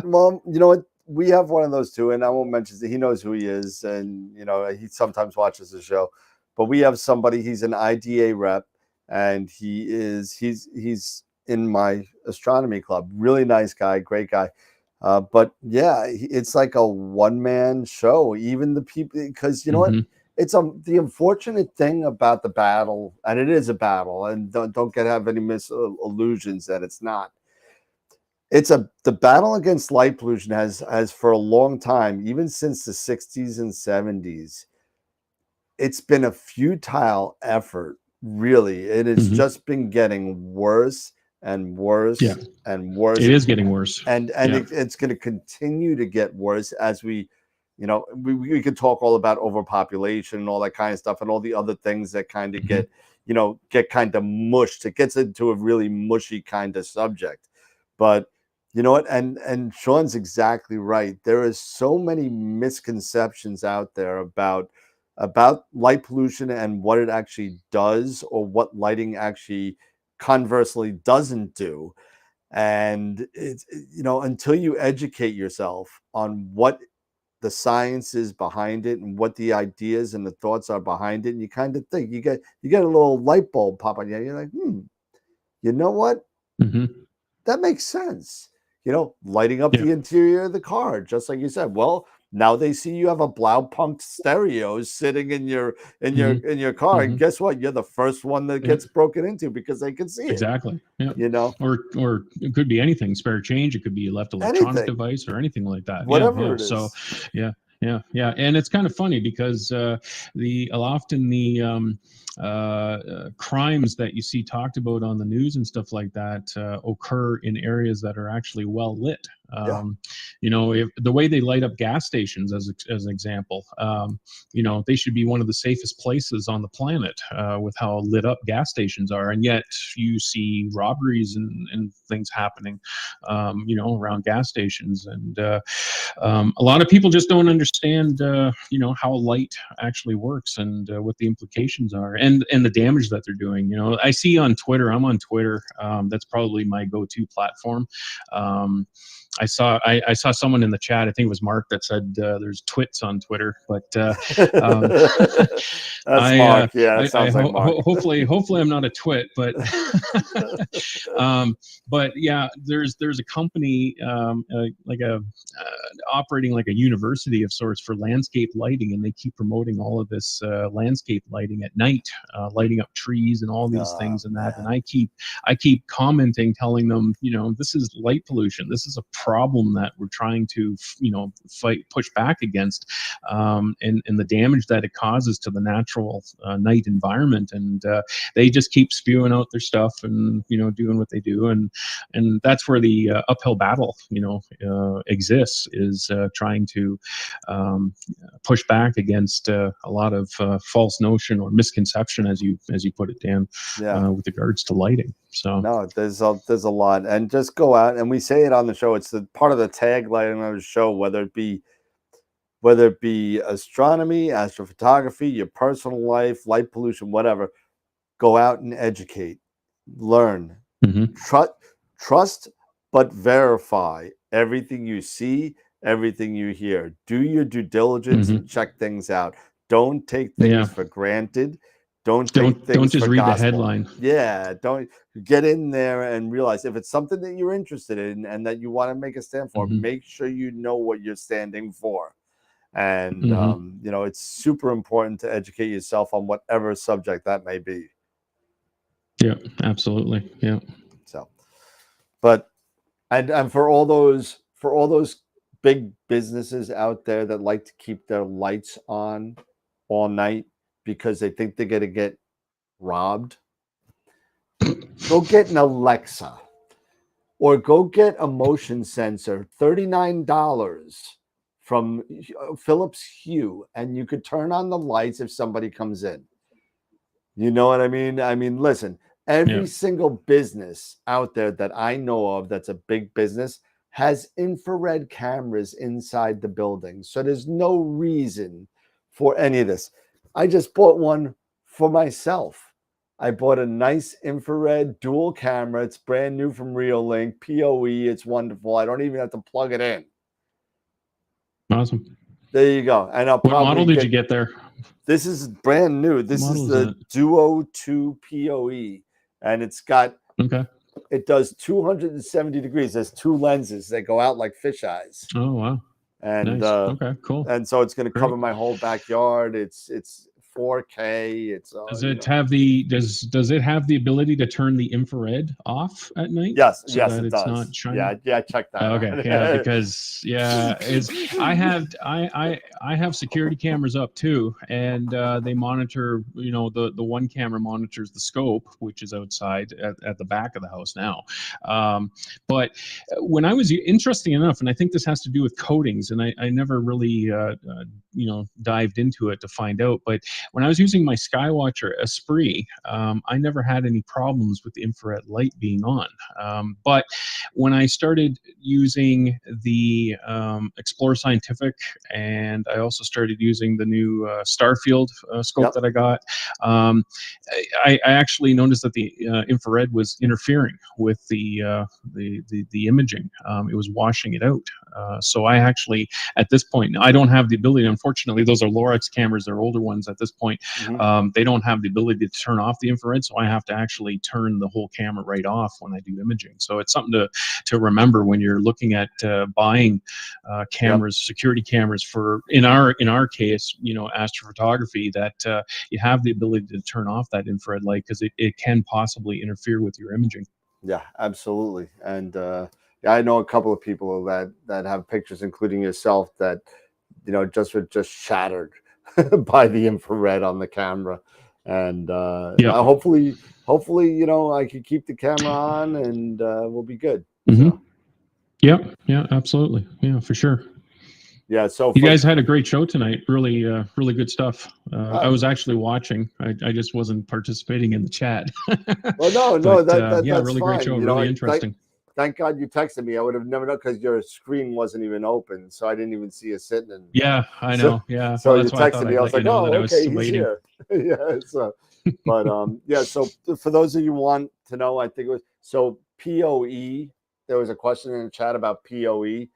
Well, you know what? We have one of those too, and I won't mention that. He knows who he is, and he sometimes watches the show. But we have somebody. He's an IDA rep, and he's in my astronomy club. Really nice guy, great guy. But yeah, it's like a one-man show. Even the people, because what? It's the unfortunate thing about the battle, and it is a battle, and don't have any illusions that it's not. The battle against light pollution has for a long time, even since the 60s and 70s, it's been a futile effort, really. And it's just been getting worse and worse and worse. It is getting worse. And it's going to continue to get worse as we could talk all about overpopulation and all that kind of stuff and all the other things that kind of get kind of mushed. It gets into a really mushy kind of subject. But you know what? And Sean's exactly right. There is so many misconceptions out there about light pollution and what it actually does, or what lighting actually conversely doesn't do. And it's until you educate yourself on what the science is behind it and what the ideas and the thoughts are behind it, and you kind of think you get a little light bulb pop on you. You're like, you know what? That makes sense. You know, lighting up the interior of the car, just like you said. Well, now they see you have a Blaupunkt stereo sitting in your car, and guess what? You're the first one that gets broken into because they can see it. Exactly. Yeah. You know, or it could be anything, spare change. It could be a left electronic device or anything like that. Whatever it is. So, yeah. And it's kind of funny because often the crimes that you see talked about on the news and stuff like that occur in areas that are actually well lit. You know, if the way they light up gas stations, as an example, you know, they should be one of the safest places on the planet with how lit up gas stations are, and yet you see robberies and things happening, you know, around gas stations, and a lot of people just don't understand, you know, how light actually works and what the implications are, and the damage that they're doing. You know, I see on Twitter. I'm on Twitter. That's probably my go-to platform. I saw someone in the chat, I think it was Mark, that said there's twits on Twitter, but that's Mark. Yeah, it sounds like Mark. Hopefully I'm not a twit, but but yeah, there's a company like operating like a university of sorts for landscape lighting, and they keep promoting all of this landscape lighting at night, lighting up trees and all these things and that. And I keep commenting, telling them, you know, this is light pollution. This is a problem that we're trying to, you know, push back against, and the damage that it causes to the natural night environment. And they just keep spewing out their stuff and, you know, doing what they do. And that's where the uphill battle, you know, exists, is trying to push back against a lot of false notion or misconception, as you put it, Dan, with regards to lighting. So no, there's a lot, and just go out, and we say it on the show. It's the part of the tagline of the show, whether it be astronomy, astrophotography, your personal life, light pollution, whatever. Go out and educate, learn, trust, but verify everything you see, everything you hear. Do your due diligence and check things out. Don't take things for granted. Don't just read the headline. Yeah, don't get in there and realize if it's something that you're interested in and that you want to make a stand for, make sure you know what you're standing for. And you know, it's super important to educate yourself on whatever subject that may be. Yeah, absolutely. Yeah. So, but and for all those big businesses out there that like to keep their lights on all night because they think they're going to get robbed, go get an Alexa or go get a motion sensor, $39 from Philips Hue, and you could turn on the lights if somebody comes in. You know what I mean? I mean, listen, every single business out there that I know of that's a big business has infrared cameras inside the building. So there's no reason for any of this. I just bought one for myself. I bought a nice infrared dual camera. It's brand new from Reolink, PoE. It's wonderful. I don't even have to plug it in. Awesome. There you go. And what model did you get there? This is brand new. This is the Duo 2 PoE, and it's got it does 270 degrees. There's two lenses that go out like fish eyes. Oh wow! And nice. Okay, cool. And so it's going to cover my whole backyard. It's 4K. It's does it have the does it have the ability to turn the infrared off at night? Yes, so yes, that it it's does. Not shining? Yeah, check that. Okay, yeah, because I have security cameras up too, and they monitor. You know, the one camera monitors the scope, which is outside at the back of the house now. But when I was interesting enough, and I think this has to do with coatings, and I never really you know, dived into it to find out, but when I was using my Skywatcher S3E, I never had any problems with the infrared light being on. But when I started using the Explore Scientific, and I also started using the new Starfield scope that I got, I actually noticed that the infrared was interfering with the imaging. It was washing it out. So I actually, at this point, I don't have the ability. Unfortunately, those are Lorex cameras. They're older ones at this point. They don't have the ability to turn off the infrared, so I have to actually turn the whole camera right off when I do imaging. So it's something to remember when you're looking at buying cameras, security cameras for, in our case, you know, astrophotography, that you have the ability to turn off that infrared light, because it can possibly interfere with your imaging. Yeah, absolutely. And yeah, I know a couple of people that have pictures, including yourself, that, you know, just were just shattered by the infrared on the camera. And hopefully, you know, I could keep the camera on, and we'll be good. So. Yeah, absolutely. Yeah, for sure. Yeah, so you guys had a great show tonight. Really, really good stuff. I was actually watching. I just wasn't participating in the chat. Well, no, but, that's really fine. great show. You know, Really interesting. Thank God you texted me. I would have never known, because your screen wasn't even open, so I didn't even see you sitting in. Yeah, I know. Yeah. So well, you that's why texted me. I was like, oh, okay, he's here. Yeah. So, but yeah. So for those of you who want to know, I think it was so PoE. There was a question in the chat about PoE.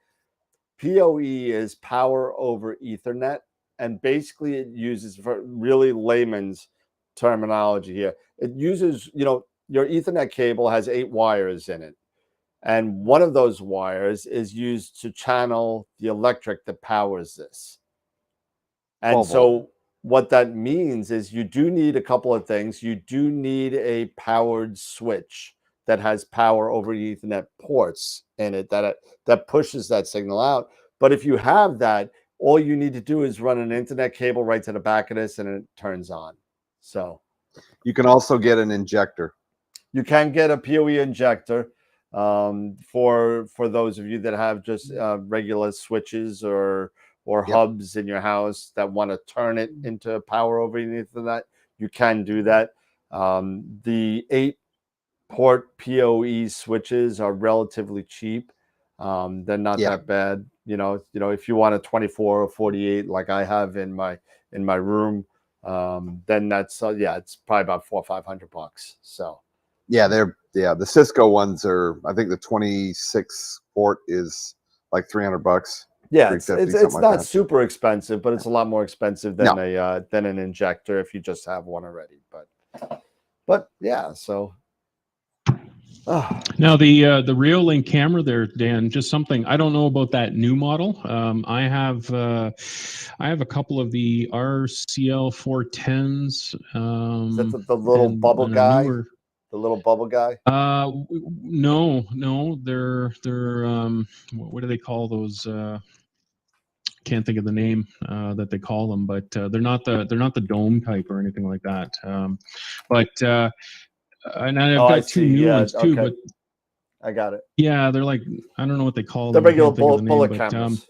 PoE is power over Ethernet, and basically it uses, for really layman's terminology here, it uses, you know, your Ethernet cable has 8 wires in it, and one of those wires is used to channel the electric that powers this. And so what that means is you do need a couple of things. You do need a powered switch that has power over Ethernet ports in it that pushes that signal out. But if you have that, all you need to do is run an internet cable right to the back of this, and it turns on. So you can also get an injector. You can get a PoE injector for those of you that have just regular switches or hubs in your house that want to turn it into power over Ethernet. You can do that. The 8-port PoE switches are relatively cheap. They're not that bad. You know, if you want a 24 or 48 like I have in my room, then that's it's probably about $400 or $500. So the Cisco ones are, I think the 26-port is like $300. Yeah, it's not super expensive, but it's a lot more expensive than an injector if you just have one already. But yeah, so. Now the Reolink camera there, Dan, just something I don't know about that new model. I have a couple of the RCL 410s. Is that the little bubble guy? The little bubble guy? No, they're what do they call those? Can't think of the name that they call them, but they're not the dome type or anything like that. And I've got two new ones too, but I got it. Yeah, they're like, I don't know what they call them. They're regular bullet cameras.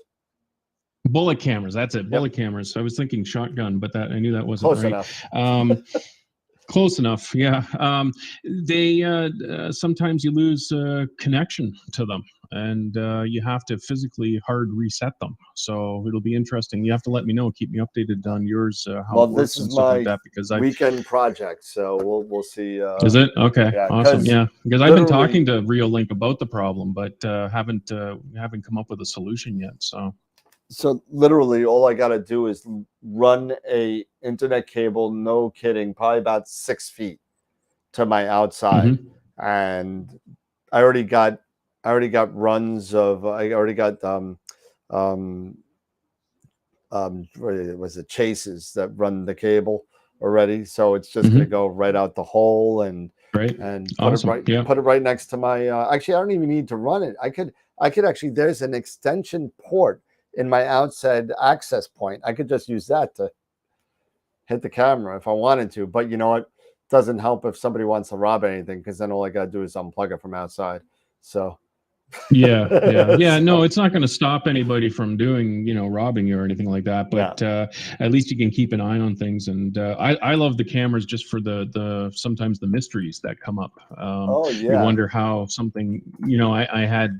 Bullet cameras. That's it. Bullet cameras. I was thinking shotgun, but I knew that wasn't close right. Enough. Close enough. Yeah. They sometimes you lose connection to them, and you have to physically hard reset them. So it'll be interesting. You have to let me know. Keep me updated on yours. How it works and stuff like that, because weekend project. So we'll see. Is it okay? Yeah, awesome. Yeah, because I've been talking to Reolink about the problem, but haven't come up with a solution yet. So literally all I got to do is run a internet cable, no kidding, probably about 6 feet to my outside. And I already got runs of, was it chases that run the cable already. So it's just going to go right out the hole and put it right next to my, actually, I don't even need to run it. I could actually, there's an extension port in my outside access point. I could just use that to hit the camera if I wanted to, but you know what? Doesn't help if somebody wants to rob anything, because then all I got to do is unplug it from outside. So Yeah. So- No, it's not going to stop anybody from doing, robbing you or anything like that. But at least you can keep an eye on things. And I love the cameras just for the sometimes the mysteries that come up. Oh You yeah. wonder how something. I had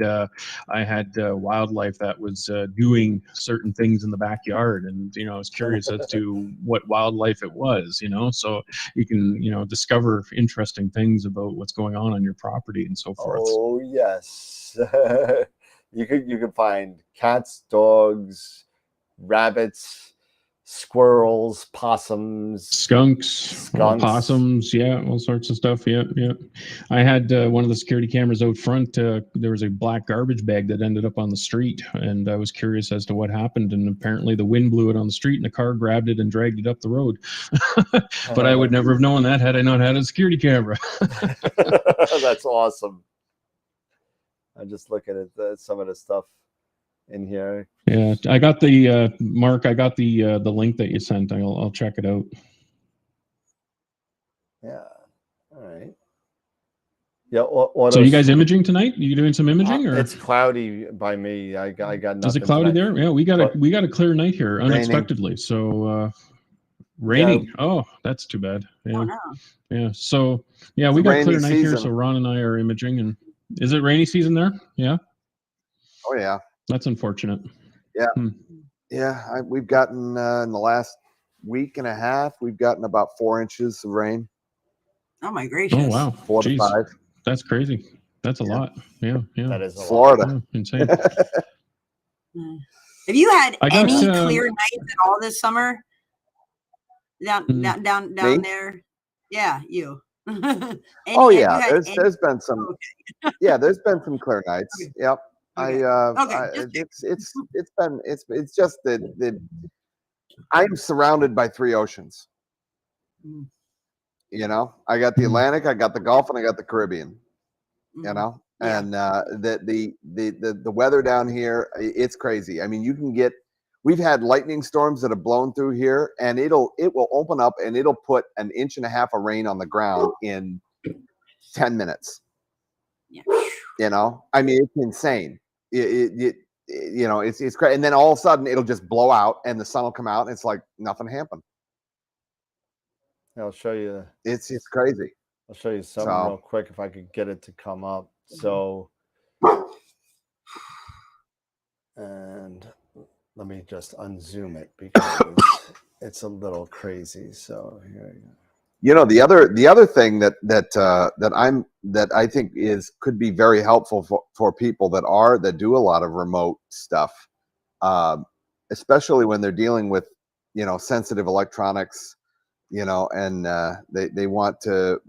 wildlife that was doing certain things in the backyard, and I was curious as to what wildlife it was. So you can discover interesting things about what's going on your property and so forth. Oh yes. You could find cats, dogs, rabbits, squirrels, possums, Skunks, possums, all sorts of stuff. Yeah. I had one of the security cameras out front. There was a black garbage bag that ended up on the street, and I was curious as to what happened. And apparently, the wind blew it on the street, and a car grabbed it and dragged it up the road. But I would never have known that had I not had a security camera. That's awesome. I'm just looking at some of the stuff in here. Yeah, I got the Mark. I got the link that you sent. I'll check it out. Yeah. All right. Yeah. So you guys imaging tonight? You doing some imaging, or it's cloudy by me? I got nothing. Is it cloudy tonight. there? Yeah, we got a clear night here unexpectedly. So raining. Yeah. Oh, that's too bad. Yeah. Oh, no. Yeah. So we got clear night here. So Ron and I are imaging, and is it rainy season there? Yeah. Oh yeah. That's unfortunate. Yeah. Yeah. We've gotten in the last week and a half, we've gotten about 4 inches of rain. Oh my gracious. Oh wow. 4 to 5. That's crazy. That's a lot. Yeah. That is Florida. lot. Insane. Have you had any clear nights at all this summer? Down there? Yeah, you. There's been some. Okay. Yeah, there's been some clear nights. Okay. Yep. Okay. It's just that I'm surrounded by 3 oceans. I got the Atlantic, I got the Gulf, and I got the Caribbean. And the weather down here, it's crazy. I mean, we've had lightning storms that have blown through here, and it will open up and it'll put 1.5 inches of rain on the ground in 10 minutes. Yeah. I mean, it's insane. It's crazy. And then all of a sudden it'll just blow out and the sun will come out and it's like nothing happened. I'll show you. It's crazy. I'll show you something real quick if I could get it to come up. So, and let me just unzoom it because it's a little crazy. So here you go. The other thing that I think could be very helpful for people that do a lot of remote stuff, especially when they're dealing with sensitive electronics, and they want to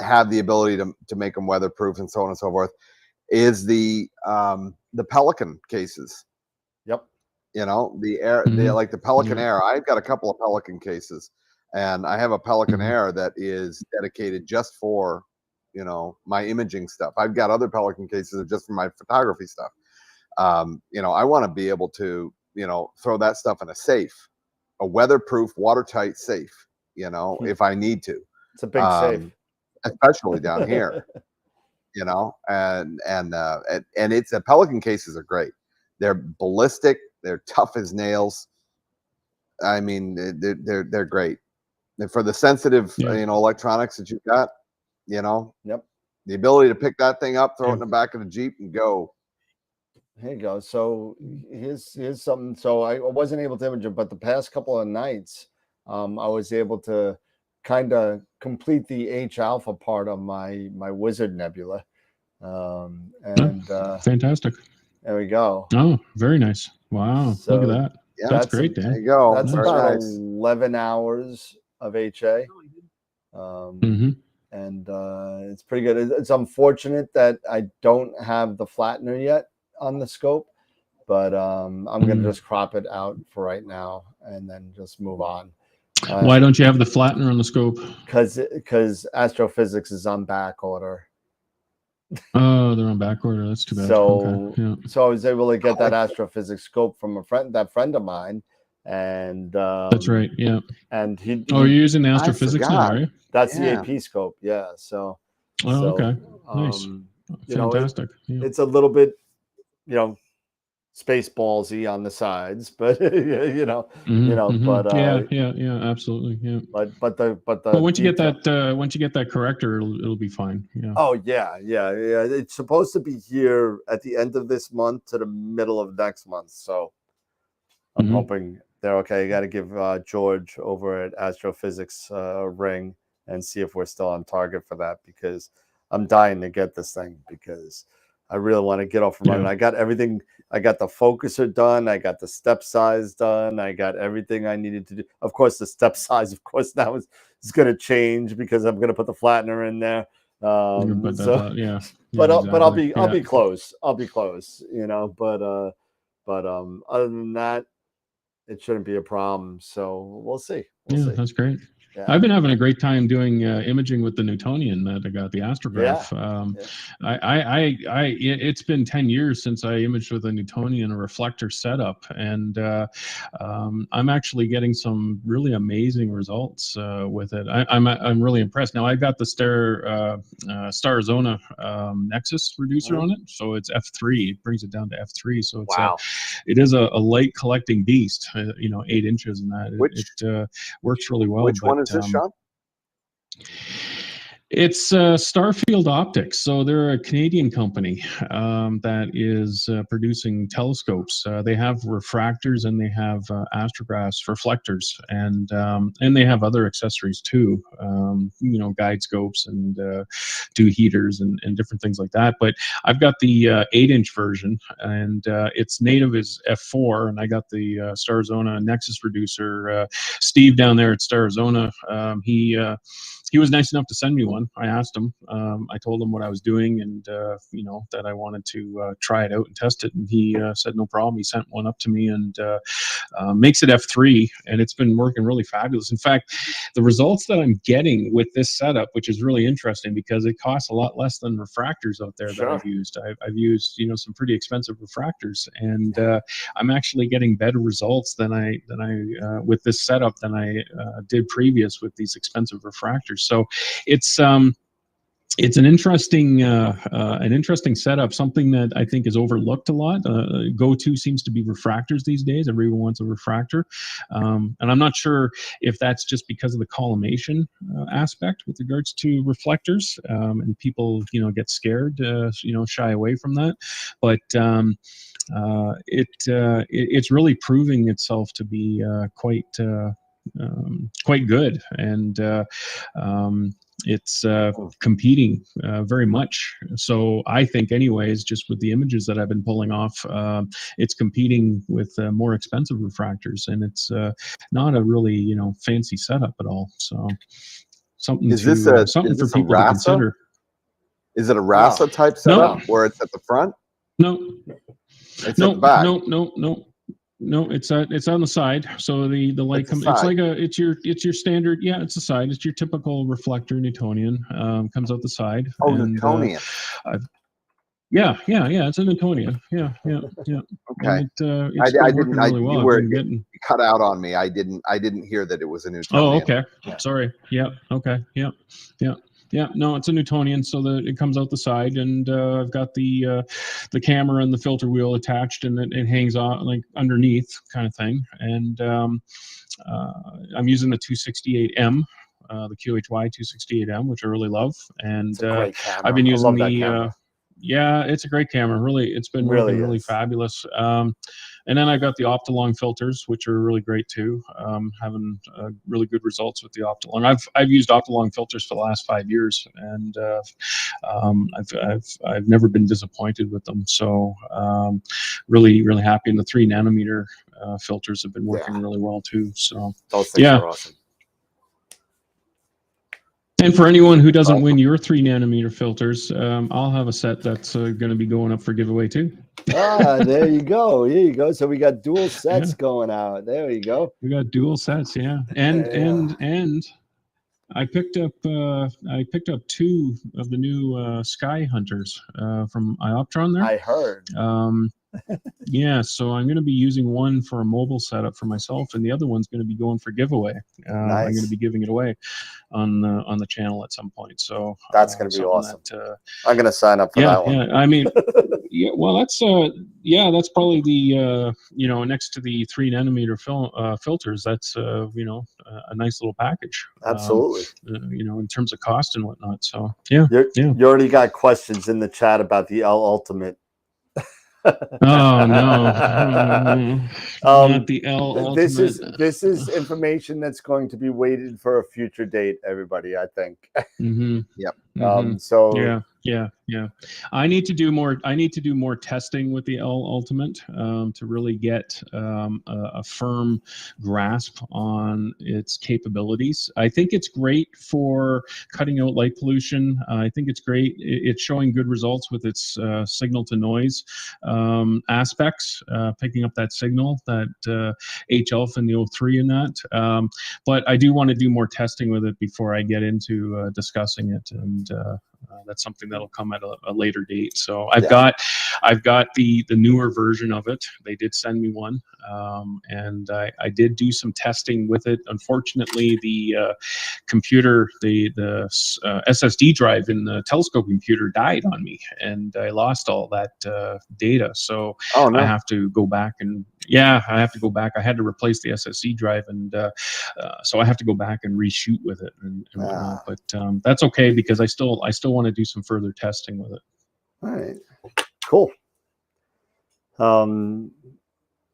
have the ability to make them weatherproof and so on and so forth, is the Pelican cases. Yep. The Air, like the Pelican Air. I've got a couple of Pelican cases. And I have a Pelican Air that is dedicated just for, my imaging stuff. I've got other Pelican cases just for my photography stuff. I want to be able to, throw that stuff in a safe, a weatherproof, watertight safe, if I need to. It's a big safe, especially down here, and it's the Pelican cases are great. They're ballistic. They're tough as nails. I mean, they're great. And for the sensitive, electronics that you've got, Yep. The ability to pick that thing up, throw it in the back of the Jeep, and go. Here you go. So here's something. So I wasn't able to image it, but the past couple of nights, I was able to kind of complete the H alpha part of my Wizard Nebula. Fantastic. There we go. Oh, very nice. Wow. So, look at that. Yeah, that's great, Dan. There you go. That's about 11 hours of HA. And it's pretty good. It's unfortunate that I don't have the flattener yet on the scope, but I'm going to just crop it out for right now and then just move on. Why don't you have the flattener on the scope? Because Astrophysics is on back order. Oh, they're on back order. That's too bad. So, okay. So I was able to get that Astrophysics scope from a friend of mine, and that's right. Yeah. And you're using the Astrophysics now, are you? That's the AP scope. Yeah. So. Oh, okay. Nice. you know, Fantastic. Yeah. it's a little bit, you know, space ballsy on the sides, but Yeah, absolutely. Yeah. But But once you get detail. that corrector, it'll be fine. Yeah. Oh yeah. It's supposed to be here at the end of this month to the middle of next month. So I'm hoping they're okay. I got to give George over at Astrophysics a ring and see if we're still on target for that, because I'm dying to get this thing, because I really want to get off and running. I got everything. I got the focuser done. I got the step size done. I got everything I needed to do. Of course, the step size, of course, now is going to change because I'm going to put the flattener in there. But I'll be close. I'll be close. You know, but other than that, it shouldn't be a problem. So we'll see. We'll see. That's great. Yeah. I've been having a great time doing imaging with the Newtonian that I got, the Astrograph. It's been 10 years since I imaged with a Newtonian, a reflector setup, and I'm actually getting some really amazing results with it. I'm really impressed. Now I got the Starzona Nexus reducer on it, so it's F3. It brings it down to F3. So it's it is a light collecting beast. 8 inches, and that it works really well. Which one is this, Sean? It's Starfield Optics. So they're a Canadian company that is producing telescopes. They have refractors and they have astrographs, reflectors, and they have other accessories too. Guide scopes and 2 heaters and different things like that. But I've got the 8-inch version, and its native is f4, and I got the Starzona Nexus reducer. Steve down there at Starzona, he was nice enough to send me one. I asked him. I told him what I was doing, and that I wanted to try it out and test it. And he said no problem. He sent one up to me, and makes it F3, and it's been working really fabulous. In fact, the results that I'm getting with this setup, which is really interesting because it costs a lot less than refractors out there that I've used. I've used some pretty expensive refractors, and I'm actually getting better results than I with this setup than I did previous with these expensive refractors. So it's an interesting setup, something that I think is overlooked a lot. Go-to seems to be refractors these days. Everyone wants a refractor, and I'm not sure if that's just because of the collimation aspect with regards to reflectors, and people get scared, shy away from that. But it's really proving itself to be quite good, and it's competing very much. So I think anyways, just with the images that I've been pulling off, it's competing with more expensive refractors, and it's not a really fancy setup at all. So something for people to consider. Is it a RASA type setup where it's at the front? No, it's at the back. No, it's on the side. So the light comes. It's like it's your standard. Yeah, it's the side. It's your typical reflector Newtonian. Comes out the side. Oh, Newtonian. Yeah. It's a Newtonian. Yeah. Okay. It's I didn't. really well. You were cut out on me. I didn't hear that it was a Newtonian. Oh, okay. Yeah. Sorry. Yeah. Okay. Yeah. No, it's a Newtonian, so that it comes out the side, and I've got the camera and the filter wheel attached, and it hangs on like underneath, kind of thing. And I'm using the 268M, the QHY 268M, which I really love. And I've been using it's a great camera. Really, it's been working really fabulous. And then I got the Optolong filters, which are really great too. Having really good results with the Optolong. I've used Optolong filters for the last 5 years, and I've never been disappointed with them. So really happy. And the 3 nanometer filters have been working really well too. So those things are awesome. And for anyone who doesn't win your 3 nanometer filters, I'll have a set that's going to be going up for giveaway too. There you go. Here you go. So we got dual sets going out. There you go. We got dual sets, and I picked up 2 of the new Sky Hunters from Ioptron there. I heard. Yeah, so I'm going to be using one for a mobile setup for myself, and the other one's going to be going for giveaway. I'm going to Nice. be giving it away on the channel at some point. So That's going to be something awesome. That, I'm going to sign up for yeah, that one. yeah. I mean, yeah. Well, that's probably the next to the 3 nanometer filters. That's a nice little package. Absolutely. In terms of cost and whatnot. So yeah, You already got questions in the chat about the L Ultimate. Oh no, not the L Ultimate. This is information that's going to be waited for a future date, everybody, I think. Mm-hmm. Yep. So yeah. I need to do more testing with the L Ultimate to really get a firm grasp on its capabilities. I think it's great for cutting out light pollution. I think it's great. It's showing good results with its signal to noise aspects, picking up that signal, that H alpha and the O3 in that. But I do want to do more testing with it before I get into discussing it, and that's something that'll come at a later date. So I've got the newer version of it. They did send me one, and I did do some testing with it. Unfortunately, the computer, the SSD drive in the telescope computer died on me, and I lost all that data. So I have to go back and I had to replace the SSD drive, and so I have to go back and reshoot with it and whatnot. But that's okay, because I still want to do some further testing with it. All right, cool.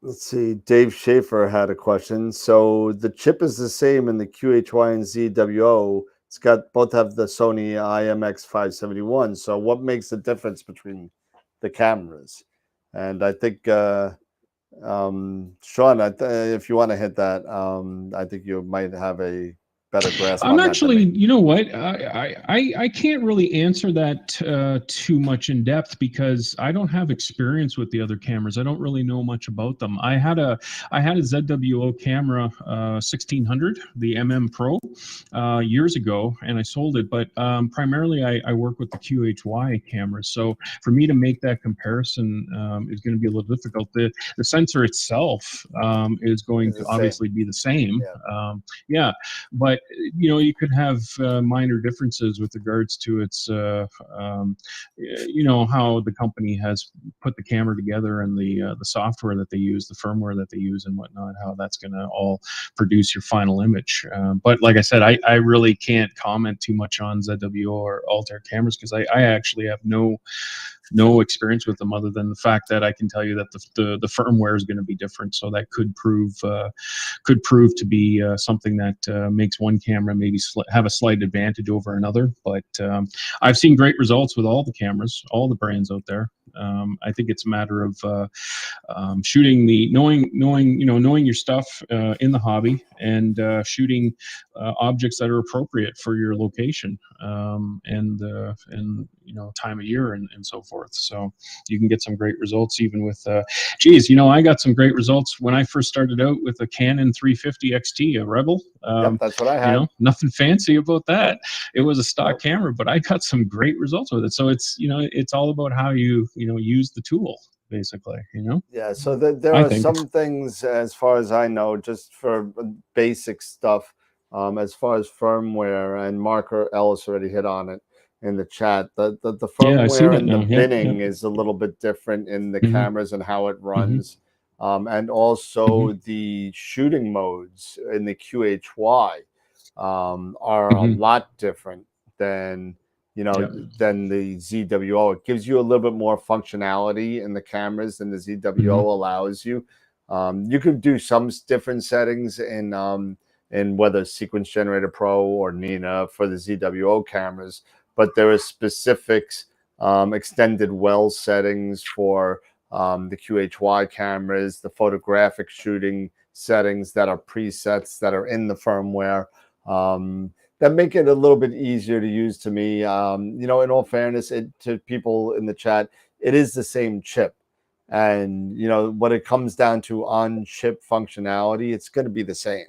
Let's see. Dave Schaefer had a question. So the chip is the same in the QHY and ZWO. It's got both have the Sony IMX571. So what makes the difference between the cameras? And I think Sean, if you want to hit that, I think you might have a better grasp. I'm actually, you know what, I can't really answer that too much in depth, because I don't have experience with the other cameras. I don't really know much about them. I had a ZWO camera, 1600, the MM Pro, years ago, and I sold it. But primarily, I work with the QHY cameras. So for me to make that comparison is going to be a little difficult. The sensor itself is going to obviously be the same. But you could have minor differences with regards to its how the company has put the camera together, and the software that they use, the firmware that they use, and whatnot, how that's going to all produce your final image. But like I said, I really can't comment too much on ZWO or Altair cameras, because I actually have no experience with them, other than the fact that I can tell you that the firmware is going to be different. So that could prove to be something that makes one camera maybe have a slight advantage over another. But I've seen great results with all the cameras, all the brands out there. I think it's a matter of shooting knowing your stuff in the hobby, and shooting objects that are appropriate for your location, and time of year, and so forth. So you can get some great results even with I got some great results when I first started out with a Canon 350 XT, a Rebel. That's what I had. Nothing fancy about that. It was a stock camera, but I got some great results with it. So it's it's all about how you use the tool, basically. Yeah, so there are some things, as far as I know, just for basic stuff, as far as firmware, and Mark Ellis already hit on it in the chat. The firmware and the binning is a little bit different in the cameras and how it runs. And also the shooting modes in the QHY are a lot different than than the ZWO. It gives you a little bit more functionality in the cameras than the ZWO allows you. You could do some different settings in whether Sequence Generator Pro or Nina for the ZWO cameras, but there are specifics, extended well settings for the QHY cameras, the photographic shooting settings that are presets that are in the firmware. That make it a little bit easier to use to me. In all fairness, to people in the chat, it is the same chip. And, when it comes down to on-chip functionality, it's going to be the same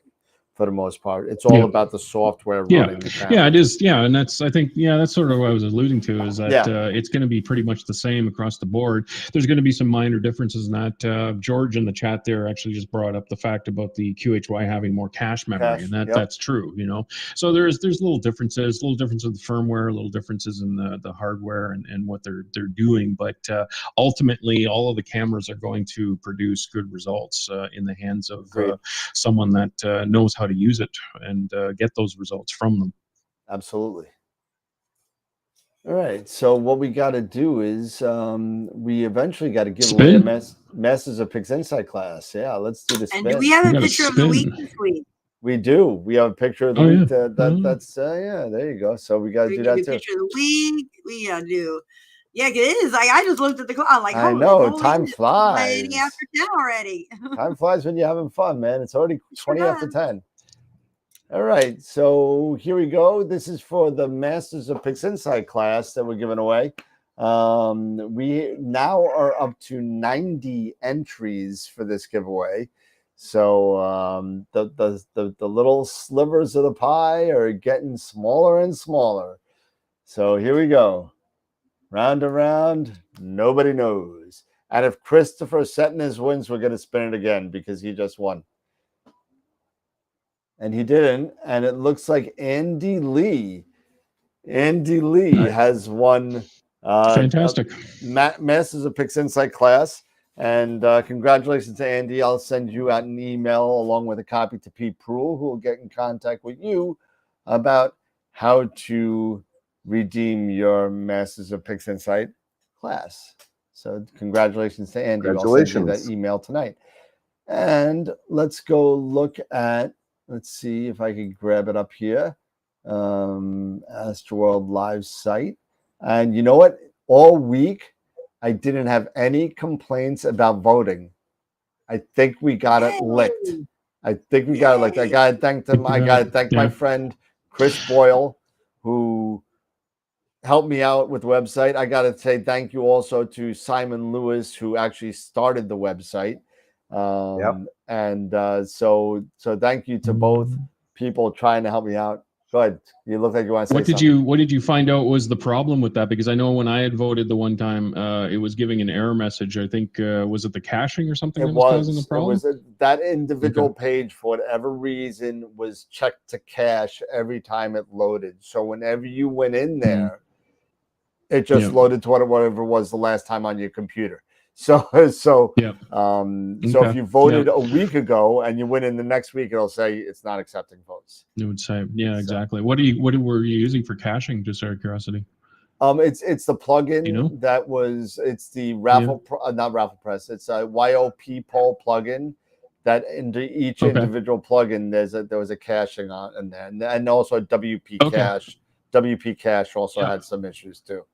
for the most part. It's all about the software running the camera. Yeah, it is. Yeah, and that's, I think, that's sort of what I was alluding to, is that it's going to be pretty much the same across the board. There's going to be some minor differences in that. George in the chat there actually just brought up the fact about the QHY having more cache memory, and that's true. So there's little differences with the firmware, little differences in the hardware and what they're doing, but ultimately all of the cameras are going to produce good results in the hands of someone that knows how to use it and get those results from them. Absolutely. All right. So what we got to do is we eventually got to give away a Masters of Pixinsight class. Yeah, let's do this. And do we have a picture of the week this week? We do. We have a picture of the week. That's there you go. So we got to do that too. Picture of the week. We gotta do. Yeah, it is. Like, I just looked at the clock. I'm like, I know, time flies. 20 after 10 already. Time flies when you're having fun, man. It's already 20 after 10. All right, so here we go. This is for the Masters of Pixinsight class that we're giving away. We now are up to 90 entries for this giveaway. So the little slivers of the pie are getting smaller and smaller. So here we go. Round and round, nobody knows. And if Christopher Setnes wins, we're going to spin it again because he just won. And he didn't. And it looks like Andy Lee has won. Fantastic. Masters of Pixinsight class. And congratulations to Andy. I'll send you out an email along with a copy to Pete Pruill, who will get in contact with you about how to redeem your Masters of Pixinsight class. So congratulations to Andy. Congratulations. I'll send you that email tonight. And let's go look at, let's see if I can grab it up here. AstroWorld live site. And you know what? All week, I didn't have any complaints about voting. I think we got it licked. I got to thank them. I got to thank my friend Chris Boyle, who helped me out with the website. I got to say thank you also to Simon Lewis, who actually started the website. And so thank you to both people trying to help me out. Go ahead. You look like you want to say something. What did you find out was the problem with that? Because I know when I had voted the one time, it was giving an error message. I think was it the caching or something that was causing the problem? It was that individual page, for whatever reason, was checked to cache every time it loaded. So whenever you went in there, it just loaded to whatever it was the last time on your computer. So if you voted a week ago and you went in the next week, it'll say it's not accepting votes. It would say, exactly. What were you using for caching? Just out of curiosity. It's the plugin that was. It's the not Raffle Press. It's a YOP poll plugin that into each individual plugin there was a caching on in there, and also a WP cache. WP cache also had some issues too.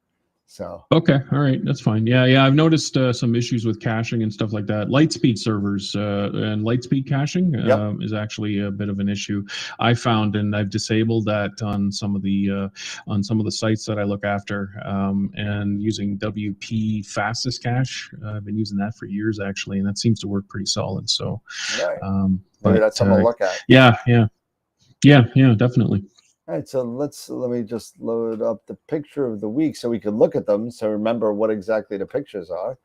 So all right, that's fine. I've noticed some issues with caching and stuff like that. Lightspeed servers and Lightspeed caching is actually a bit of an issue I found, and I've disabled that on some of the sites that I look after, and using WP fastest cache. I've been using that for years actually, and that seems to work pretty solid. So maybe that's something to look at. Yeah, definitely. All right, so let me just load up the picture of the week so we can look at them, so remember what exactly the pictures are.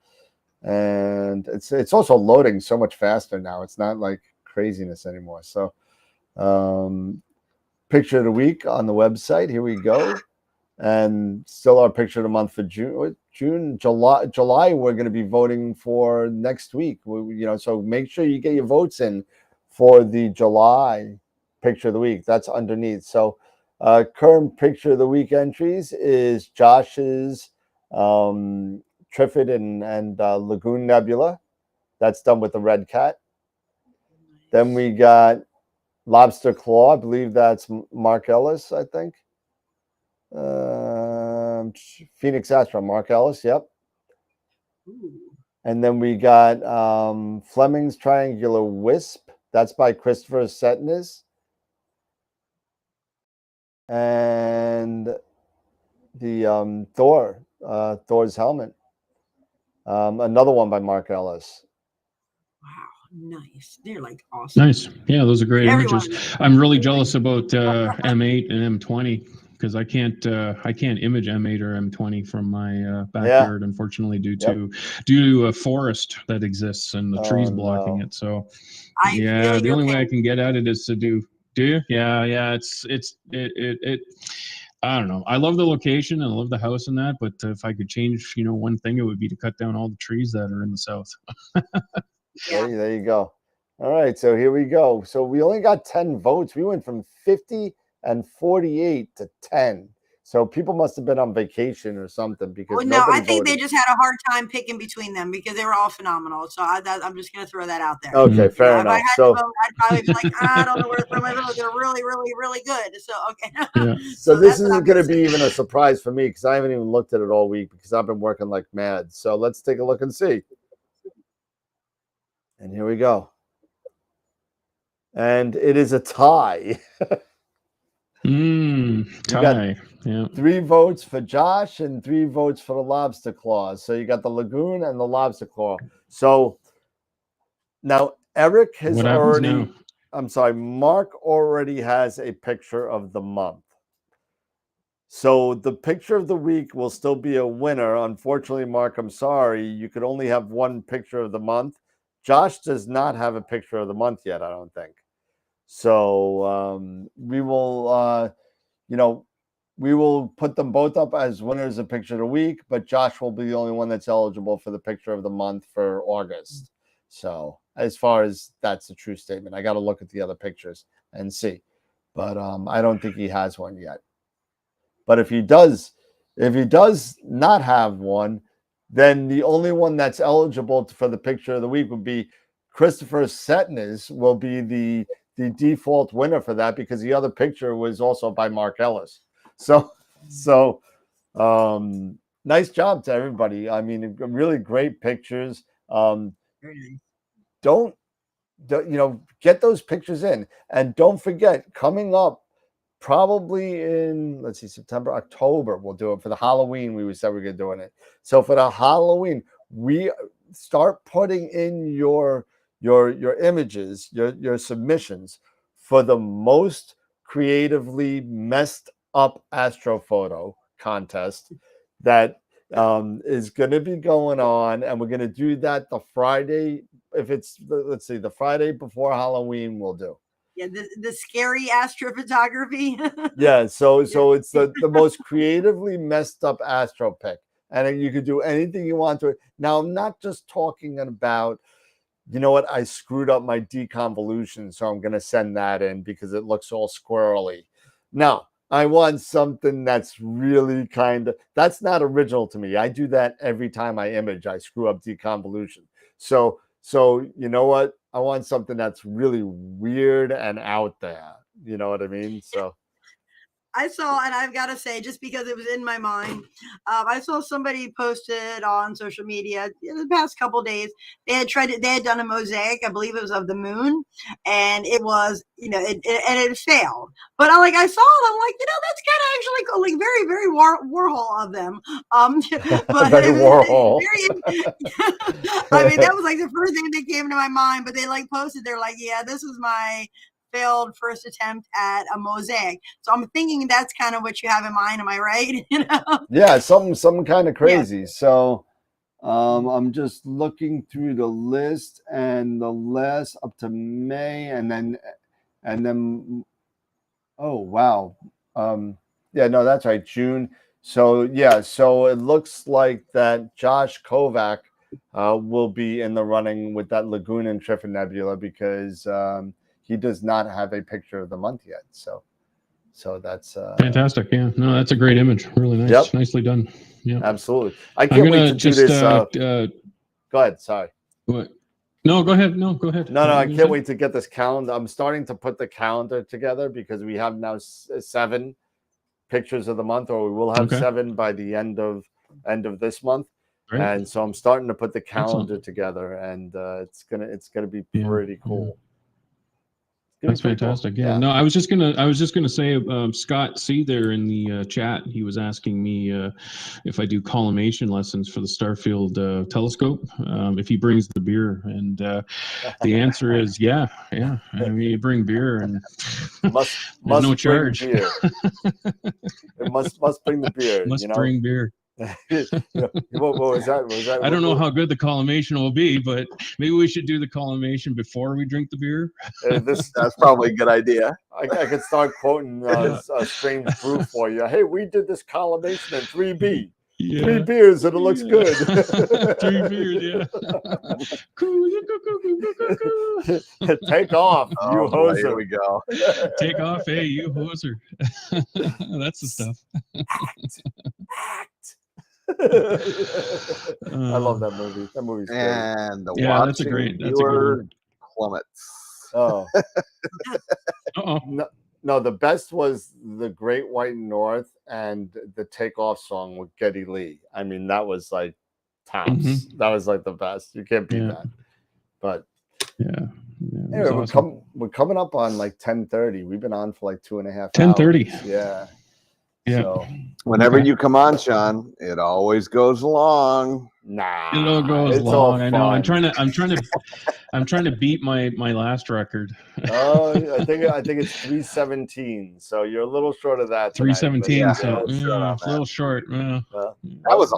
And it's also loading so much faster now. It's not like craziness anymore. So picture of the week on the website. Here we go. And still our picture of the month for July. We're going to be voting for next week. So make sure you get your votes in for the July picture of the week. That's underneath. So current picture of the week entries is Josh's Trifid and Lagoon Nebula. That's done with the red cat. Then we got Lobster Claw. I believe that's Mark Ellis, I think. Phoenix Astro, Mark Ellis, yep. And then we got Fleming's Triangular Wisp. That's by Christopher Setnes. And the Thor's helmet. Another one by Mark Ellis. Wow. Nice. They're like awesome. Nice. Yeah, those are great Everyone. images. I'm really jealous about M8 and M20 because I can't image M8 or M20 from my backyard, unfortunately, due to a forest that exists and the trees blocking it. So yeah, the only way I can get at it is to do you? Yeah. It I don't know. I love the location and I love the house and that, but if I could change, one thing, it would be to cut down all the trees that are in the south. There you go. All right, so here we go. So we only got 10 votes. We went from 50 and 48 to 10. So people must have been on vacation or something because I think they just had a hard time picking between them because they were all phenomenal. So I'm just going to throw that out there. Okay, fair enough. If I had to vote, I'd probably be like, I don't know where to throw my vote. They're really, really, really good. So, okay. Yeah. So this isn't going to be even a surprise for me because I haven't even looked at it all week because I've been working like mad. So let's take a look and see. And here we go. And it is a tie. Tie. Yeah. 3 votes for Josh and 3 votes for the lobster claws. So you got the lagoon and the lobster claw. So now Eric has already, Mark already has a picture of the month. So the picture of the week will still be a winner. Unfortunately, Mark, I'm sorry. You could only have one picture of the month. Josh does not have a picture of the month yet, I don't think. So we will, we will put them both up as winners of picture of the week, but Josh will be the only one that's eligible for the picture of the month for August. So as far as that's a true statement, I got to look at the other pictures and see, but I don't think he has one yet. But if he does not have one, then the only one that's eligible for the picture of the week would be Christopher Setnes will be the default winner for that because the other picture was also by Mark Ellis. So nice job to everybody. I mean, really great pictures. Don't get those pictures in, and don't forget, coming up probably in, September, October, we'll do it for the Halloween. We said we were doing it. So for the Halloween, we start putting in your images, your submissions for the most creatively messed up astrophoto contest that is going to be going on, and we're going to do that the Friday. If it's the Friday before Halloween, we'll do. Yeah, the scary astrophotography. Yeah, so it's the most creatively messed up astro pic, and you could do anything you want to it. Now, I'm not just talking about, I screwed up my deconvolution, so I'm going to send that in because it looks all squirrely. No, I want something that's really that's not original to me. I do that every time I image. I screw up deconvolution. So you know what? I want something that's really weird and out there. You know what I mean? So I saw, and I've got to say, just because it was in my mind, I saw somebody posted on social media in the past couple of days. They had done a mosaic, I believe it was of the moon, and it was, it failed. But I saw it, I'm like, that's kind of actually cool, like very, very Warhol of them. But very Warhol. I mean, that was like the first thing that came to my mind. But they posted, they're like, yeah, this is my failed first attempt at a mosaic. So I'm thinking that's kind of what you have in mind. Am I right? Yeah, something kind of crazy. Yeah. So I'm just looking through the list, and the last up to May, and then oh wow. Yeah, no, that's right, June. So yeah, so it looks like that Josh Kovac will be in the running with that Lagoon and Trifid Nebula because he does not have a picture of the month yet. So that's fantastic. Yeah, no, that's a great image. Really nice. Yep. Nicely done. Yeah, absolutely. I can't wait to do this. Go ahead. Sorry. What? No, go ahead. No, I can't wait to get this calendar. I'm starting to put the calendar together because we have now 7 pictures of the month, or we will have 7 by the end of this month. Great. And so I'm starting to put the calendar together, and it's gonna be pretty cool. That's fantastic. Yeah. No, I was just gonna say, Scott C there in the chat, he was asking me if I do collimation lessons for the Starfield telescope, if he brings the beer, and the answer is yeah. I mean, you bring beer, and must there's no bring charge. beer. It must bring the beer. Must bring beer. What was that? I don't know how good the collimation will be, but maybe we should do the collimation before we drink the beer. That's probably a good idea. I could start quoting a strange brew for you. Hey, we did this collimation in 3B. Yeah. 3 beers and it looks good. 3 beers, yeah. Take off, you boy, here hoser. we go. Take off, hey, you hoser. That's the stuff. Act. I love that movie. That movie's great. And the that's a watching good viewer one. plummets. Oh. Uh-oh. No, the best was the Great White North and the Takeoff song with Geddy Lee. I mean, that was like tops. Mm-hmm. That was like the best. You can't beat that. But anyway, we're coming up on like 10:30. We've been on for like 2.5 hours. 10:30. Yeah. Yeah. So, whenever you come on, Sean, it always goes along. Nah, it all goes it's long. all I know. I'm fun. trying to beat my last record. Oh, I think it's 3:17. So you're a little short of that. 3:17. Yeah, So a little short. That was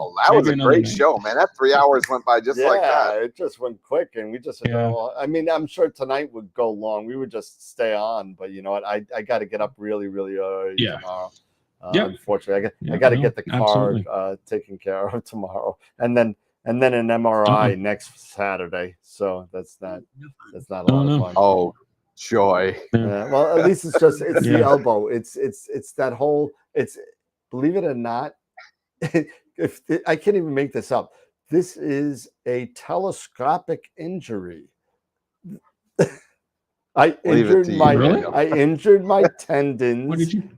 a great show, man. That 3 hours went by just like that. It just went quick, and we just. I mean, I'm sure tonight would go long. We would just stay on, but you know what? I got to get up really, really early tomorrow. Unfortunately, I got to get the car taken care of tomorrow, and then an MRI next Saturday. So that's not a lot of fun. Oh, joy! Yeah, well, at least it's the elbow. It's that whole. It's, believe it or not, I can't even make this up. This is a telescopic injury. I injured my tendons. What did you?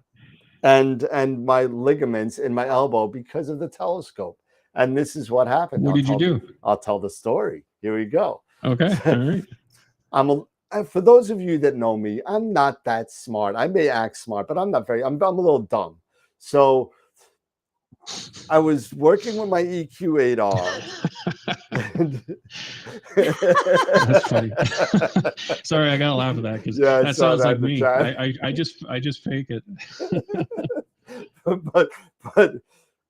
And my ligaments in my elbow because of the telescope. And this is what happened. What did you do? I'll tell the story. Here we go. Okay. All right. For those of you that know me, I'm not that smart. I may act smart, but I'm not I'm a little dumb. So I was working with my EQ8R. That's funny. Sorry, I gotta laugh at that because that sounds like me. I just fake it. but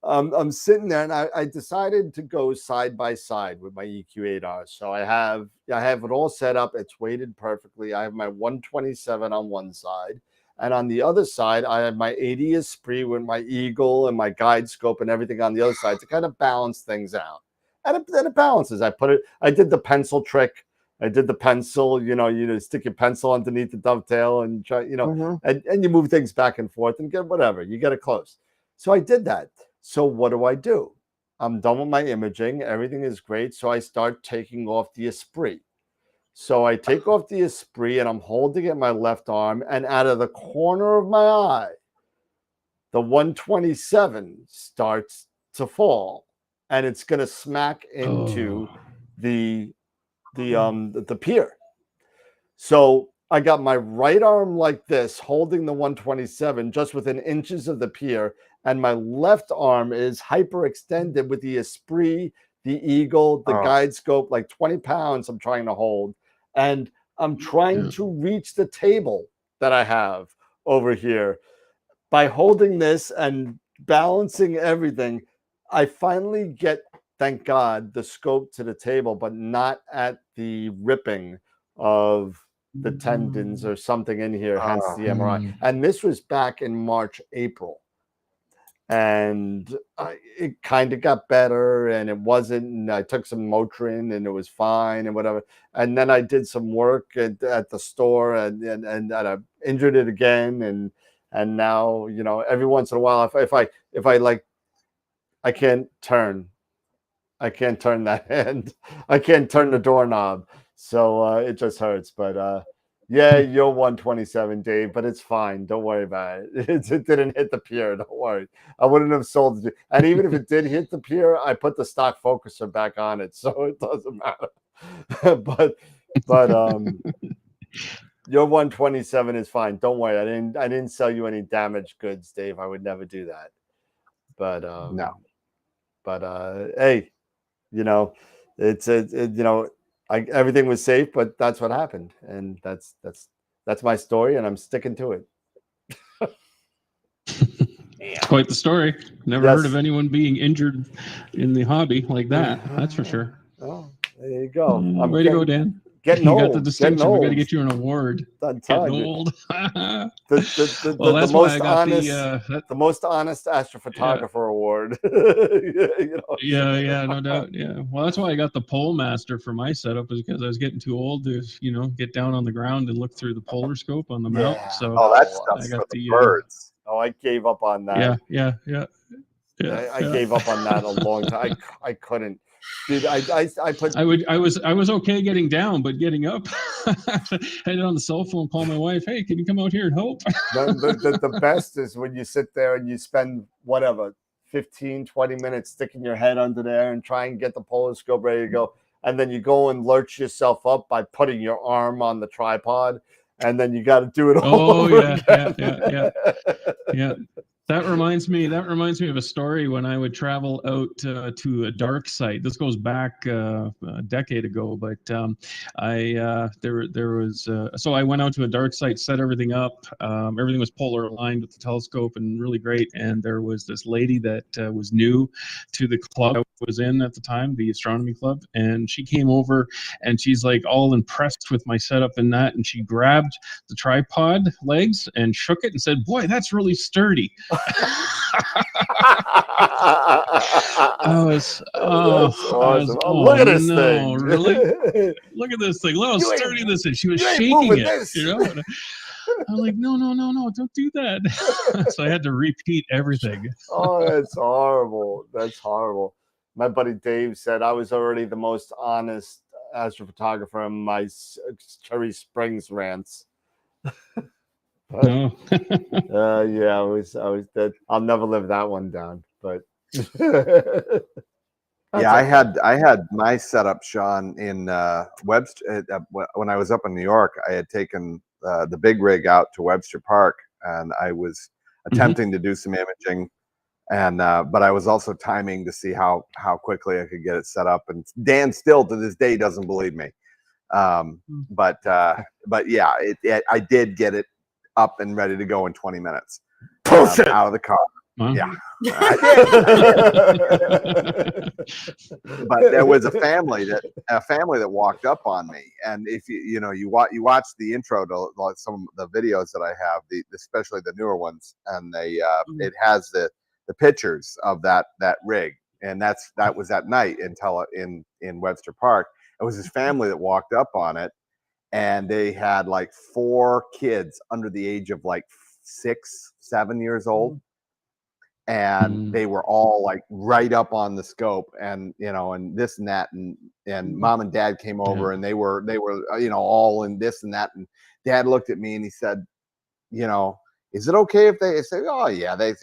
I'm sitting there, and I decided to go side by side with my EQ8R. So I have it all set up. It's weighted perfectly. I have my 127 on one side. And on the other side, I have my 80 Esprit with my Eagle and my guide scope and everything on the other side to kind of balance things out. And it balances. I did the pencil trick. I did the pencil, you stick your pencil underneath the dovetail and try, and you move things back and forth and get whatever. You get it close. So I did that. So what do? I'm done with my imaging. Everything is great. So I start taking off the Esprit. So I take off the Esprit and I'm holding it in my left arm, and out of the corner of my eye, the 127 starts to fall, and it's going to smack into the pier. So I got my right arm like this, holding the 127 just within inches of the pier, and my left arm is hyperextended with the Esprit, the Eagle, the guide scope, like 20 pounds I'm trying to hold. And I'm trying to reach the table that I have over here. By holding this and balancing everything, I finally get, thank God, the scope to the table, but not at the ripping of the tendons or something in here, hence the MRI. And this was back in March, April. And it kind of got better, and it wasn't, and I took some Motrin and it was fine and whatever. And then I did some work at the store and I injured it again. And now, every once in a while, if I like, I can't turn that hand. I can't turn the doorknob. So it just hurts. But yeah, you're 127, Dave, but it's fine. Don't worry about it. It didn't hit the pier. Don't worry. I wouldn't have sold it. And even if it did hit the pier, I put the stock focuser back on it, so it doesn't matter. but Your 127 is fine. Don't worry. I didn't sell you any damaged goods, Dave. I would never do that. But No. But hey, you know, everything was safe, but that's what happened, and that's my story, and I'm sticking to it. It's quite the story. Never heard of anyone being injured in the hobby like that. That's for sure. Oh, there you go. Way to go, Dan. Getting you old. got the distinction. We got to old. get you an award. Getting old. The most honest astrophotographer award. Yeah, no doubt. Yeah. Well, that's why I got the pole master for my setup, is because I was getting too old to, get down on the ground and look through the polar scope on the mount. So that stuff's for the birds. I gave up on that. Yeah. I gave up on that a long time. I couldn't. Dude, I was okay getting down, but getting up, I had it on the cell phone, call my wife, hey, can you come out here and help? The best is when you sit there and you spend 15, 20 minutes sticking your head under there and try and get the polar scope ready to go. And then you go and lurch yourself up by putting your arm on the tripod, and then you got to do it all over again. Yeah. That reminds me of a story when I would travel out to a dark site. This goes back a decade ago, but I went out to a dark site, set everything up. Everything was polar aligned with the telescope and really great. And there was this lady that was new to the club I was in at the time, the astronomy club, and she came over and she's like all impressed with my setup and that, and she grabbed the tripod legs and shook it and said, "Boy, that's really sturdy." Awesome. Look at this thing. Really? Look at this thing. Look how sturdy this is. She was shaking it. And I'm like, no, don't do that. So I had to repeat everything. Oh, that's horrible. That's horrible. My buddy Dave said I was already the most honest astrophotographer in my Cherry Springs rants. No. I was dead. I'll never live that one down. But I had my setup, Sean, in Webster. When I was up in New York, I had taken the big rig out to Webster Park, and I was attempting to do some imaging, and but I was also timing to see how quickly I could get it set up. And Dan still to this day doesn't believe me. But yeah, I did get it up and ready to go in 20 minutes out of the car. Huh? Yeah, I did. But there was a family that walked up on me, and if you watch the intro to some of the videos that I have, especially the newer ones, and it has the pictures of that rig, and that was at night in Webster Park. It was this family that walked up on it, and they had like 4 kids under the age of like 6, 7 years old. And they were all like right up on the scope, and and this and that, and mom and dad came over, and they were all in this and that, and dad looked at me and he said, is it okay if they say, oh yeah, they're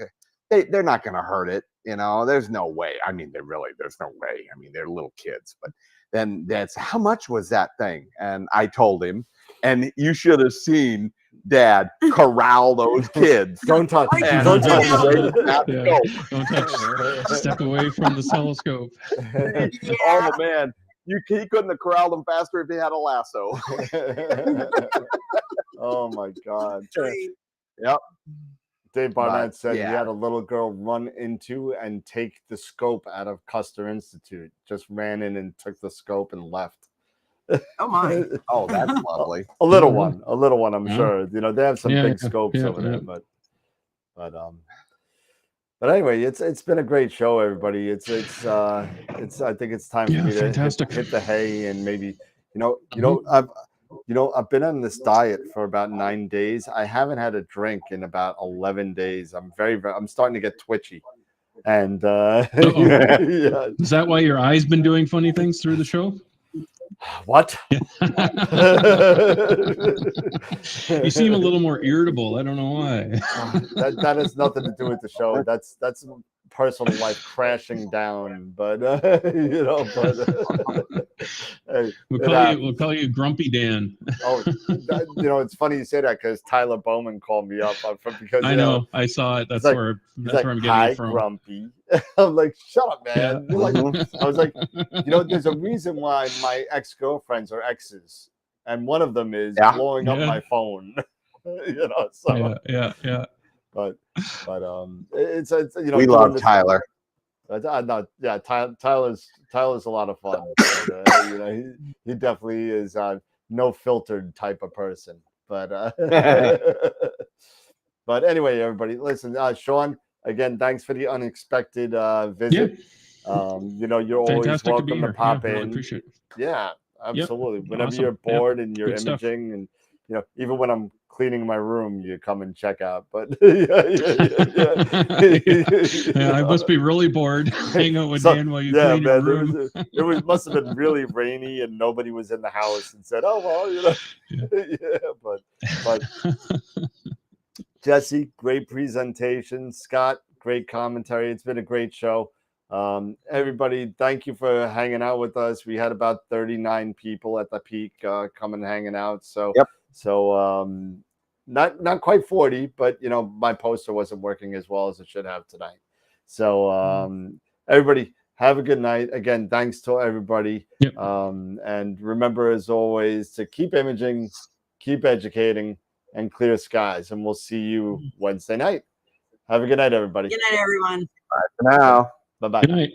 not going to hurt it, there's no way. I mean, there's no way. I mean, they're little kids. But then that's how much was that thing? And I told him, and you should have seen Dad corral those kids. Don't touch. Don't touch. Don't touch. Step away from the telescope. Oh man, he couldn't have corralled them faster if he had a lasso. Oh my God. Yep. Dave Barnett said he had a little girl run into and take the scope out of Custer Institute. Just ran in and took the scope and left. Oh my! Oh, that's lovely. A little one. I'm sure. They have some big scopes over there, but anyway, it's been a great show, everybody. I think it's time for me to hit the hay, and maybe I've been on this diet for about 9 days. I haven't had a drink in about 11 days. I'm I'm starting to get twitchy. And Is that why your eye's been doing funny things through the show? What? You seem a little more irritable. I don't know why. That has nothing to do with the show. That's personal life crashing down, but you know, but hey, we'll call you Grumpy Dan. Oh, you know, it's funny you say that because Tyler Bowman called me up because I know, I saw it. That's like, where he's like, I'm getting "Hi, it from. Grumpy." I'm like, "Shut up, man." Yeah. You're like, I was like, you know, there's a reason why my ex-girlfriends are exes, and one of them is blowing up my phone. You know, so yeah. But it's you know, we love Tyler. No, yeah, Tyler's a lot of fun. But, you know, he definitely is no filtered type of person. But but anyway, everybody, listen, Sean, again, thanks for the unexpected visit. You know, you're always Fantastic welcome to pop really in. appreciate it. Yeah, absolutely. Whenever Awesome. you're bored and you're Good stuff. imaging, and you know, even when I'm cleaning my room, you come and check out. But I must be really bored hanging out with Dan while you clean your room. It must have been really rainy and nobody was in the house and said, "Oh well, you know." But Jesse, great presentation. Scott, great commentary. It's been a great show. Everybody, thank you for hanging out with us. We had about 39 people at the peak coming hanging out. So, not quite 40, but you know, my poster wasn't working as well as it should have tonight. So, everybody, have a good night. Again, thanks to everybody. And remember, as always, to keep imaging, keep educating, and clear skies. And we'll see you Wednesday night. Have a good night, everybody. Good night, everyone. Bye for now. Bye-bye. Good night.